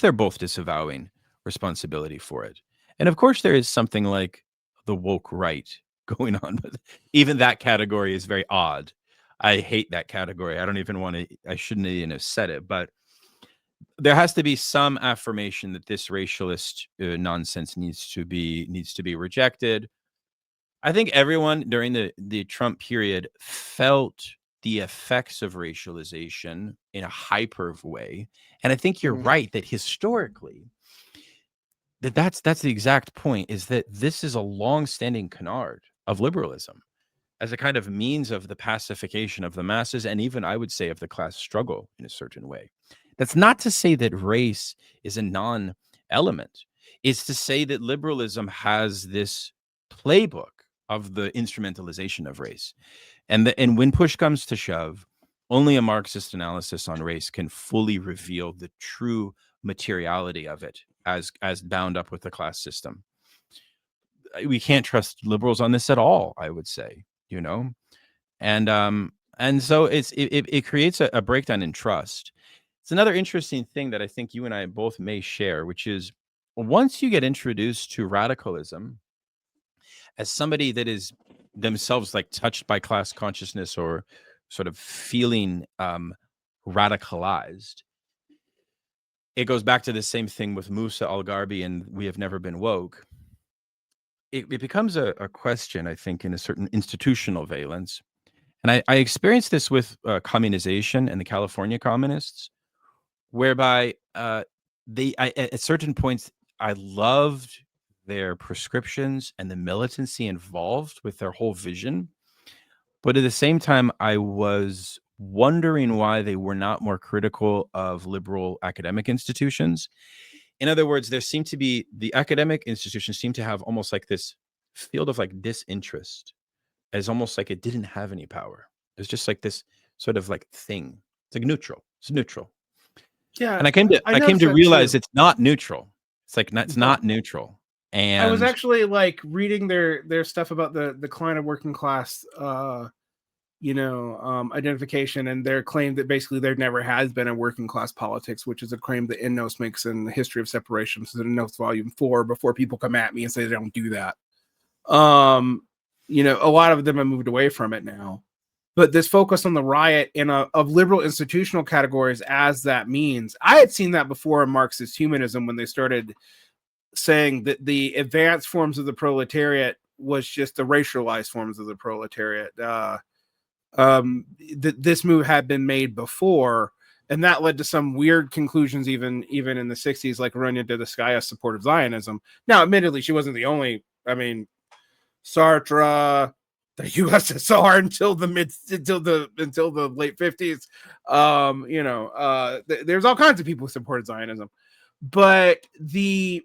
they're both disavowing responsibility for it, and of course, there is something like the woke right going on, but even that category is very odd. I hate that category. I don't even want to, I shouldn't even have said it, but there has to be some affirmation that this racialist nonsense needs to be rejected. I think everyone during the Trump period felt the effects of racialization in a hyper way. And I think you're right that historically, that's the exact point, is that this is a long-standing canard of liberalism as a kind of means of the pacification of the masses, and even, I would say, of the class struggle in a certain way. That's not to say that race is a non-element. It's to say that liberalism has this playbook of the instrumentalization of race. And when push comes to shove, only a Marxist analysis on race can fully reveal the true materiality of it as bound up with the class system. We can't trust liberals on this at all, I would say, you know? And so it creates a breakdown in trust. It's another interesting thing that I think you and I both may share, which is once you get introduced to radicalism as somebody that is themselves like touched by class consciousness or sort of feeling radicalized, it goes back to the same thing with Musa Al-Gharbi and We Have Never Been Woke. It becomes a question, I think, in a certain institutional valence. And I experienced this with communization and the California communists, whereby at certain points, I loved their prescriptions and the militancy involved with their whole vision. But at the same time, I was wondering why they were not more critical of liberal academic institutions. In other words, there seemed to be, the academic institutions seemed to have almost like this field of like disinterest, as almost like it didn't have any power. It's just like this sort of like thing. It's like neutral. It's neutral. Yeah. And I came to realize it's not neutral. It's like, it's not neutral. And I was actually like reading their stuff about the decline of working class, identification, and their claim that basically there never has been a working class politics, which is a claim that Innos makes in the History of Separation. So in Innos Volume 4, before people come at me and say they don't do that. A lot of them have moved away from it now. But this focus on the riot of liberal institutional categories as that means, I had seen that before in Marxist humanism when they started saying that the advanced forms of the proletariat was just the racialized forms of the proletariat. This move had been made before, and that led to some weird conclusions even in the 60s, like Arunya Didskaya supported Zionism. Now, admittedly, she wasn't the only. I mean, Sartre, the USSR until the late 50s. There's all kinds of people who supported Zionism, but the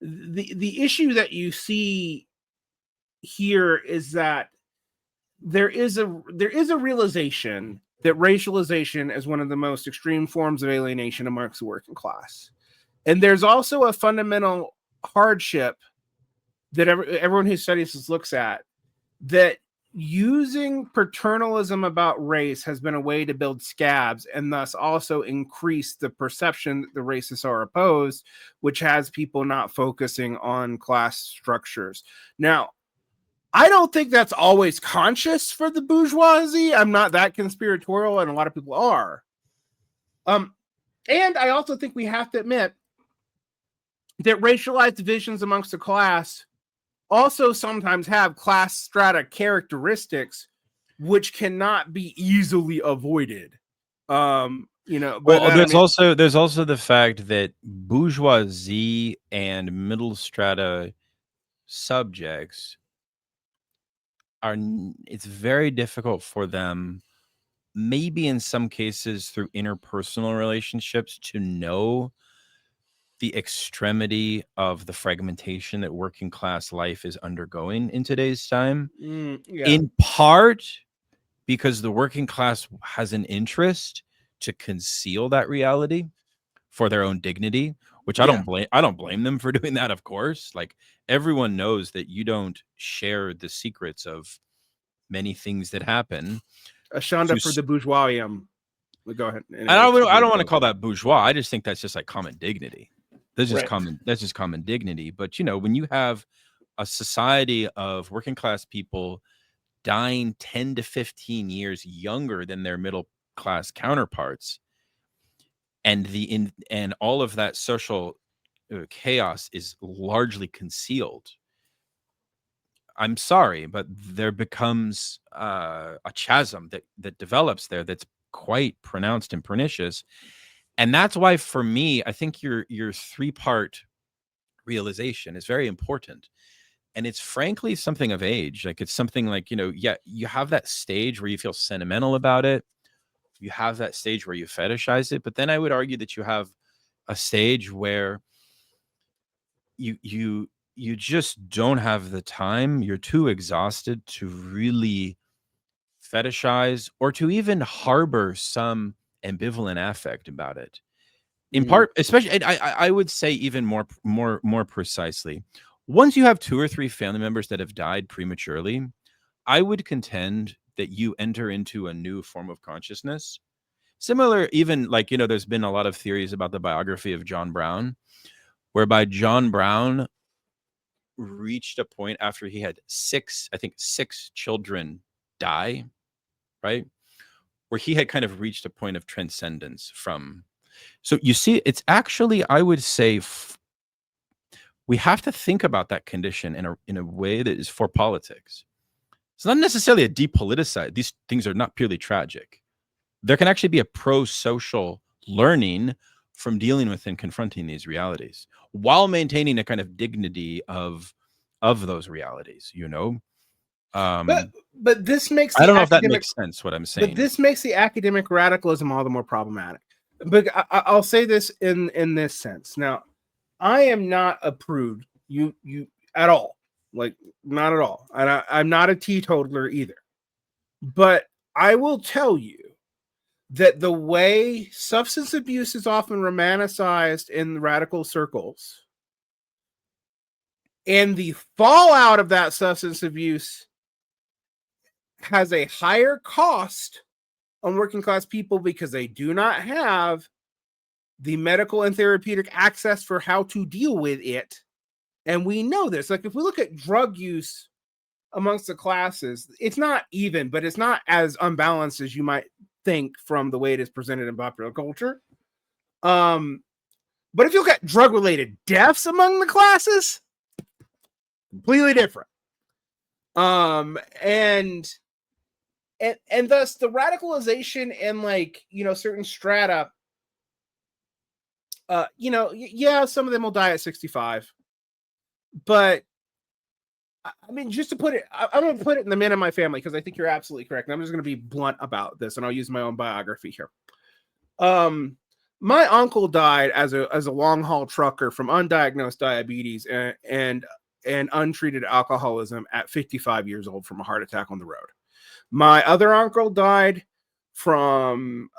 issue that you see here is that there is a realization that racialization is one of the most extreme forms of alienation amongst the working class, and there's also a fundamental hardship that everyone who studies this looks at, that using paternalism about race has been a way to build scabs and thus also increase the perception that the racists are opposed, which has people not focusing on class structures. Now, I don't think that's always conscious for the bourgeoisie. I'm not that conspiratorial, and a lot of people are. And I also think we have to admit that racialized divisions amongst the class also sometimes have class strata characteristics which cannot be easily avoided. There's also the fact that bourgeoisie and middle strata subjects it's very difficult for them, maybe in some cases through interpersonal relationships, to know the extremity of the fragmentation that working class life is undergoing in today's time. In part because the working class has an interest to conceal that reality for their own dignity, which I don't blame them for doing that, of course. Like, everyone knows that you don't share the secrets of many things that happen. Ashanda for the bourgeoisium. Go ahead. I don't want to call that bourgeois. I just think that's just like common dignity. That's just common dignity. But when you have a society of working class people dying 10 to 15 years younger than their middle class counterparts, and and all of that social chaos is largely concealed. I'm sorry, but there becomes a chasm that develops there that's quite pronounced and pernicious. And that's why, for me, I think your three-part realization is very important. And it's frankly something of age. Like, it's something like, yeah, you have that stage where you feel sentimental about it. You have that stage where you fetishize it. But then I would argue that you have a stage where you just don't have the time. You're too exhausted to really fetishize or to even harbor some ambivalent affect about it. In part, especially, I would say even more precisely, once you have 2 or 3 family members that have died prematurely, I would contend that you enter into a new form of consciousness. Similar, even like, there's been a lot of theories about the biography of John Brown, whereby John Brown reached a point after he had 6 children die, right? Where he had kind of reached a point of transcendence from. So you see, it's actually, I would say, we have to think about that condition in a way that is for politics. It's not necessarily a depoliticized. These things are not purely tragic. There can actually be a pro-social learning from dealing with and confronting these realities while maintaining a kind of dignity of those realities, But this makes I don't know if that makes sense, what I'm saying. But this makes the academic radicalism all the more problematic. But I'll say this in this sense. Now, I am not a prude, you at all, like, not at all, and I'm not a teetotaler either. But I will tell you that the way substance abuse is often romanticized in radical circles, and the fallout of that substance abuse has a higher cost on working class people because they do not have the medical and therapeutic access for how to deal with it. And we know this. Like, if we look at drug use amongst the classes, it's not even, but it's not as unbalanced as you might think from the way it is presented in popular culture. But if you look at drug-related deaths among the classes, completely different. And thus the radicalization and, like, certain strata, yeah, some of them will die at 65, but I mean, just to put it, I'm going to put it in the men in my family, because I think you're absolutely correct. And I'm just going to be blunt about this, and I'll use my own biography here. My uncle died as a long haul trucker from undiagnosed diabetes and untreated alcoholism at 55 years old from a heart attack on the road. My other uncle died from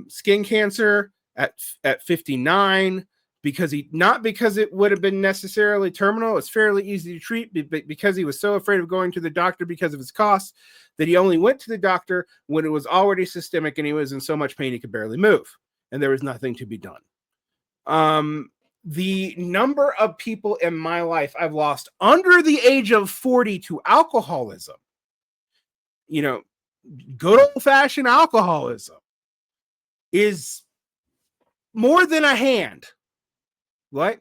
skin cancer at 59, because not because it would have been necessarily terminal. It's fairly easy to treat, but because he was so afraid of going to the doctor because of his costs, that he only went to the doctor when it was already systemic and he was in so much pain he could barely move, and there was nothing to be done. The number of people in my life I've lost under the age of 40 to alcoholism, good old-fashioned alcoholism, is more than a hand. Right?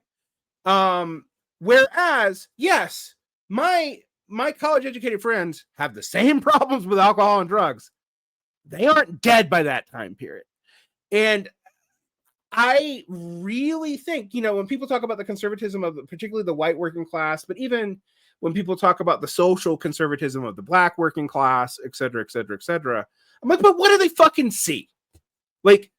Whereas, yes, my college-educated friends have the same problems with alcohol and drugs. They aren't dead by that time period. And I really think, when people talk about the conservatism of particularly the white working class, but even when people talk about the social conservatism of the black working class, et cetera, et cetera, et cetera, I'm like, but what do they fucking see? Like,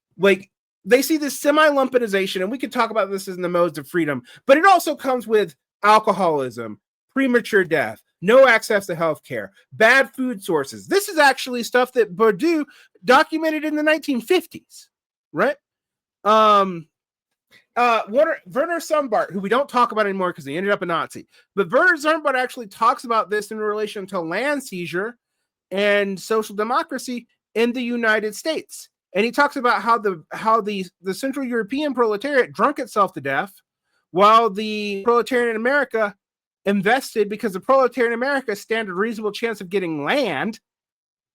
they see this semi-lumpenization, and we could talk about this in the modes of freedom, but it also comes with alcoholism, premature death, no access to healthcare, bad food sources. This is actually stuff that Bourdieu documented in the 1950s, right? Werner Sombart, who we don't talk about anymore because he ended up a Nazi, but Werner Sombart actually talks about this in relation to land seizure and social democracy in the United States. And he talks about how the Central European proletariat drunk itself to death, while the proletariat in America invested because the proletariat in America stand a reasonable chance of getting land,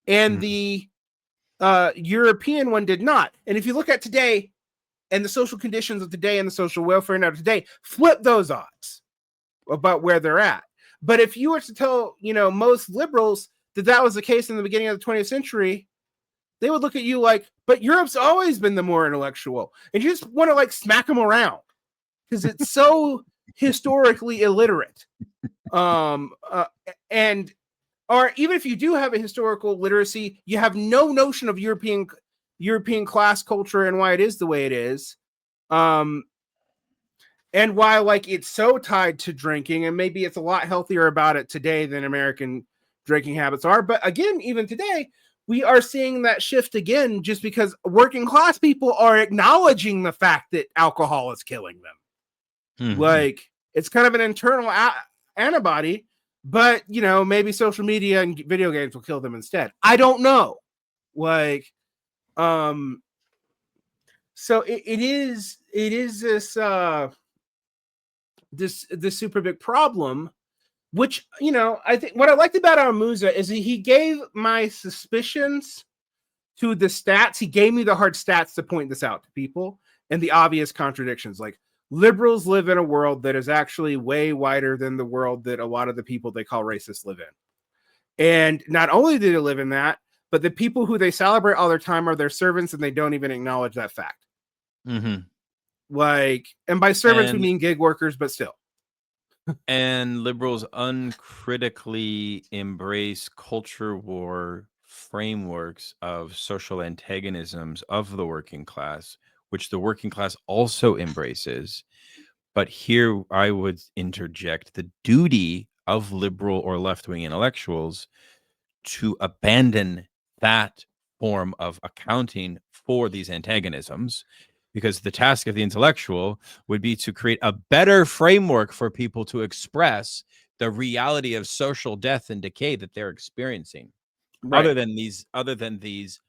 and the European one did not. And if you look at today and the social conditions of today and the social welfare now today, flip those odds about where they're at. But if you were to tell, most liberals that was the case in the beginning of the 20th century, they would look at you like, but Europe's always been the more intellectual. And you just want to like smack them around because it's so historically illiterate. And or even if you do have a historical literacy, you have no notion of European class culture and why it is the way it is. And why like it's so tied to drinking, and maybe it's a lot healthier about it today than American drinking habits are. But again, even today, we are seeing that shift again, just because working class people are acknowledging the fact that alcohol is killing them. Like it's kind of an internal antibody, but maybe social media and video games will kill them instead. I don't know. Like, so it is this super big problem, which, I think what I liked about Armuza is he gave my suspicions to the stats. He gave me the hard stats to point this out to people and the obvious contradictions. Like, liberals live in a world that is actually way wider than the world that a lot of the people they call racist live in. And not only do they live in that, but the people who they celebrate all their time are their servants, and they don't even acknowledge that fact. Like, and by servants, we mean gig workers, but still. And liberals uncritically embrace culture war frameworks of social antagonisms of the working class, which the working class also embraces. But here I would interject the duty of liberal or left-wing intellectuals to abandon that form of accounting for these antagonisms, because the task of the intellectual would be to create a better framework for people to express the reality of social death and decay that they're experiencing, other than these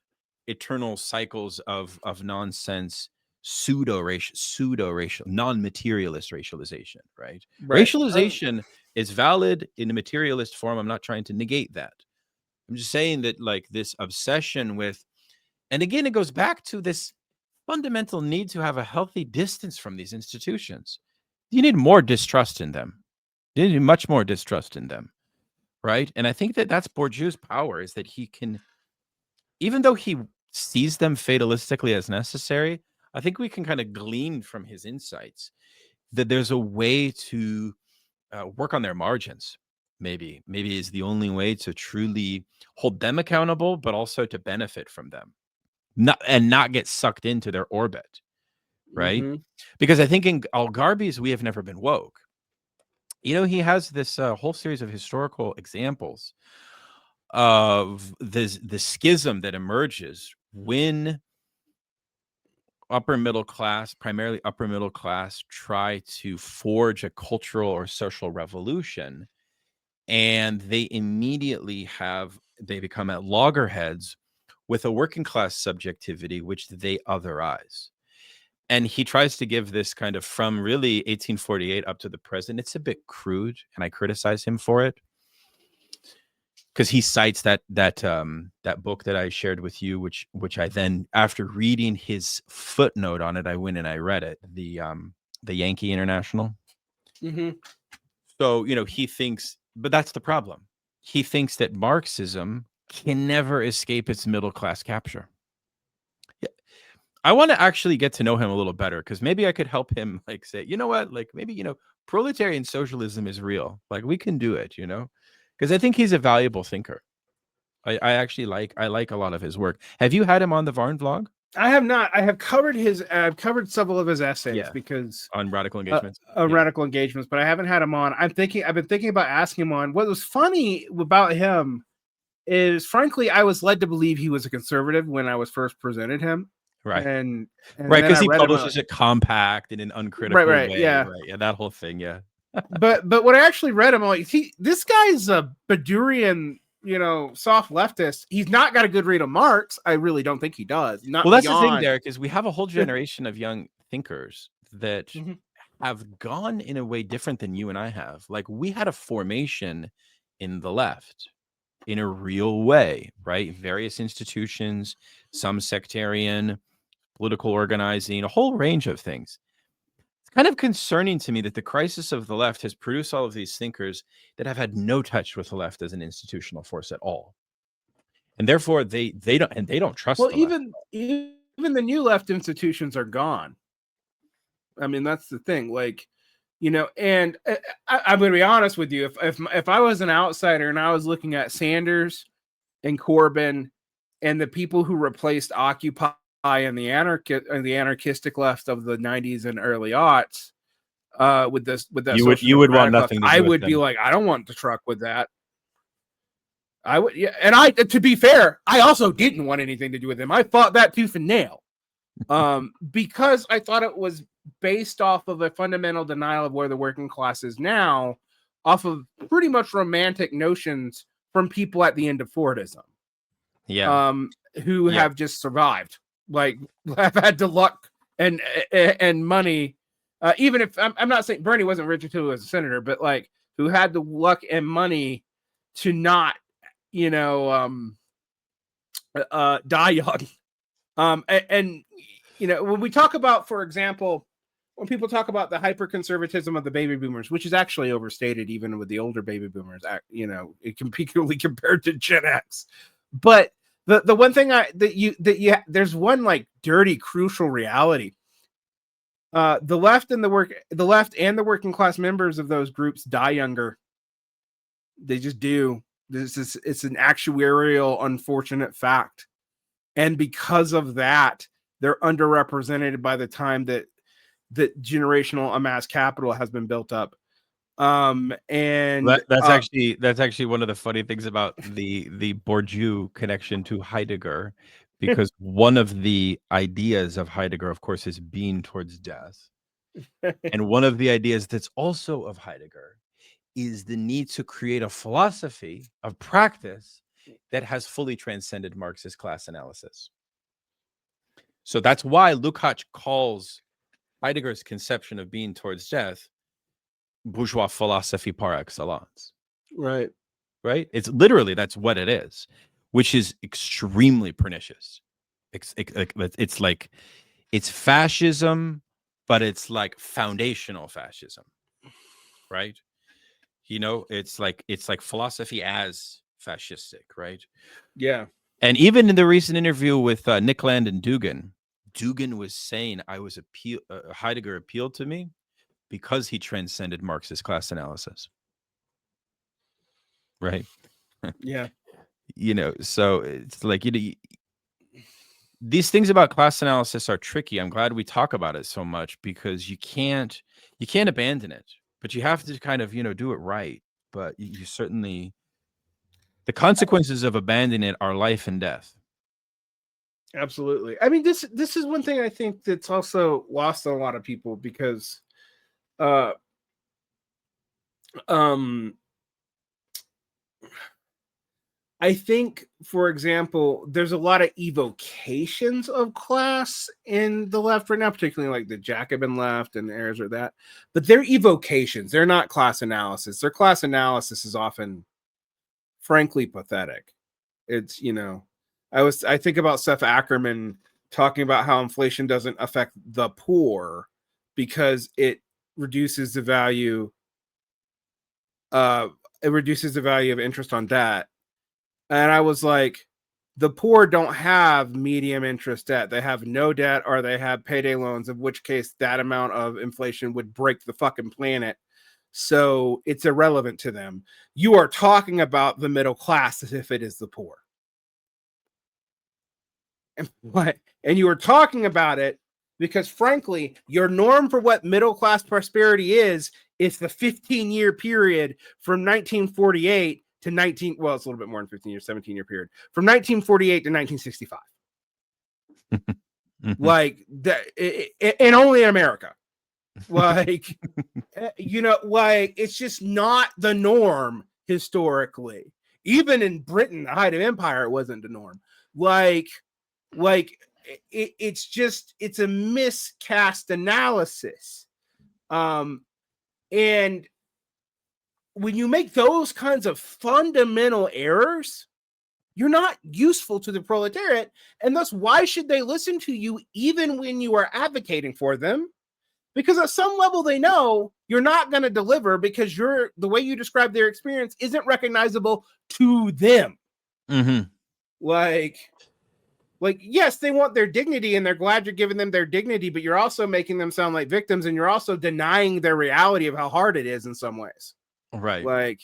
eternal cycles of nonsense, pseudo-racial, non-materialist racialization, right? Racialization is valid in a materialist form. I'm not trying to negate that. I'm just saying that, like, this obsession with, and again, it goes back to this fundamental need to have a healthy distance from these institutions. You need more distrust in them. You need much more distrust in them, right? And I think that that's Bourdieu's power, is that he can, even though he sees them fatalistically as necessary, I think we can kind of glean from his insights that there's a way to work on their margins. Maybe is the only way to truly hold them accountable, but also to benefit from them. Not get sucked into their orbit, right? Because I think in Algarby's We Have Never Been Woke, he has this whole series of historical examples of the schism that emerges when primarily upper middle class, try to forge a cultural or social revolution, and they immediately become at loggerheads with a working class subjectivity, which they otherize. And he tries to give this kind of, from really 1848 up to the present. It's a bit crude, and I criticize him for it, because he cites that book that I shared with you, which I then, after reading his footnote on it, I went and I read it, the Yankee International. So, he thinks, but that's the problem. He thinks that Marxism can never escape its middle class capture. I want to actually get to know him a little better, because maybe I could help him, like, say, you know what, like, maybe, proletarian socialism is real. Like, we can do it, because I think he's a valuable thinker. I actually like a lot of his work. Have you had him on the Varn vlog? I have not. I have covered I've covered several of his essays because on radical engagements. Radical engagements, but I haven't had him on. I've been thinking about asking him on. What was funny about him is, frankly, I was led to believe he was a conservative when I was first presented him. Right. And because he publishes it compact in an uncritical way. Yeah. Right. Yeah. That whole thing. Yeah. but when I actually read him, I'm like, this guy's a Bourdieuian, soft leftist. He's not got a good read of Marx. I really don't think he does. Well, that's the thing, Derick, is we have a whole generation of young thinkers that have gone in a way different than you and I have. Like, we had a formation in the left in a real way, right? Various institutions, some sectarian, political organizing, a whole range of things. It's kind of concerning to me that the crisis of the left has produced all of these thinkers that have had no touch with the left as an institutional force at all. And therefore they don't trust Well, the left. even the new left institutions are gone. I mean, that's the thing. Like, you know, and I'm going to be honest with you. If I was an outsider and I was looking at Sanders and Corbyn and the people who replaced Occupy and the anarchistic left of the 90s and early aughts, with that, you would want nothing to do I with would them. be like, I don't want to truck with that. I would, yeah, and to be fair, I also didn't want anything to do with him. I fought that tooth and nail, because I thought it was based off of a fundamental denial of where the working class is now, off of pretty much romantic notions from people at the end of Fordism, who have just survived, like have had the luck and money. Even if I'm not saying Bernie wasn't rich until he was a senator, but like who had the luck and money to not, you know, die young. And you know, when we talk about, for example, when people talk about the hyper-conservatism of the baby boomers, which is actually overstated even with the older baby boomers, you know, it can be compared to Gen X. But the one thing there's one like dirty, crucial reality. The left and the working class members of those groups die younger. They just do. It's an actuarial unfortunate fact. And because of that, they're underrepresented by the time that generational amass capital has been built up. And that's actually one of the funny things about the Bourdieu connection to Heidegger, because one of the ideas of Heidegger, of course, is being towards death. And one of the ideas that's also of Heidegger is the need to create a philosophy of practice that has fully transcended Marxist class analysis. So that's why Lukács calls Heidegger's conception of being towards death bourgeois philosophy par excellence. Right. It's literally, that's what it is, which is extremely pernicious. It's like, it's fascism, but it's like foundational fascism, right? You know, it's like philosophy as fascistic, right? Yeah. And even in the recent interview with Nick Land and Dugin was saying Heidegger appealed to me because he transcended Marxist class analysis, right? Yeah. You know, so it's like, you know, these things about class analysis are tricky. I'm glad we talk about it so much, because you can't abandon it, but you have to kind of, you know, do it right. But you certainly, the consequences of abandoning it are life and death. Absolutely. I mean, this is one thing I think that's also lost on a lot of people, because I think, for example, there's a lot of evocations of class in the left right now, particularly like the Jacobin left and heirs or that. But they're evocations. They're not class analysis. Their class analysis is often, frankly, pathetic. It's, you know, I think about Seth Ackerman talking about how inflation doesn't affect the poor because it reduces the value. It reduces the value of interest on debt. And I was like, the poor don't have medium interest debt. They have no debt, or they have payday loans, in which case that amount of inflation would break the fucking planet. So it's irrelevant to them. You are talking about the middle class as if it is the poor. And you are talking about it because, frankly, your norm for what middle class prosperity is the 15-year period from 1948 to it's a little bit more than 15 years, 17-year period from 1948 to 1965. Like that, and only in America. Like, you know, like, it's just not the norm historically. Even in Britain, the height of empire, it wasn't the norm. It's a miscast analysis. And when you make those kinds of fundamental errors, you're not useful to the proletariat. And thus, why should they listen to you even when you are advocating for them? Because at some level, they know you're not going to deliver because the way you describe their experience isn't recognizable to them. Mm-hmm. Like, yes, they want their dignity and they're glad you're giving them their dignity, but you're also making them sound like victims and you're also denying their reality of how hard it is in some ways. Right. Like,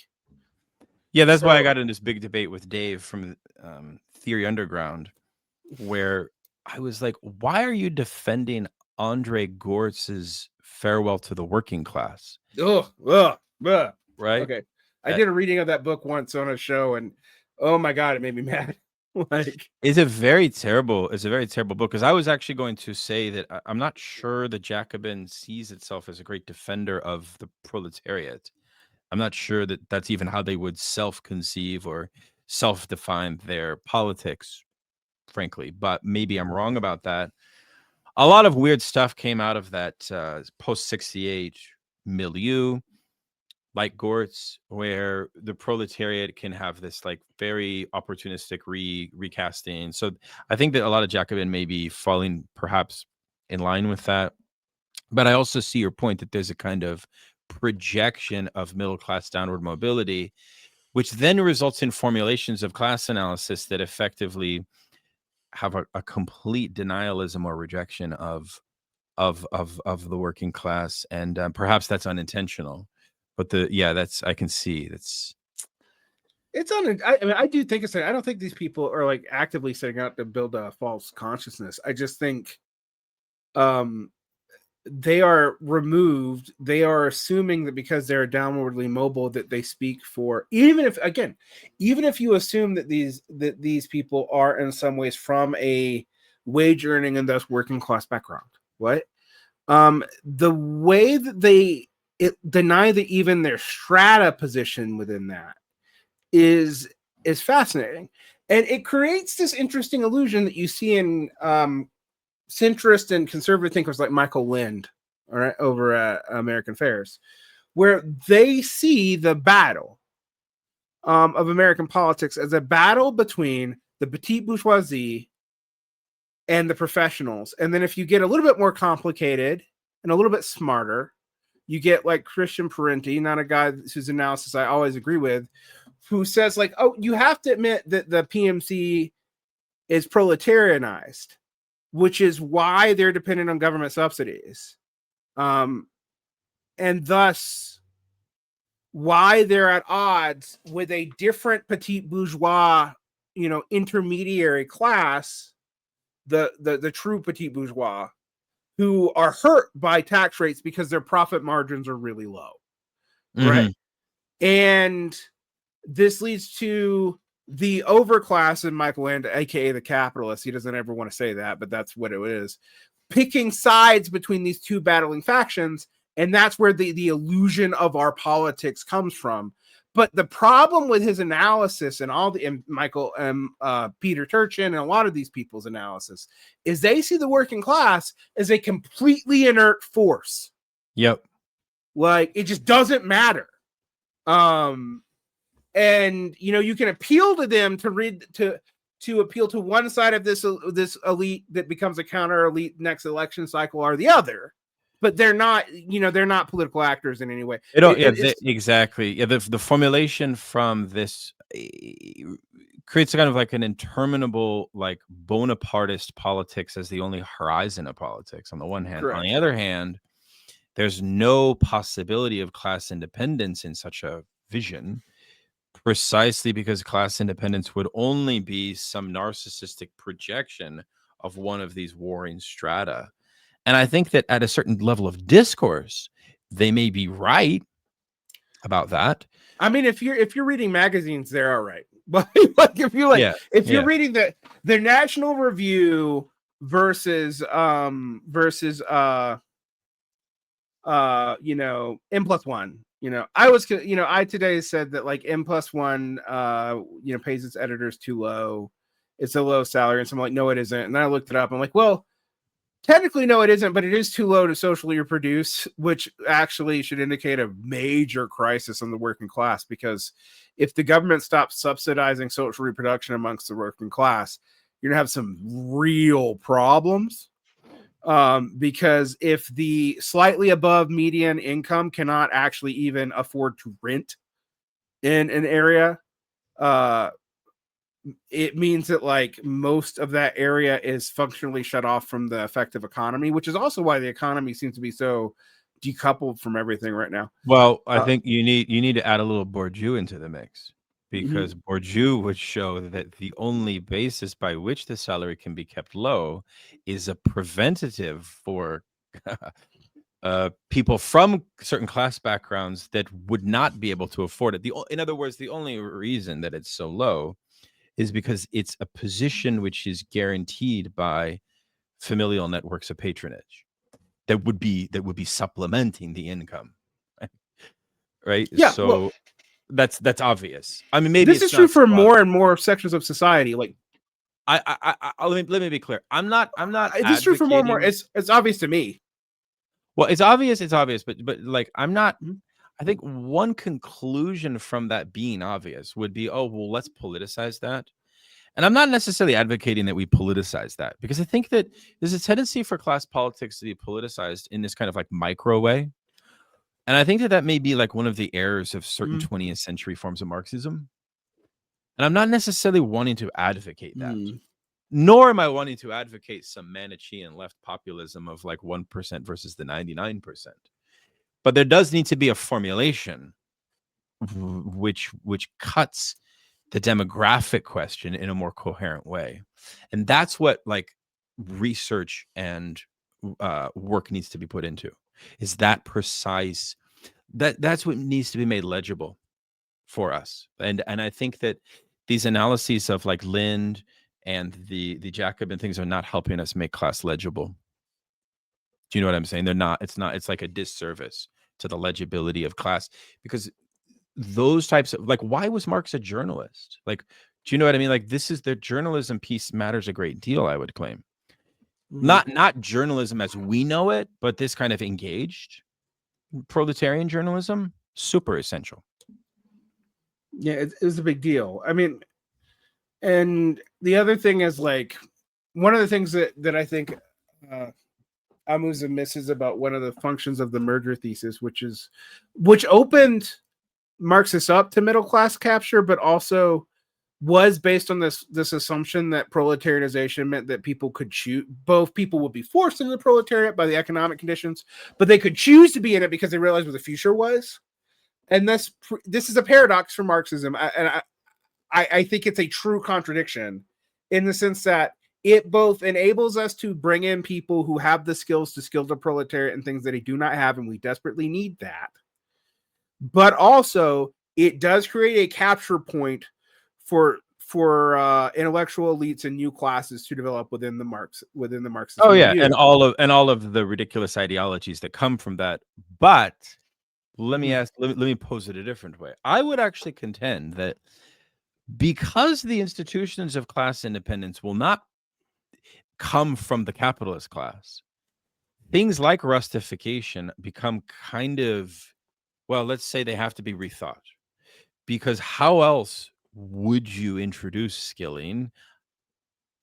yeah, that's why I got in this big debate with Dave from Theory Underground, where I was like, why are you defending Andre Gortz's Farewell to the Working Class? Right? Okay. I did a reading of that book once on a show and oh my God, it made me mad. Like, it's a very terrible book, because I was actually going to say that I'm not sure the Jacobin sees itself as a great defender of the proletariat. I'm not sure that that's even how they would self-conceive or self-define their politics, frankly, but maybe I'm wrong about that. A lot of weird stuff came out of that post-68 milieu, like Gortz, where the proletariat can have this like very opportunistic recasting. So I think that a lot of Jacobin may be falling perhaps in line with that. But I also see your point that there's a kind of projection of middle class downward mobility, which then results in formulations of class analysis that effectively have a complete denialism or rejection of the working class, and perhaps that's unintentional. But that's, I can see it's I do think I don't think these people are like actively setting out to build a false consciousness. I just think they are removed. They are assuming that because they're downwardly mobile that they speak for, even if you assume that these people are in some ways from a wage earning and thus working class background. What? The way that they deny that even their strata position within that is fascinating, and it creates this interesting illusion that you see in centrist and conservative thinkers like Michael Lind, all right, over at American Affairs, where they see the battle of American politics as a battle between the petite bourgeoisie and the professionals. And then if you get a little bit more complicated and a little bit smarter, you get like Christian Parenti, not a guy whose analysis I always agree with, who says like, oh, you have to admit that the PMC is proletarianized, which is why they're dependent on government subsidies. And thus why they're at odds with a different petite bourgeois, intermediary class, the true petite bourgeois, who are hurt by tax rates because their profit margins are really low. Mm-hmm. Right. And this leads to the overclass in Michael Land, aka the capitalist. He doesn't ever want to say that, but that's what it is. Picking sides between these two battling factions, and that's where the illusion of our politics comes from. But the problem with his analysis and Michael Peter Turchin and a lot of these people's analysis is they see the working class as a completely inert force. Yep. Like it just doesn't matter. And you can appeal to them to appeal to one side of this elite that becomes a counter elite next election cycle or the other, but they're not political actors in any way. They don't. Exactly. Yeah, the formulation from this creates kind of like an interminable, like Bonapartist politics as the only horizon of politics on the one hand. Correct. On the other hand, there's no possibility of class independence in such a vision, precisely because class independence would only be some narcissistic projection of one of these warring strata. And I think that at a certain level of discourse, they may be right about that. I mean, if you're reading magazines, they're all right. But like if you're reading the National Review versus M+1, I today said that like M+1 pays its editors too low. It's a low salary, and so I'm like, no, it isn't. And then I looked it up. I'm like, well, Technically, no, it isn't, but it is too low to socially reproduce, which actually should indicate a major crisis in the working class. Because if the government stops subsidizing social reproduction amongst the working class, you're going to have some real problems. Because if the slightly above median income cannot actually even afford to rent in an area, it means that like most of that area is functionally shut off from the effective economy, which is also why the economy seems to be so decoupled from everything right now. Well, I think you need to add a little Bourdieu into the mix, because Bourdieu would show that the only basis by which the salary can be kept low is a preventative for people from certain class backgrounds that would not be able to afford it. In other words, the only reason that it's so low is because it's a position which is guaranteed by familial networks of patronage that would be supplementing the income, right? Yeah, So well, that's obvious. I mean, maybe this is true for more and more sections of society. Like, let me be clear. I'm not. This is true for more and more. It's obvious to me. Well, it's obvious, but like I'm not. I think one conclusion from that being obvious would be, oh, well, let's politicize that. And I'm not necessarily advocating that we politicize that, because I think that there's a tendency for class politics to be politicized in this kind of like micro way. And I think that may be like one of the errors of certain 20th century forms of Marxism. And I'm not necessarily wanting to advocate that, nor am I wanting to advocate some Manichean left populism of like 1% versus the 99%. But there does need to be a formulation which cuts the demographic question in a more coherent way. And that's what like research and work needs to be put into, is that precise, that's what needs to be made legible for us. And I think that these analyses of like Lind and the Jacobin things are not helping us make class legible. Do you know what I'm saying? They're not. It's like a disservice to the legibility of class, because those types of, like, why was Marx a journalist? Like, do you know what I mean? Like, this is the journalism piece matters a great deal, I would claim. Not journalism as we know it, but this kind of engaged proletarian journalism, super essential. Yeah, it was a big deal. I mean, and the other thing is like, one of the things that I think Amusa misses about one of the functions of the merger thesis, which opened Marxists up to middle class capture, but also was based on this assumption that proletarianization meant that people could choose. Both people would be forced into the proletariat by the economic conditions, but they could choose to be in it because they realized what the future was. And this is a paradox for Marxism, and I think it's a true contradiction in the sense that it both enables us to bring in people who have the skills to skill the proletariat and things that they do not have, and we desperately need that. But also, it does create a capture point for intellectual elites and new classes to develop within the Marxist. Oh yeah, and all of the ridiculous ideologies that come from that. But let me pose it a different way. I would actually contend that because the institutions of class independence will not come from the capitalist class, things like rustification become kind of, well, let's say they have to be rethought. Because how else would you introduce skilling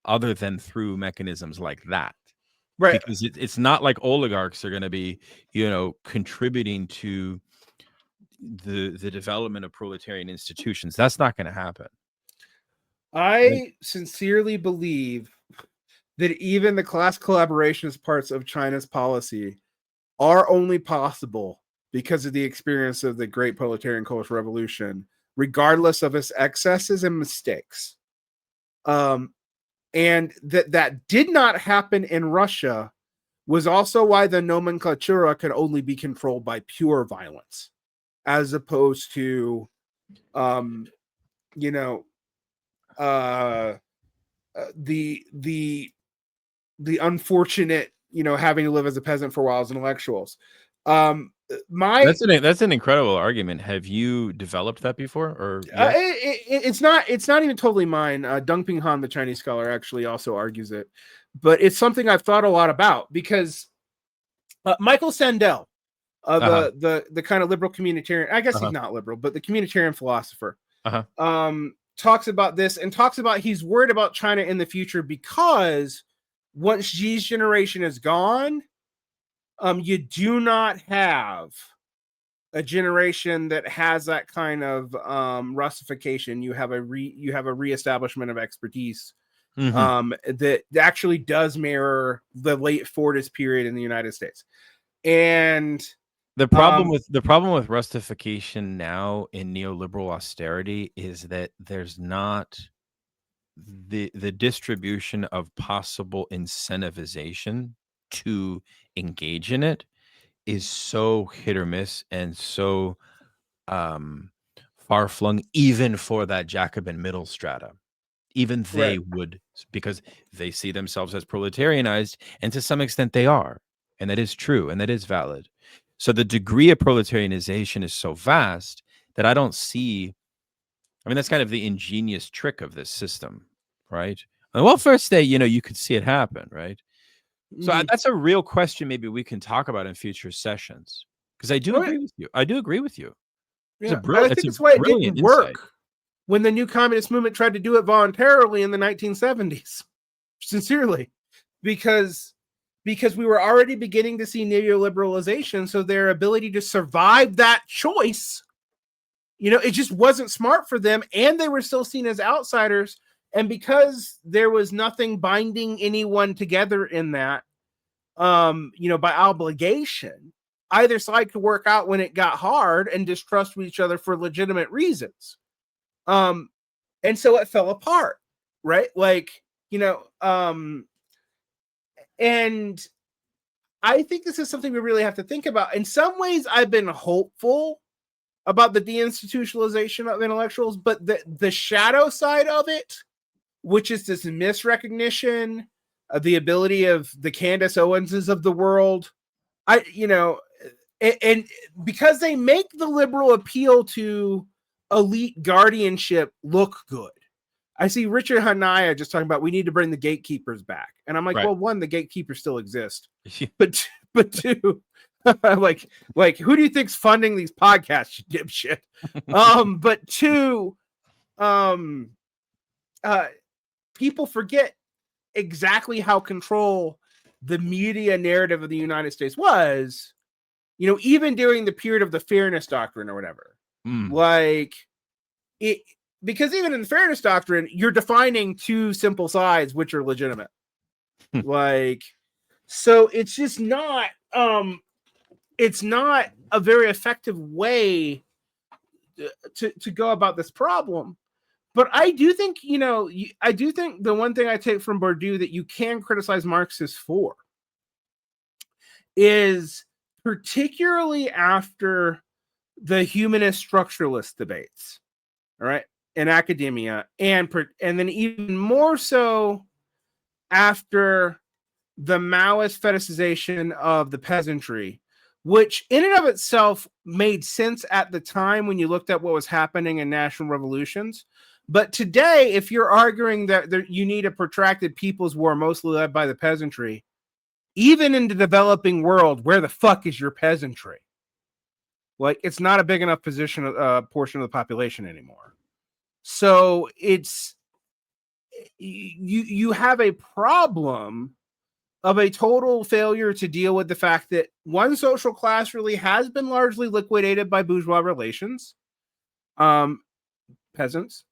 other than through mechanisms like that? Right. Because it's not like oligarchs are going to be, contributing to the development of proletarian institutions. That's not going to happen. I sincerely believe that even the class collaborationist parts of China's policy are only possible because of the experience of the Great Proletarian Cultural Revolution, regardless of its excesses and mistakes. And that did not happen in Russia was also why the nomenclatura could only be controlled by pure violence, as opposed to, the unfortunate, having to live as a peasant for a while as intellectuals. That's an incredible argument. Have you developed that before, or it's not even totally mine. Deng Ping Han, the Chinese scholar, actually also argues it, but it's something I've thought a lot about because Michael Sandel, the kind of liberal communitarian, I guess he's not liberal, but the communitarian philosopher, talks about this and talks about he's worried about China in the future because once Xi's generation is gone, you do not have a generation that has that kind of Russification. You have a reestablishment of expertise that actually does mirror the late Fordist period in the United States. And the problem with Russification now in neoliberal austerity is that there's not the distribution of possible incentivization to engage in it is so hit or miss and so far-flung, even for that Jacobin middle strata. Even they would, because they see themselves as proletarianized, and to some extent they are, and that is true, and that is valid. So the degree of proletarianization is so vast that I don't see, I mean, that's kind of the ingenious trick of this system, right? On the welfare state, you could see it happen, right? So that's a real question maybe we can talk about in future sessions, because I do agree with you. I do agree with you. Yeah, but I think that's why it didn't work when the new communist movement tried to do it voluntarily in the 1970s. Sincerely, because we were already beginning to see neoliberalization, so their ability to survive that choice, it just wasn't smart for them, and they were still seen as outsiders. And because there was nothing binding anyone together in that, by obligation, either side could work out when it got hard and distrust each other for legitimate reasons. And so it fell apart, right? And I think this is something we really have to think about. In some ways, I've been hopeful about the deinstitutionalization of intellectuals, but the shadow side of it, which is this misrecognition of the ability of the Candace Owenses of the world, and because they make the liberal appeal to elite guardianship look good. I see Richard Hanaya just talking about we need to bring the gatekeepers back, and I'm like, well, one, the gatekeepers still exist, but two, like who do you think's funding these podcasts, you dipshit? But two, people forget exactly how control the media narrative of the United States was, even during the period of the Fairness Doctrine or whatever. Because even in the Fairness Doctrine, you're defining two simple sides which are legitimate. So it's just not it's not a very effective way to go about this problem. But I do think, the one thing I take from Bourdieu that you can criticize Marxists for is, particularly after the humanist structuralist debates, all right, in academia, and then even more so after the Maoist fetishization of the peasantry, which in and of itself made sense at the time when you looked at what was happening in national revolutions. But today, if you're arguing that you need a protracted people's war, mostly led by the peasantry, even in the developing world, where the fuck is your peasantry? It's not a big enough portion of the population anymore. So it's you have a problem of a total failure to deal with the fact that one social class really has been largely liquidated by bourgeois relations, peasants,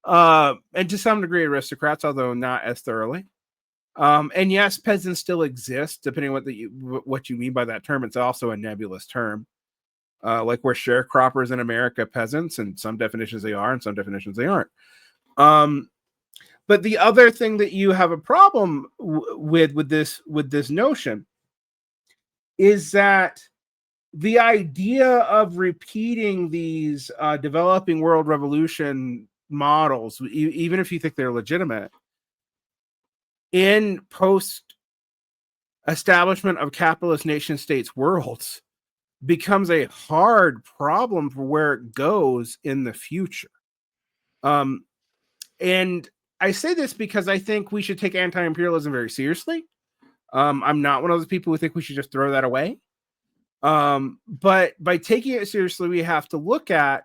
and to some degree aristocrats, although not as thoroughly. And yes, peasants still exist, depending on what you mean by that term. It's also a nebulous term. Like we're sharecroppers in America, peasants, and some definitions they are, and some definitions they aren't. But the other thing that you have a problem with this notion is that the idea of repeating these developing world revolution models, even if you think they're legitimate, in post establishment of capitalist nation states worlds, becomes a hard problem for where it goes in the future. And I say this because I think we should take anti-imperialism very seriously. I'm not one of those people who think we should just throw that away. But by taking it seriously, we have to look at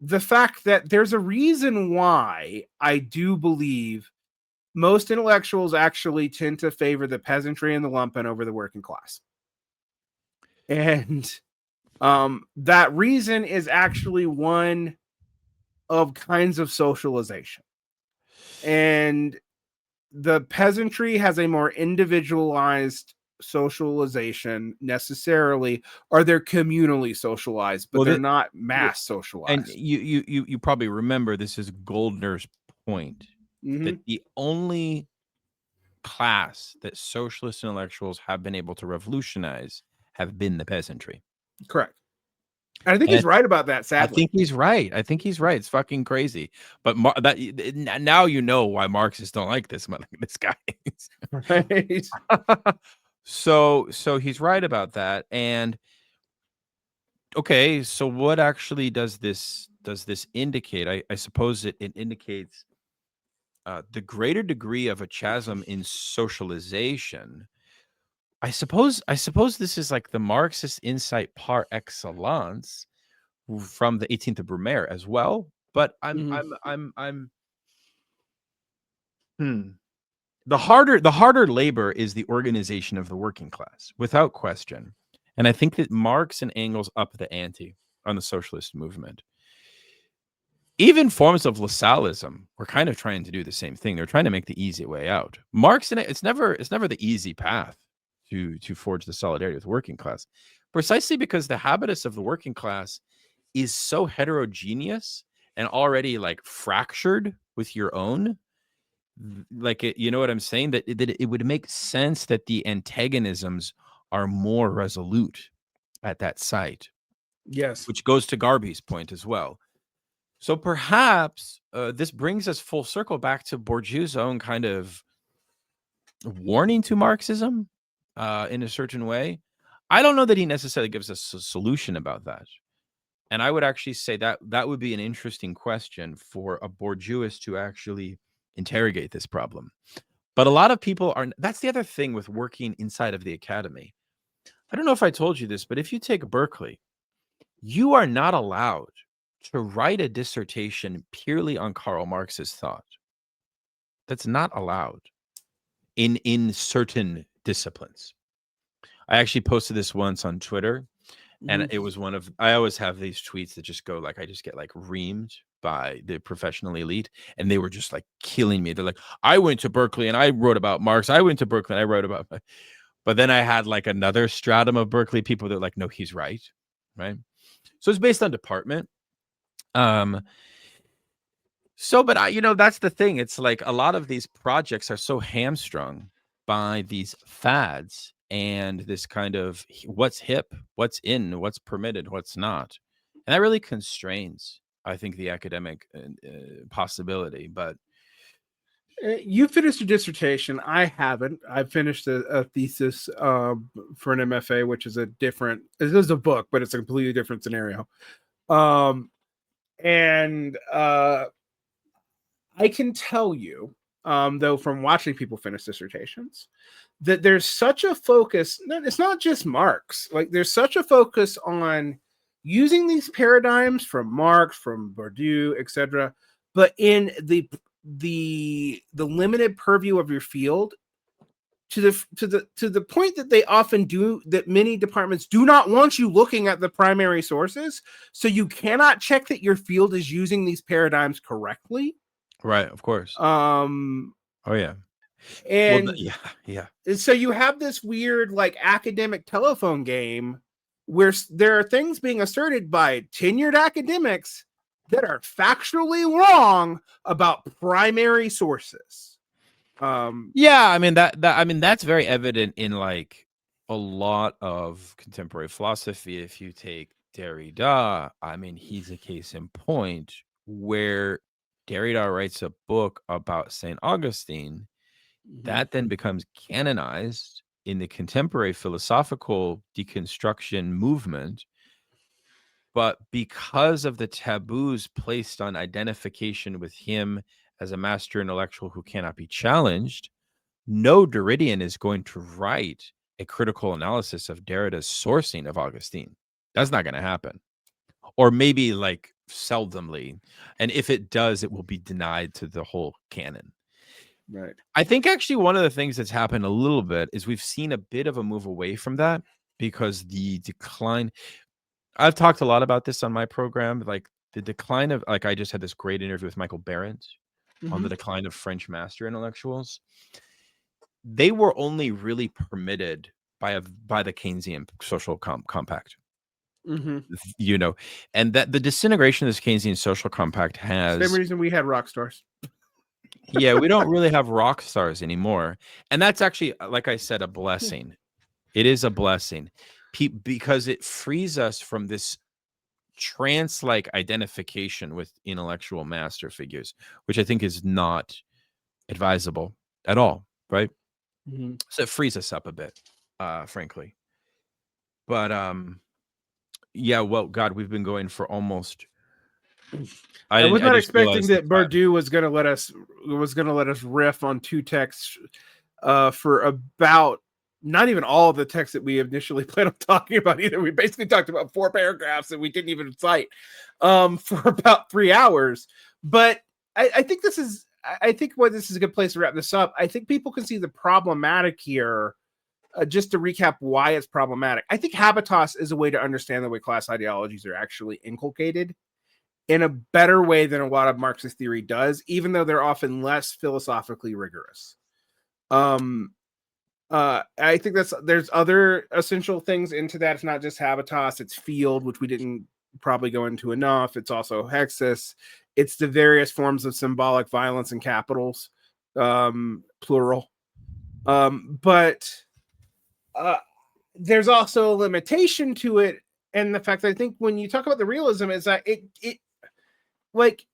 the fact that there's a reason why I do believe most intellectuals actually tend to favor the peasantry and the lumpen over the working class. And that reason is actually one of kinds of socialization. And the peasantry has a more individualized socialization necessarily, or they're communally socialized, but they're not mass socialized. And you probably remember this is Gouldner's point, that the only class that socialist intellectuals have been able to revolutionize have been the peasantry. Correct. And I think he's right about that, sadly. I think he's right. It's fucking crazy. But now you know why Marxists don't like this guy. Right. So he's right about that. And okay, so what actually does this indicate? I suppose it indicates the greater degree of a chasm in socialization. I suppose this is like the Marxist insight par excellence from the 18th of Brumaire as well. But the harder labor is the organization of the working class, without question. And I think that Marx and Engels up the ante on the socialist movement. Even forms of Lassallism were kind of trying to do the same thing. They're trying to make the easy way out. Marx and it's never the easy path to forge the solidarity with the working class, precisely because the habitus of the working class is so heterogeneous and already like fractured with your own. Like, you know what I'm saying? That it would make sense that the antagonisms are more resolute at that site. Yes. Which goes to Garby's point as well. So perhaps this brings us full circle back to Bourdieu's own kind of warning to Marxism in a certain way. I don't know that he necessarily gives us a solution about that. And I would actually say that that would be an interesting question for a Bourdieuist to actually interrogate this problem. But a lot of people are, that's the other thing with working inside of the academy. I don't know if I told you this, but if you take Berkeley, you are not allowed to write a dissertation purely on Karl Marx's thought. That's not allowed in certain disciplines. I actually posted this once on Twitter, and it was one of, I always have these tweets that just go like, I just get like reamed by the professional elite, and they were just like killing me. They're like, I went to Berkeley and I wrote about Marx. I went to Berkeley and I wrote about, but then I had like another stratum of Berkeley people that are like, no, he's right. Right. So it's based on department. So, but that's the thing. It's like a lot of these projects are so hamstrung by these fads and this kind of what's hip, what's in, what's permitted, what's not. And that really constrains, I think, the academic possibility. But you finished a dissertation. I haven't. I finished a thesis for an MFA, which is it is a book, but it's a completely different scenario. And I can tell you, though, from watching people finish dissertations, that there's such a focus. It's not just Marx. Like, there's such a focus on using these paradigms from Marx, from Bourdieu, etc., but in the limited purview of your field, to the point that they often do, that many departments do not want you looking at the primary sources, so you cannot check that your field is using these paradigms correctly. Right, of course. Oh yeah. And well, yeah. So you have this weird like academic telephone game where there are things being asserted by tenured academics that are factually wrong about primary sources. Yeah, I mean that's very evident in like a lot of contemporary philosophy. If you take Derrida, I mean, he's a case in point where Derrida writes a book about St. Augustine that then becomes canonized in the contemporary philosophical deconstruction movement. But because of the taboos placed on identification with him as a master intellectual who cannot be challenged, no Derridian is going to write a critical analysis of Derrida's sourcing of Augustine. That's not going to happen. Or maybe like seldomly. And if it does, it will be denied to the whole canon. Right. I think actually one of the things that's happened a little bit is we've seen a bit of a move away from that, because the decline, I've talked a lot about this on my program, like the decline of, like I just had this great interview with Michael Berendt on the decline of French master intellectuals. They were only really permitted by the Keynesian social compact. You know, and that the disintegration of this Keynesian social compact has, same reason we had rock stars. yeah, we don't really have rock stars anymore. And that's actually, like I said, a blessing. It is a blessing because it frees us from this trance-like identification with intellectual master figures, which I think is not advisable at all, right? So it frees us up a bit, frankly. But yeah, well, God, we've been going for almost. I was not expecting that Bourdieu was going to let us riff on two texts for about not even all of the texts that we initially planned on talking about either. We basically talked about 4 paragraphs that we didn't even cite for about 3 hours. But I think this is a good place to wrap this up. I think people can see the problematic here. Just to recap why it's problematic, I think Habitus is a way to understand the way class ideologies are actually inculcated in a better way than a lot of Marxist theory does, even though they're often less philosophically rigorous. I think there's other essential things into that. It's not just Habitus, it's field, which we didn't probably go into enough. It's also hexis. It's the various forms of symbolic violence and capitals, plural. But there's also a limitation to it. And the fact that I think when you talk about the realism is that it like,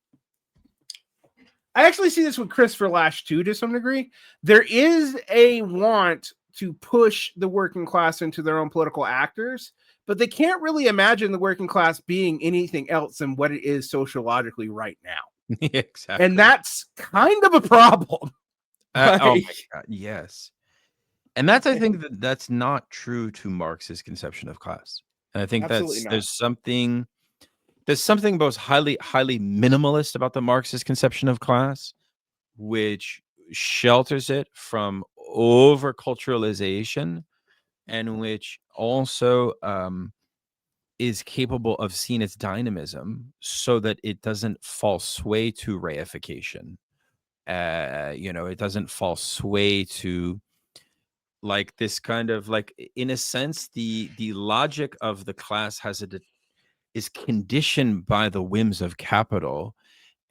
I actually see this with Christopher Lasch too, to some degree. There is a want to push the working class into their own political actors, but they can't really imagine the working class being anything else than what it is sociologically right now. Exactly. And that's kind of a problem. Oh my God, yes. And that's, I think that's not true to Marx's conception of class. And I think there's something both highly minimalist about the Marxist conception of class, which shelters it from over culturalization, and which also is capable of seeing its dynamism so that it doesn't fall sway to reification. It doesn't fall sway to like this kind of, like, in a sense, the logic of the class is conditioned by the whims of capital,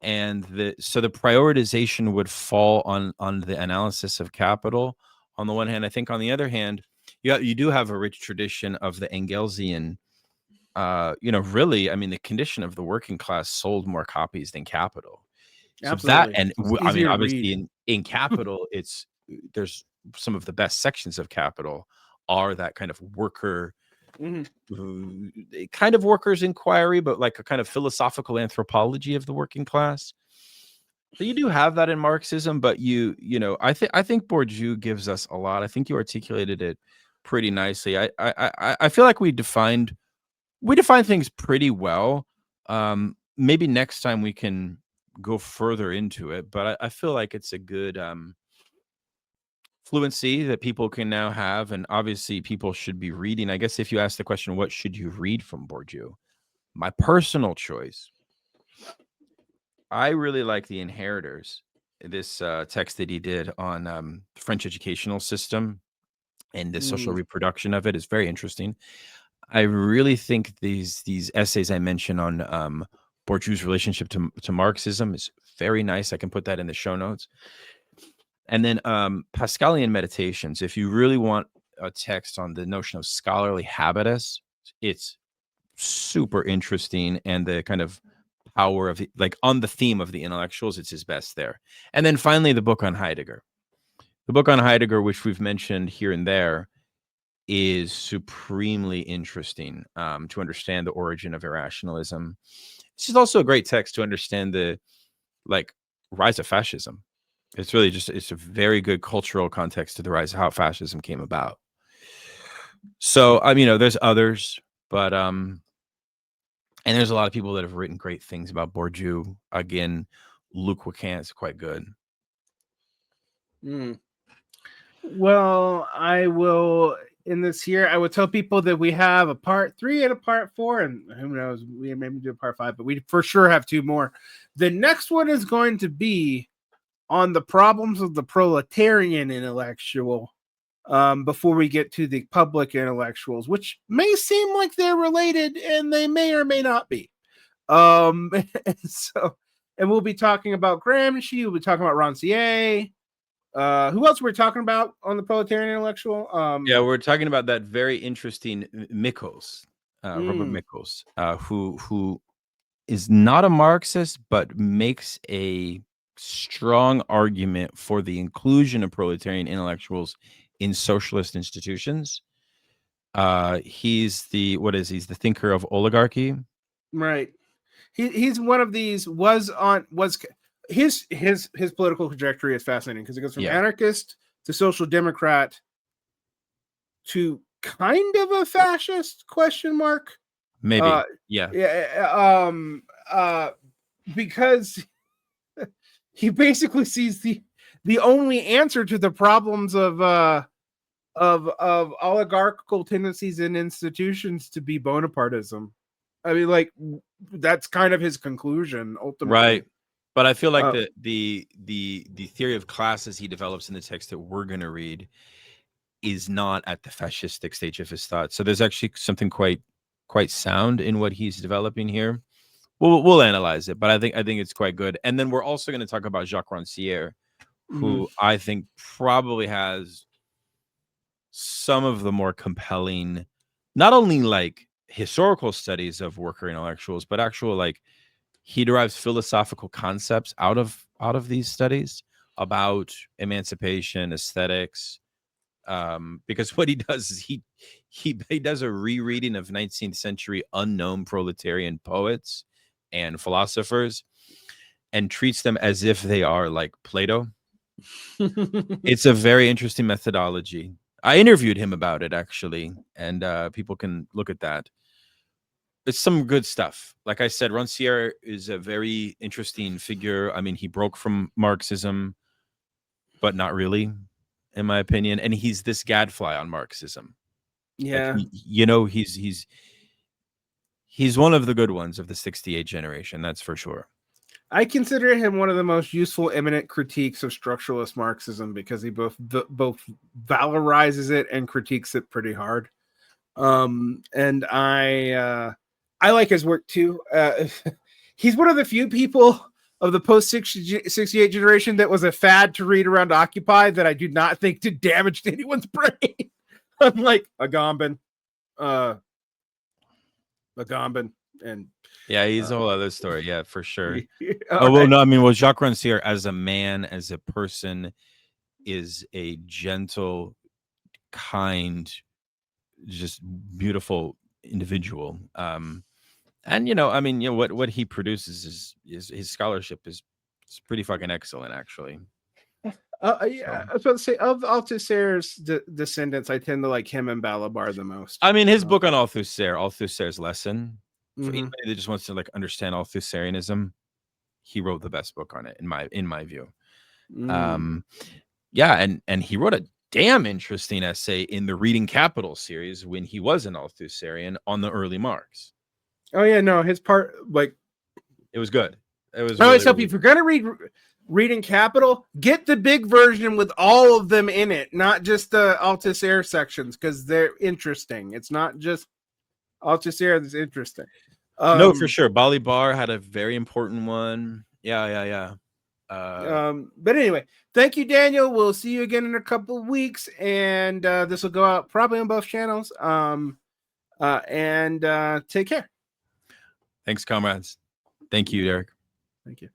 and so the prioritization would fall on the analysis of capital on the one hand. I think on the other hand, you do have a rich tradition of the Engelsian, really, I mean, the condition of the working class sold more copies than capital. So absolutely. that, and I mean, obviously in capital, there's some of the best sections of capital are that kind of worker, kind of workers' inquiry, but like a kind of philosophical anthropology of the working class. So you do have that in Marxism, but I think Bourdieu gives us a lot. I think you articulated it pretty nicely. I feel like we defined things pretty well. Maybe next time we can go further into it, but I feel like it's a good fluency that people can now have, and obviously people should be reading. I guess if you ask the question, what should you read from Bourdieu? My personal choice, I really like The Inheritors, this text that he did on the French educational system and the social reproduction of it is very interesting. I really think these essays I mentioned on Bourdieu's relationship to Marxism is very nice. I can put that in the show notes. And then Pascalian Meditations, if you really want a text on the notion of scholarly habitus, it's super interesting, and the kind of power of on the theme of the intellectuals, it's his best there. And then finally, the book on Heidegger, The book on Heidegger, which we've mentioned here and there, is supremely interesting to understand the origin of irrationalism. This is also a great text to understand the rise of fascism. It's really it's a very good cultural context to the rise of how fascism came about. So there's others, but and there's a lot of people that have written great things about Bourdieu. Again, Luc Wiccan is quite good. Well, I will, in this here, I would tell people that we have a part 3 and a part 4, and who knows, we maybe do a part 5, but we for sure have 2 more. The next one is going to be on the problems of the proletarian intellectual, before we get to the public intellectuals, which may seem like they're related, and they may or may not be. And we'll be talking about Gramsci, we'll be talking about Rancière. Who else we're talking about on the proletarian intellectual? We're talking about that very interesting Michels, Robert Michels, who is not a Marxist, but makes a strong argument for the inclusion of proletarian intellectuals in socialist institutions. He's the thinker of oligarchy. Right. He's one of these his political trajectory is fascinating because it goes from anarchist to social democrat to kind of a fascist ? Maybe. Because he basically sees the only answer to the problems of oligarchical tendencies in institutions to be Bonapartism. I mean, that's kind of his conclusion ultimately. Right. But I feel like the theory of classes he develops in the text that we're going to read is not at the fascistic stage of his thought. So there's actually something quite sound in what he's developing here. We'll analyze it, but I think it's quite good. And then we're also going to talk about Jacques Rancière, who I think probably has some of the more compelling, not only historical studies of worker intellectuals, but actual he derives philosophical concepts out of these studies about emancipation, aesthetics, because what he does is he does a rereading of 19th century unknown proletarian poets and philosophers and treats them as if they are like Plato. It's a very interesting methodology. I interviewed him about it actually, and people can look at that. It's some good stuff. Like I said, Rancière is a very interesting figure. I mean, he broke from Marxism, but not really, in my opinion. And he's this gadfly on Marxism. Yeah. He's one of the good ones of the 68 generation. That's for sure. I consider him one of the most useful, eminent critiques of structuralist Marxism because he both valorizes it and critiques it pretty hard. And I like his work too. He's one of the few people of the post-68 generation that was a fad to read around Occupy that I do not think did damage to anyone's brain. Unlike Agamben, and he's a whole other story. Yeah, for sure. Right. Jacques Rancière as a man, as a person, is a gentle, kind, just beautiful individual. And what he produces is his scholarship is pretty fucking excellent, actually. I was about to say, of Althusser's descendants, I tend to like him and Balabar the most. I mean, his book on Althusser's Lesson, for anybody that just wants to understand Althusserianism, he wrote the best book on it in my view. And he wrote a damn interesting essay in the Reading Capital series when he was an Althusserian on the early Marx. Oh yeah, no, his part it was good. It was. I always tell people, if you're gonna read Reading Capital, get the big version with all of them in it, not just the Althusser sections, because they're interesting. It's not just Althusser that's interesting. No, for sure. Balibar had a very important one. Yeah. But anyway, thank you, Daniel. We'll see you again in a couple of weeks, and this will go out probably on both channels. And take care. Thanks, comrades. Thank you, Derick. Thank you.